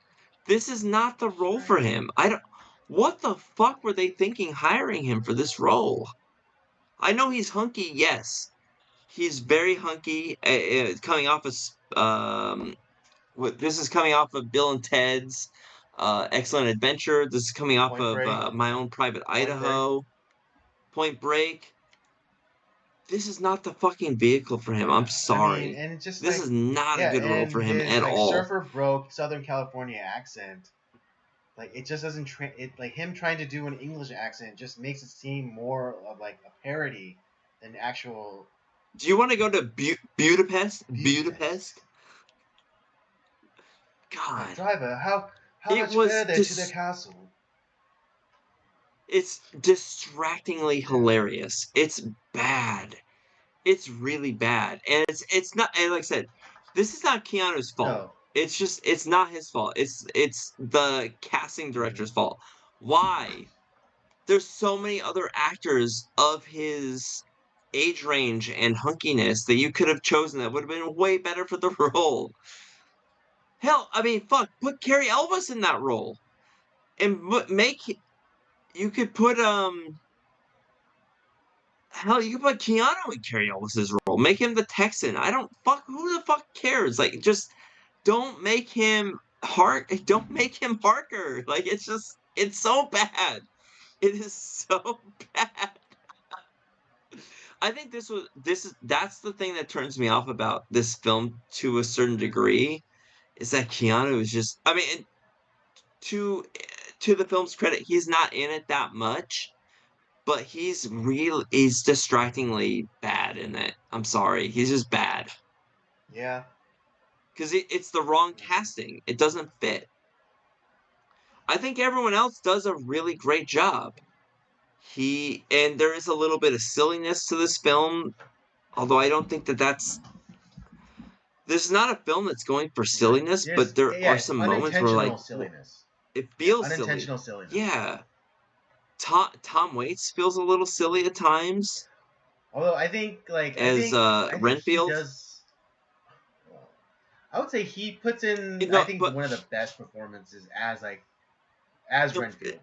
This is not the role Right. for him. I don't, What the fuck were they thinking hiring him for this role? I know he's hunky, yes. He's very hunky, coming off of this is coming off of Bill and Ted's Excellent Adventure. This is coming off Point of Break. My Own Private Point Break. Idaho, Point Break. This is not the fucking vehicle for him. I'm sorry. And it's just This like, is not a yeah, good role and for him his at like all. surfer broke Southern California accent, like it just doesn't like him trying to do an English accent just makes it seem more of like a parody than actual. Do you want to go to Budapest? Budapest. God. Driver, how It much was further to the castle? It's distractingly hilarious. It's bad. It's really bad. And it's not, and like I said, this is not Keanu's fault. No. It's not his fault. It's the casting director's fault. Why? There's so many other actors of his age range and hunkiness that you could have chosen that would have been way better for the role. Hell, I mean, fuck, put Carrie Elvis in that role. And you could put, hell, you could put Keanu in Carrie Elvis's role. Make him the Texan. Who the fuck cares? Like, just don't make him don't make him Harker. Like, it's so bad. It is so bad. I think that's the thing that turns me off about this film to a certain degree, is that Keanu is just, I mean, to the film's credit, he's not in it that much, but he's distractingly bad in it. I'm sorry, he's just bad. Yeah. Because it's the wrong casting. It doesn't fit. I think everyone else does a really great job. And there is a little bit of silliness to this film, although I don't think this is not a film that's going for silliness, but there are some moments where, like, silliness. It feels unintentional silly. silliness. Yeah. Tom Waits feels a little silly at times. Although I think, like, Renfield does. I would say he puts in, one of the best performances as Renfield.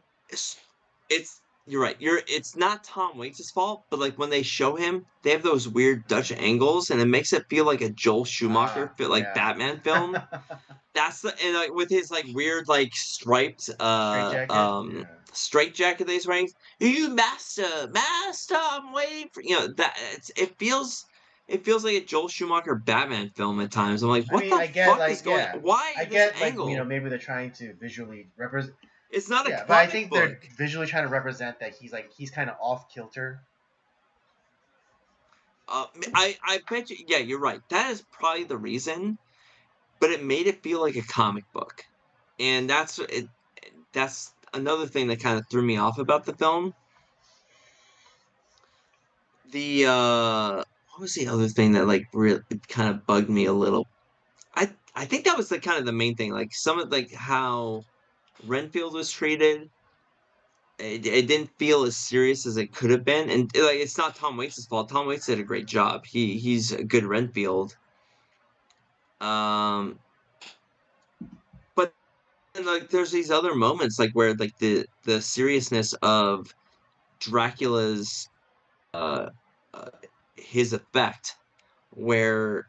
You're right. It's not Tom Waits' fault, but like when they show him, they have those weird Dutch angles, and it makes it feel like a Joel Schumacher Batman film. And like with his like weird like striped straight jacket that he's wearing. You master, I'm waiting for that. It feels like a Joel Schumacher Batman film at times. I'm like, what the fuck is going on? Why this angle? Maybe they're trying to visually represent. It's not a comic but I think book. They're visually trying to represent that he's kind of off kilter. I bet you. Yeah, you're right. That is probably the reason. But it made it feel like a comic book, and that's another thing that kind of threw me off about the film. What was the other thing that like really kind of bugged me a little? I think that was the kind of the main thing, like some of like how Renfield was treated. It didn't feel as serious as it could have been, and like it's not Tom Waits' fault. Tom Waits did a great job. He's a good Renfield. But like there's these other moments like where like the seriousness of Dracula's his effect, where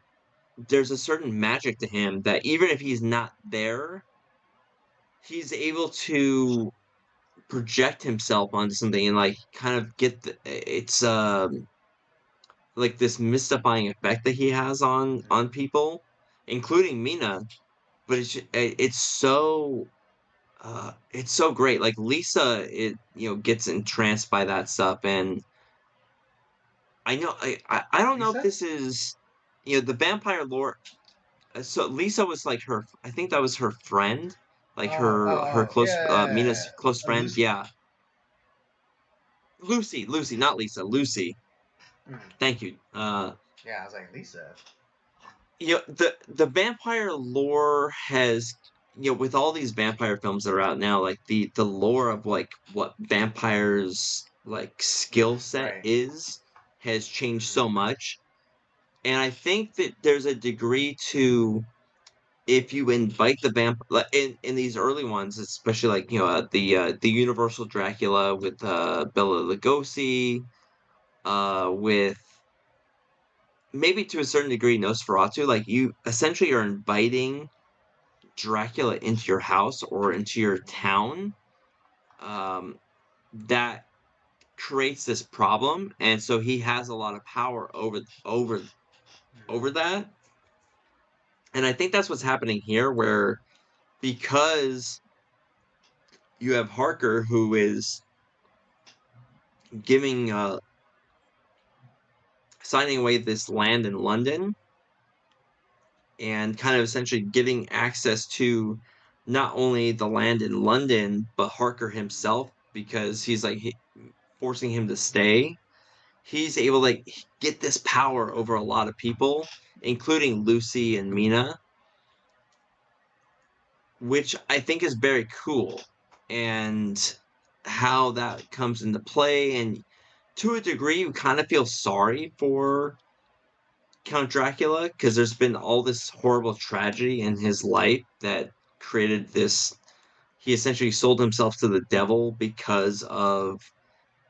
there's a certain magic to him that even if he's not there, he's able to project himself onto something and like kind of get it's like this mystifying effect that he has on people, including Mina. But it's so great. Like Lisa, gets entranced by that stuff, and I know I don't know if this is the vampire lore. So Lisa was like her. I think that was her friend, like her close Mina's close friend. Lucy. Yeah, Lucy, not Lisa. Lucy. Thank you. I was like Lisa. The vampire lore has with all these vampire films that are out now, like the lore of like what vampires like skill set has changed so much, and I think that there's a degree to if you invite the vampire in these early ones, especially like the Universal Dracula with Bela Lugosi, with maybe to a certain degree Nosferatu, like you essentially are inviting Dracula into your house or into your town. That creates this problem, and so he has a lot of power over that. And I think that's what's happening here, where because you have Harker who is giving signing away this land in London and kind of essentially getting access to not only the land in London but Harker himself, because he's like forcing him to stay. He's able to like get this power over a lot of people, including Lucy and Mina, which I think is very cool. And how that comes into play, and to a degree you kind of feel sorry for Count Dracula because there's been all this horrible tragedy in his life that created this. He essentially sold himself to the devil because of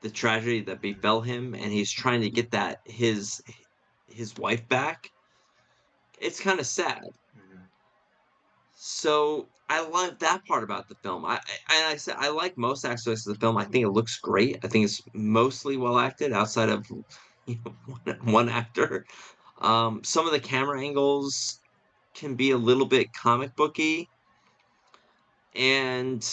the tragedy that befell him, and he's trying to get that his wife back. It's kind of sad. So I love that part about the film. I said I like most aspects of the film. I think it looks great. I think it's mostly well acted outside of one actor. Some of the camera angles can be a little bit comic booky, and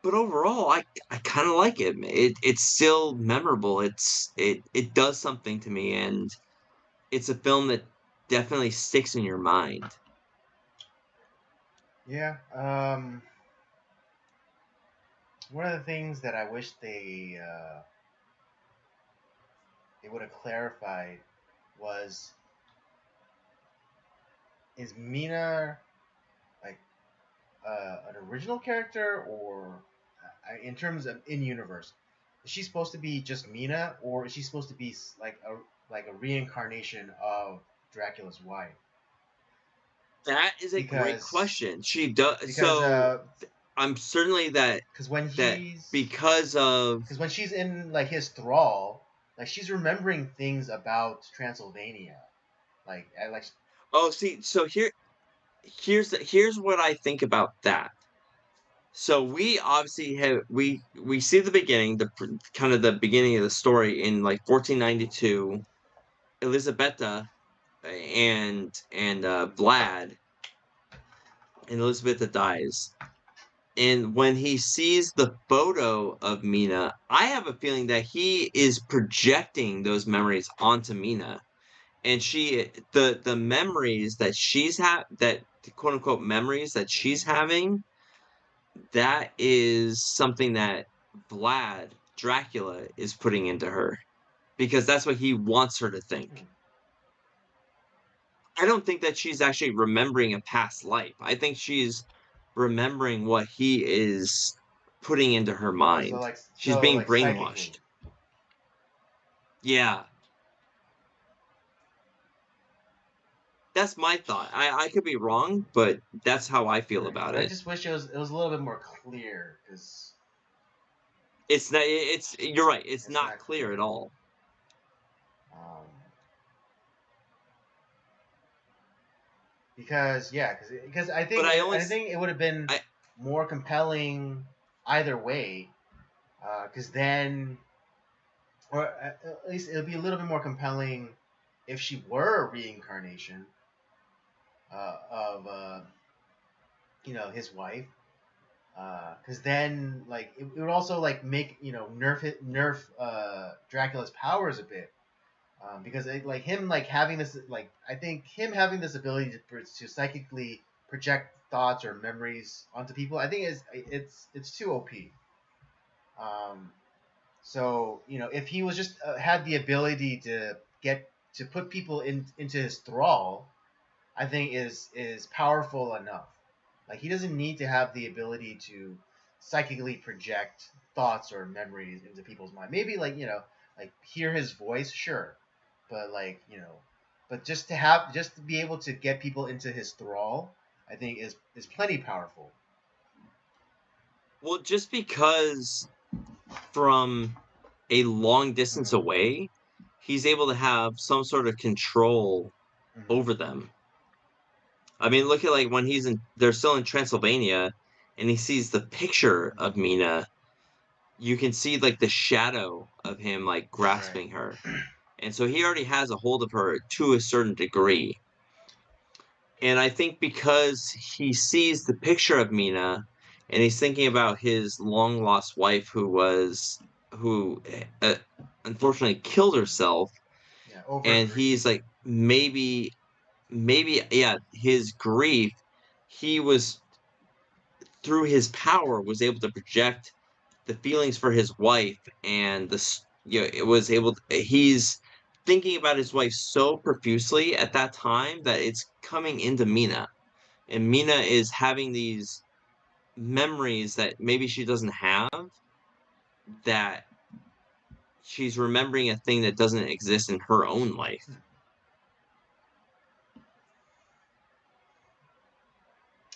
but overall, I kind of like it. It's still memorable. It does something to me, and it's a film that definitely sticks in your mind. Yeah. One of the things that I wish they would have clarified was, is Mina like an original character, or in terms of in universe, is she supposed to be just Mina, or is she supposed to be like a reincarnation of Dracula's wife? That is a great Because question. She does because so. I'm certainly because when that he's because of because when she's in like his thrall, like she's remembering things about Transylvania, like oh see so here's what I think about that. So we obviously have we see the beginning, the kind of the beginning of the story in like 1492. Elisabetta and Vlad and Elisabetta dies. And when he sees the photo of Mina, I have a feeling that he is projecting those memories onto Mina. And the memories that that quote unquote memories that she's having, that is something that Vlad Dracula is putting into her because that's what he wants her to think. I don't think that she's actually remembering a past life. I think she's remembering what he is putting into her mind. She's being psychically. brainwashed. Yeah, that's my thought. I could be wrong, but that's how I feel Because about I it. just wish it was a little bit more clear. Because It's not. It's you're right. It's it's not not clear clear. at all. Um, because yeah, because But I think it would have been I more compelling either way. Because then, or at least it would be a little bit more compelling if she were a reincarnation of his wife. Because then like it would also like make nerf Dracula's powers a bit. Because like him like having this like I think him having this ability to psychically project thoughts or memories onto people, I think it's too OP. Um, so if he was just had the ability to put people into his thrall, I think is powerful enough. Like he doesn't need to have the ability to psychically project thoughts or memories into people's mind. Maybe like hear his voice, sure, but like But just to be able to get people into his thrall, I think is plenty powerful. Well, just because from a long distance Mm-hmm. away, he's able to have some sort of control Mm-hmm. over them. I mean, look at like when they're still in Transylvania and he sees the picture of Mina, you can see like the shadow of him like Right. grasping her. And so he already has a hold of her to a certain degree. And I think because he sees the picture of Mina and he's thinking about his long lost wife who uh, unfortunately killed herself, Yeah. Over and he's grief. like maybe yeah, his grief, he was through his power was able to project the feelings for his wife, and it was able he's thinking about his wife so profusely at that time that it's coming into Mina, and Mina is having these memories that maybe she doesn't have, that she's remembering a thing that doesn't exist in her own life. Hmm.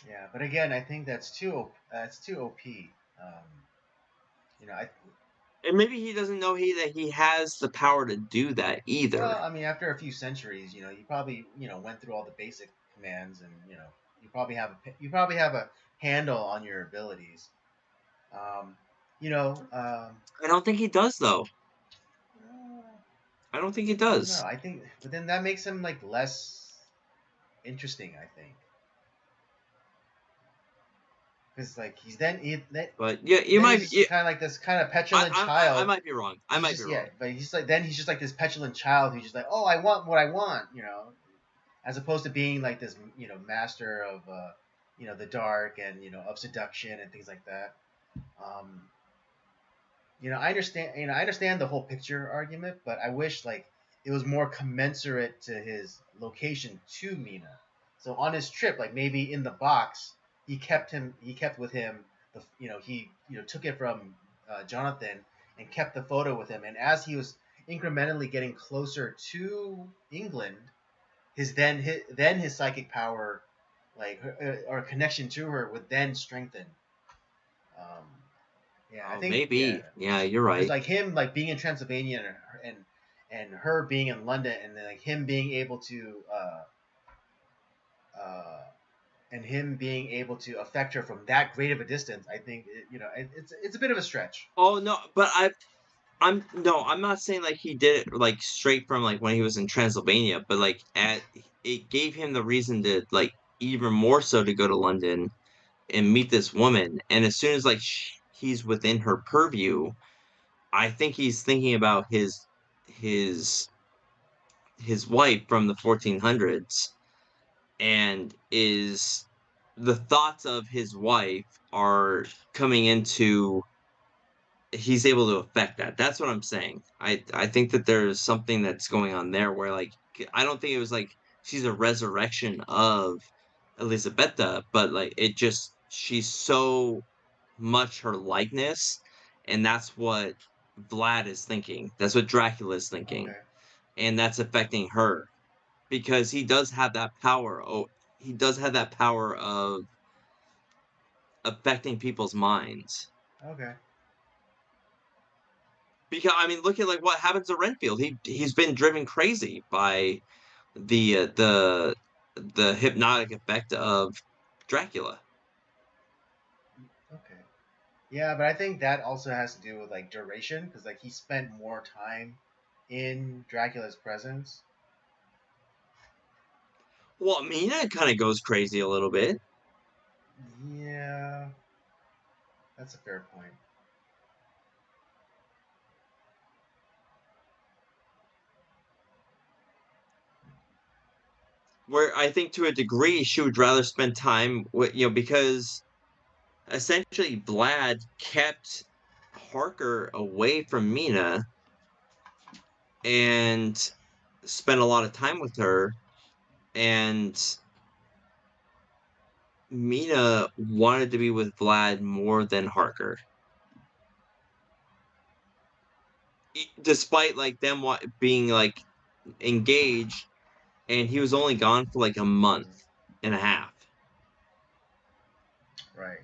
Yeah, but again, I think that's too OP. You know, I And maybe he doesn't know that he has the power to do that either. Well, I mean, after a few centuries, you probably went through all the basic commands, and you probably have a handle on your abilities. Um, you know, I don't think he does though. I don't think he I don't know. does. I think, but then that makes him like less interesting. I think because like But yeah, you then he's might. just Yeah, kind of like this kind of petulant I child. might be wrong. I He's might be just yeah, wrong. but he's just like this petulant child who's just like, oh, I want what I want, as opposed to being like this, master of the dark and of seduction and things like that. Um, I understand the whole picture argument, but I wish like it was more commensurate to his location to Mina. So on his trip, like maybe in the box, he kept with him he took it from Jonathan and kept the photo with him. And as he was incrementally getting closer to England, then his psychic power, like or connection to her, would then strengthen. Um, yeah, I Oh, think yeah, maybe. Yeah, you're because right. like him like being in Transylvania and her being in London, and then like him being able to uh, affect her from that great of a distance, I think it's a bit of a stretch. Oh no, but I'm no, I'm not saying like he did it like straight from like when he was in Transylvania, but like at it gave him the reason to like even more so to go to London and meet this woman. And as soon as like he's within her purview, I think he's thinking about his his wife from the 1400s, and is the thoughts of his wife are coming into, he's able to affect that. That's what I'm saying. I think that there's something that's going on there where like I don't think it was like she's a resurrection of Elisabetta, but like it just she's so much her likeness, and that's what Vlad is thinking. That's what Dracula is thinking, Okay, and that's affecting her because he does have that power. Oh, he does have that power of affecting people's minds. okay, Because I mean, look at like what happens to Renfield. He's been driven crazy by the hypnotic effect of Dracula. okay. Yeah, but I think that also has to do with like duration, because like he spent more time in Dracula's presence. Well, Mina kind of goes crazy a little bit. Yeah, that's a fair point. Where I think to a degree she would rather spend time with because essentially Vlad kept Harker away from Mina and spent a lot of time with her, and Mina wanted to be with Vlad more than Harker, despite like them being like engaged and he was only gone for like a month and a half. Right.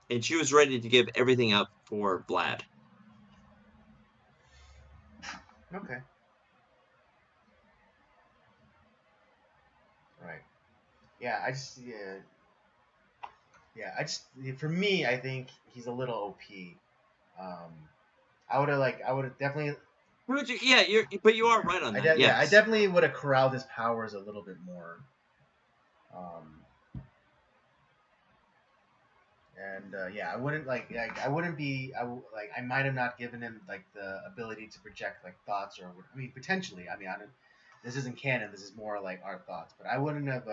And she was ready to give everything up for Vlad. Okay. Right. Yeah, for me, I think he's a little OP. I would have definitely. Yeah, but you are right on that. Yeah, I Yes. definitely would have corralled his powers a little bit more. Um, and yeah, I wouldn't I wouldn't be I might have not given him like the ability to project like thoughts or I mean potentially. I mean, this isn't canon. This is more like our thoughts. But I wouldn't have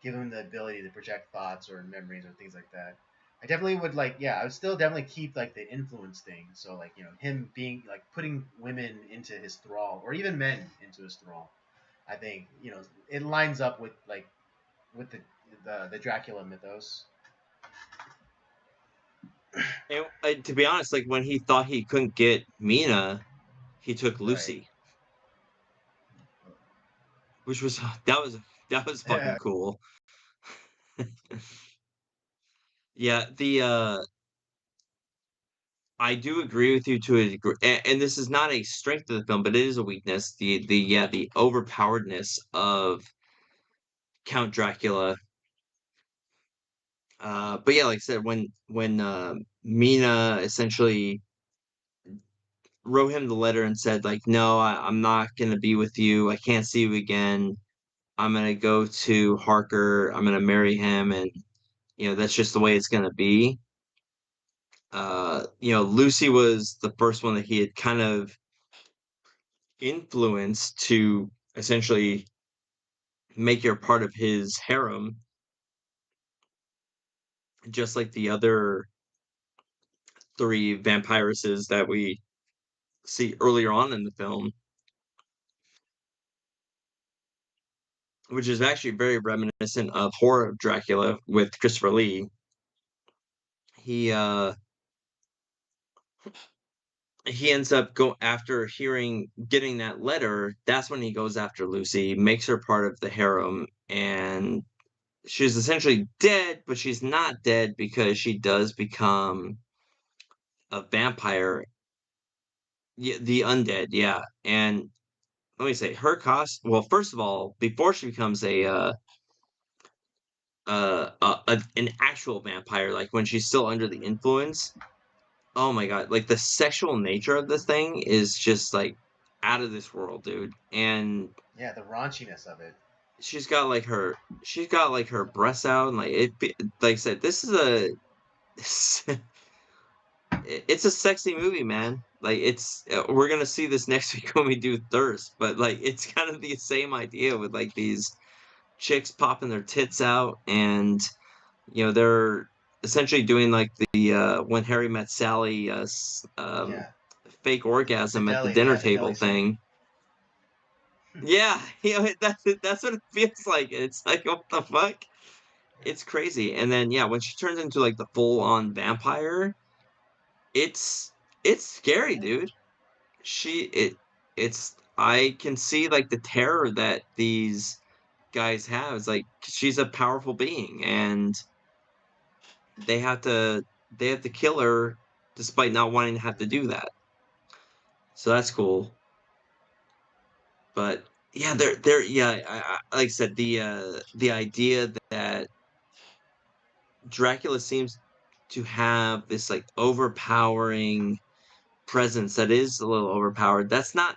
given him the ability to project thoughts or memories or things like that. I definitely would I would still definitely keep like the influence thing. So like him being like putting women into his thrall or even men into his thrall. I think it lines up with with the Dracula mythos. And to be honest, like when he thought he couldn't get Mina, he took Right. Lucy, which was that was fucking Yeah. cool. Yeah, I do agree with you to a degree, and this is not a strength of the film, but it is a weakness. The overpoweredness of Count Dracula. But yeah, like I said, when Mina essentially wrote him the letter and said like, "No, I'm not gonna be with you. I can't see you again. I'm gonna go to Harker. I'm gonna marry him, and that's just the way it's gonna be." Lucy was the first one that he had kind of influenced to essentially make her part of his harem, just like the other three vampiresses that we see earlier on in the film, which is actually very reminiscent of Horror of Dracula with Christopher Lee. He he ends up go after getting that letter. That's when he goes after Lucy, makes her part of the harem, and she's essentially dead, but she's not dead because she does become a vampire. Yeah, the undead, yeah. And let me say, her cost. Well, first of all, before she becomes an actual vampire, like when she's still under the influence. Oh my god, like the sexual nature of this thing is just like out of this world, dude. And Yeah, the raunchiness of it. she's got like her breasts out, and like I said, this is it's a sexy movie, man. Like we're gonna see this next week when we do Thirst, but like it's kind of the same idea with like these chicks popping their tits out, and they're essentially doing like the when Harry met Sally Yeah, fake orgasm at the yeah, dinner the table deli scene. thing. Yeah, that's what it feels like. It's like what the fuck? It's crazy. And then yeah, when she turns into like the full on vampire, it's it's scary, dude. She it it's I can see like the terror that these guys have. It's like she's a powerful being, and they have to they have to kill her despite not wanting to have to do that. So that's cool. But yeah, they're yeah, like I said, the idea that Dracula seems to have this like overpowering presence that is a little overpowered. That's not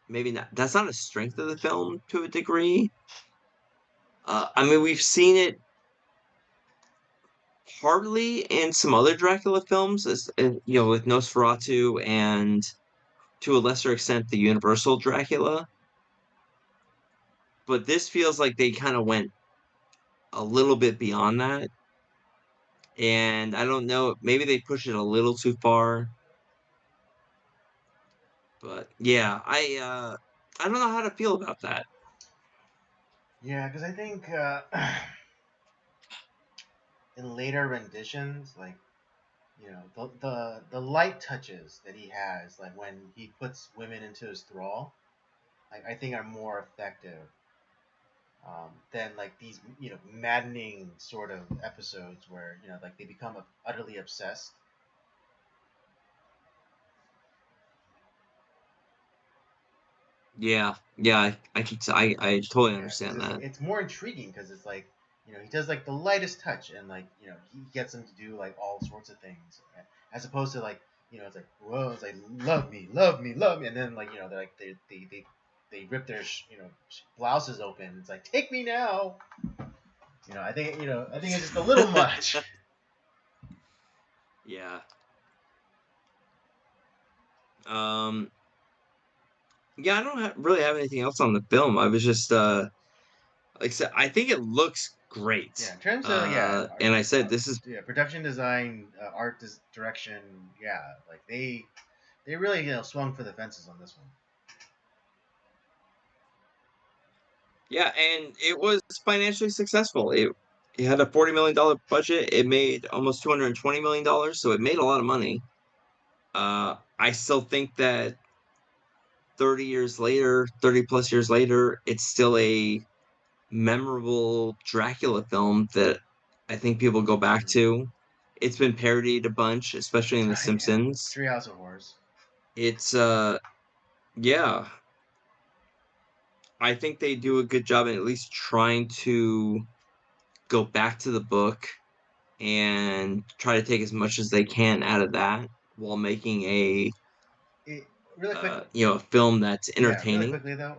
maybe not that's not a strength of the film to a degree. I mean, we've seen it partly in some other Dracula films, with Nosferatu and to a lesser extent the Universal Dracula. But this feels like they kind of went a little bit beyond that. And I don't know, maybe they pushed it a little too far. But yeah, I don't know how to feel about that. Yeah, because I think in later renditions, like the light touches that he has, like when he puts women into his thrall, like I think are more effective than like these maddening sort of episodes where like they become utterly obsessed. Yeah, yeah, I totally Yeah, because understand that. it's more intriguing because it's like he does like the lightest touch and like he gets them to do like all sorts of things as opposed to like it's like whoa, it's like love me, love me, love me, and then like they're like they rip their blouses open. It's like take me now. I think it's just a little much. Yeah. Um. Yeah, I don't really have anything else on the film. I was just like I said, I think it looks great. Yeah, in terms of And I said this is yeah, production design, direction, yeah, like they really swung for the fences on this one. yeah, and it was financially successful. It had a $40 million budget. It made almost $220 million, so it made a lot of money. I still think that 30 years later, 30 plus years later, it's still a memorable Dracula film that I think people go back Mm. to. It's been parodied a bunch, especially in The Yeah, Simpsons. Treehouse of Horrors. It's yeah, I think they do a good job in at least trying to go back to the book and try to take as much as they can out of that while making a It, really quick, a film that's yeah, really entertaining. quickly though,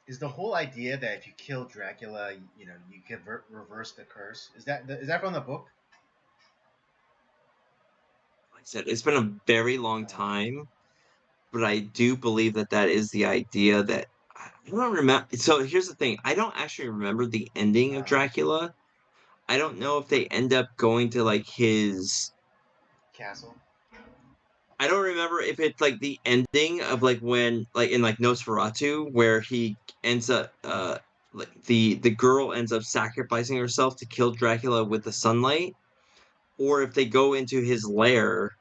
is the whole idea that if you kill Dracula, you can reverse the curse? Is that from the book? Like I said, it's been a very long time, but I do believe that that is the idea that I don't remember. So here's the thing: I don't actually remember the ending of Uh, Dracula. I don't know if they end up going to like his. Castle. I don't remember if it's like the ending of like when like in like Nosferatu where he ends up like the girl ends up sacrificing herself to kill Dracula with the sunlight, or if they go into his lair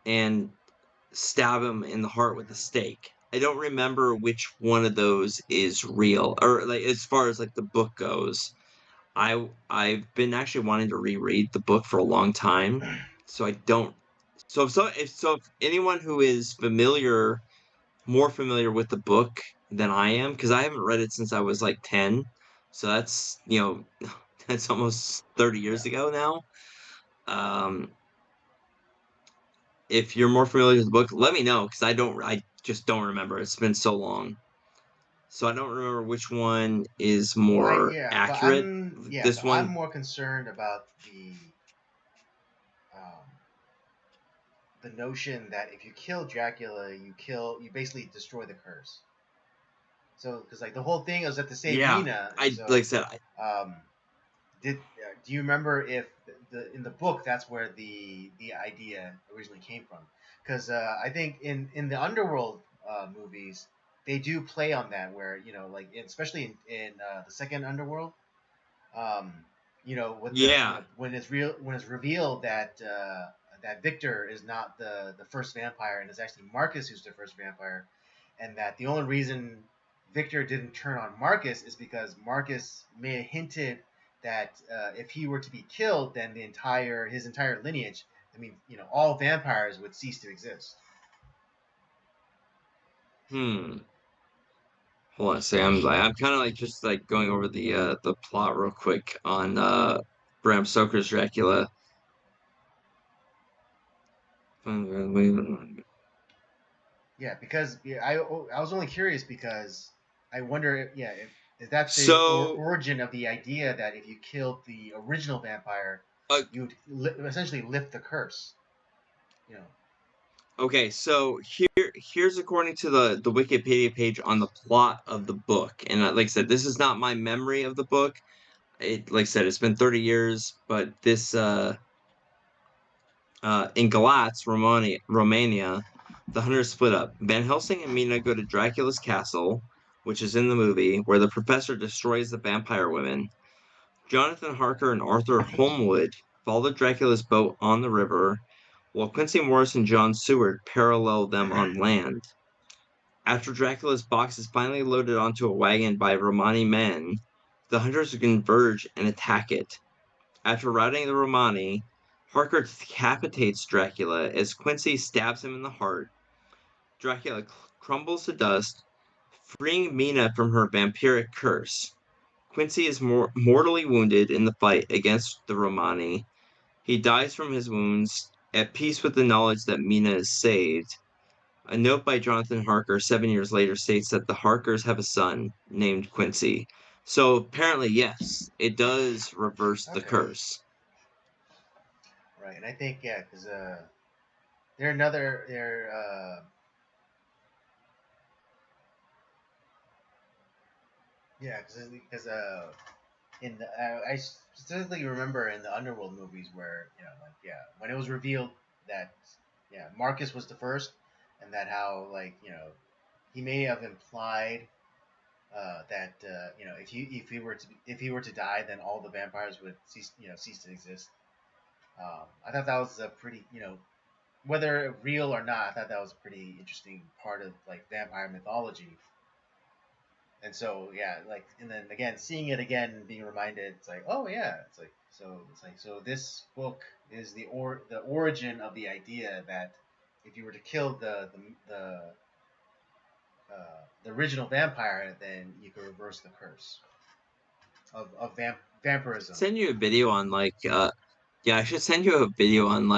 and stab him in the heart with a Mm-hmm. stake. I don't remember which one of those is real, or like as far as like the book goes. I've been actually wanting to reread the book for a long time, so I don't. So if anyone who is more familiar with the book than I am, because I haven't read it since I was like 10, so that's that's almost 30 Yeah. years ago now. Um, if you're more familiar with the book, let me know because I just don't remember. It's been so long. So I don't remember which one is Well, more accurate. so This I'm one, more concerned about um, the notion that if you kill Dracula, you basically destroy the curse. So, because like the whole thing is that to save yeah. Mina, and I like I so said, um, do you remember if in the book that's where the idea originally came from? Because I think in the Underworld movies they do play on that where like especially in the second Underworld, um, with the yeah. when it's revealed that that Victor is not the first vampire and it's actually Marcus who's the first vampire, and that the only reason Victor didn't turn on Marcus is because Marcus may have hinted that if he were to be killed, then his entire lineage, I mean, all vampires would cease to exist. Hmm. Hold on a second. I'm kind of like just like going over the plot real quick on Bram Stoker's Dracula. Yeah, because I was only curious because I wonder if that's the So, origin of the idea that if you killed the original vampire, uh, you would essentially lift the curse. You know. okay, so here's according to the Wikipedia page on the plot of the book, and like I said, this is not my memory of the book. It like I said, it's been 30 years, but this in Galatz, Romania, the hunters split up. Van Helsing and Mina go to Dracula's castle, which is in the movie, where the professor destroys the vampire women. Jonathan Harker and Arthur Holmwood follow Dracula's boat on the river. while Quincy Morris and John Seward parallel them on land. After Dracula's box is finally loaded onto a wagon by Romani men, the hunters converge and attack it. After routing the Romani, Harker decapitates Dracula as Quincy stabs him in the heart. Dracula crumbles to dust, freeing Mina from her vampiric curse. Quincy is mortally wounded in the fight against the Romani. He dies from his wounds, at peace with the knowledge that Mina is saved. A note by Jonathan Harker 7 years later states that the Harkers have a son named Quincy. So apparently, yes, it does reverse the Okay. curse. Right, and I think because because in the I specifically remember in the Underworld movies where when it was revealed that Marcus was the first, and that how he may have implied that if he were to die, then all the vampires would cease to exist. I thought that was a pretty whether real or not, I thought that was a pretty interesting part of like vampire mythology. And so and then again seeing it again, being reminded, it's like, oh yeah, so this book is the origin of the idea that if you were to kill the original vampire, then you could reverse the curse of vampirism. Send you a video on I should send you a video on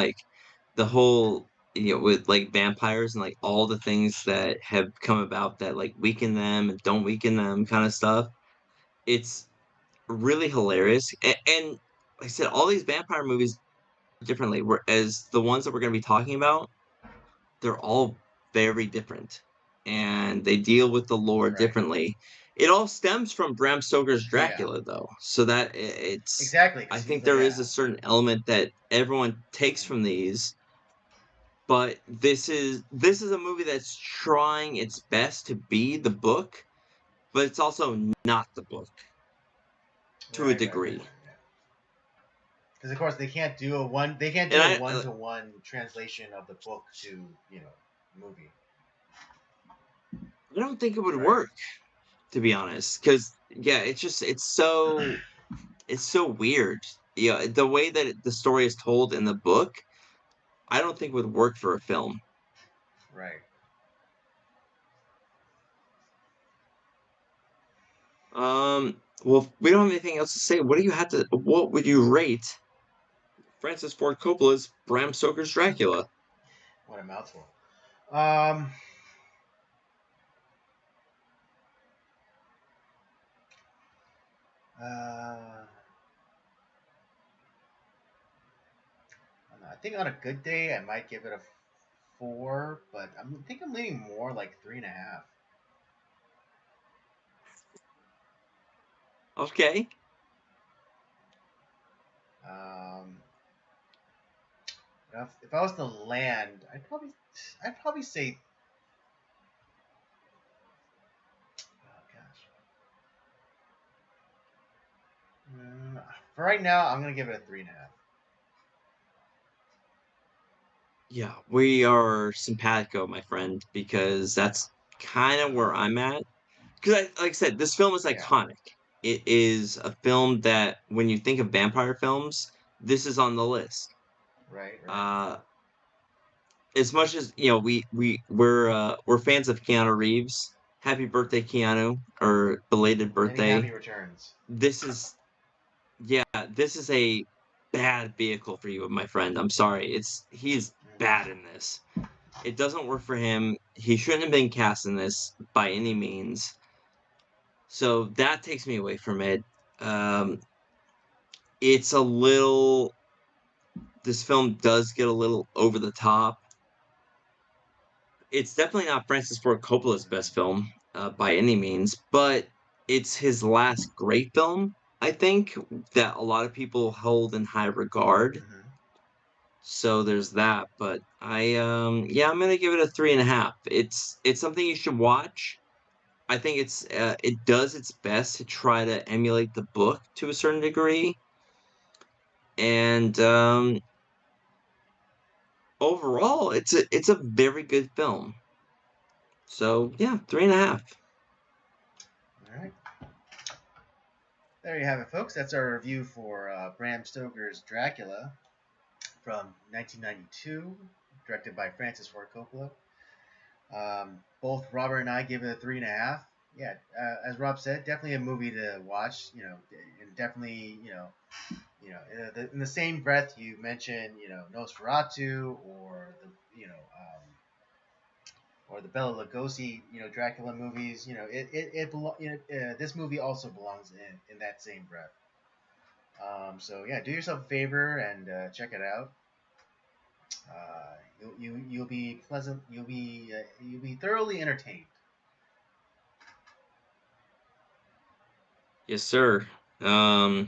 the whole with like vampires and like all the things that have come about that like weaken them and don't weaken them kind of stuff. It's really hilarious. And like I said, all these vampire movies differently, whereas the ones that we're going to be talking about, they're all very different and they deal with the lore Right. differently. It all stems from Bram Stoker's Yeah. Dracula, though, so that it's Exactly. I think there is a certain element that everyone takes from these, but this is a movie that's trying its best to be the book, but it's also not the book to a degree. Because of course they can't do a one-to-one translation of the book to movie. I don't think it would work, to be honest, because it's so weird. The way that the story is told in the book, I don't think would work for a film. Right. Well, if we don't have anything else to say, what would you rate Francis Ford Coppola's Bram Stoker's Dracula? What a mouthful. I think on a good day I might give it a 4, but I think I'm leaning more like 3.5. Okay. If I was to land, I'd probably say, oh gosh. For right now, I'm gonna give it a 3.5. Yeah, we are simpatico, my friend, because that's kind of where I'm at. Because, like I said, this film is iconic. It is a film that, when you think of vampire films, this is on the list. Right. As much as we're fans of Keanu Reeves. Happy birthday, Keanu, or belated birthday. Many happy returns. This is a bad vehicle for you, my friend. I'm sorry. He's bad in this. It doesn't work for him. He shouldn't have been cast in this by any means. So that takes me away from it. It's a little. This film does get a little over the top. It's definitely not Francis Ford Coppola's best film by any means, but it's his last great film, I think, that a lot of people hold in high regard. Mm-hmm. So there's that. But I'm gonna give it a 3.5. It's something you should watch. I think it does its best to try to emulate the book to a certain degree, and overall, it's a very good film. So yeah, 3.5. All right. There you have it, folks. That's our review for Bram Stoker's Dracula from 1992, directed by Francis Ford Coppola. Both Robert and I give it a 3.5. Yeah, as Rob said, definitely a movie to watch. And definitely, in the same breath you mentioned, Nosferatu or the Bela Lugosi, Dracula movies. This movie also belongs in that same breath. So yeah, do yourself a favor and check it out. You'll be pleasant. You'll be thoroughly entertained. Yes, sir. Yeah.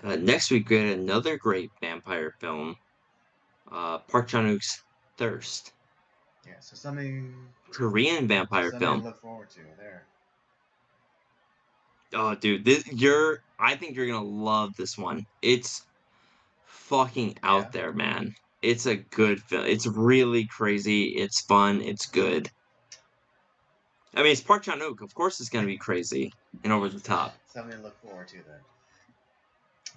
Next week we had another great vampire film. Park Chan-wook's Thirst. Yeah, so something Korean vampire something film. to look forward to there. Oh, dude, I think you're gonna love this one. It's fucking Yeah. out there, man. It's a good film. It's really crazy. It's fun. It's good. I mean, it's Park Chan-wook. Of course, it's gonna be crazy and over the top. Something to look forward to then.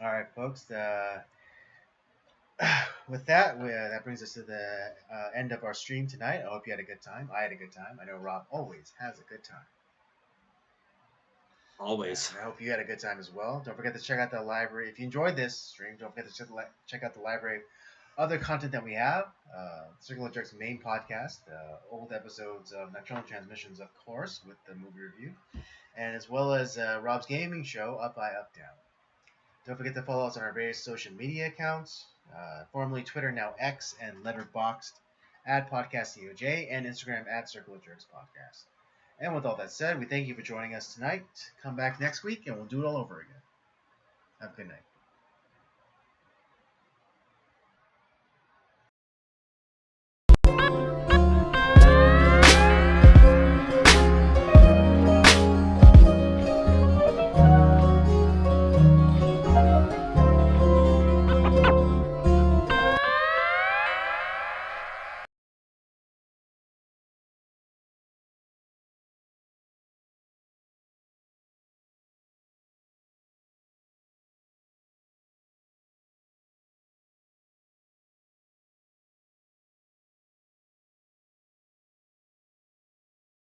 All right, folks. With that, that brings us to the end of our stream tonight. I hope you had a good time. I had a good time. I know Rob always has a good time. Always. And I hope you had a good time as well. Don't forget to check out the library. If you enjoyed this stream, don't forget to check out the library other content that we have. Circular Jerk's main podcast, old episodes of Nocturnal Transmissions, of course, with the movie review, and as well as Rob's gaming show, Up By Up Down. Don't forget to follow us on our various social media accounts, formerly Twitter, now X, and Letterboxd, @PodcastCOJ, and Instagram @CircleOfJerksPodcast. And with all that said, we thank you for joining us tonight. Come back next week, and we'll do it all over again. Have a good night.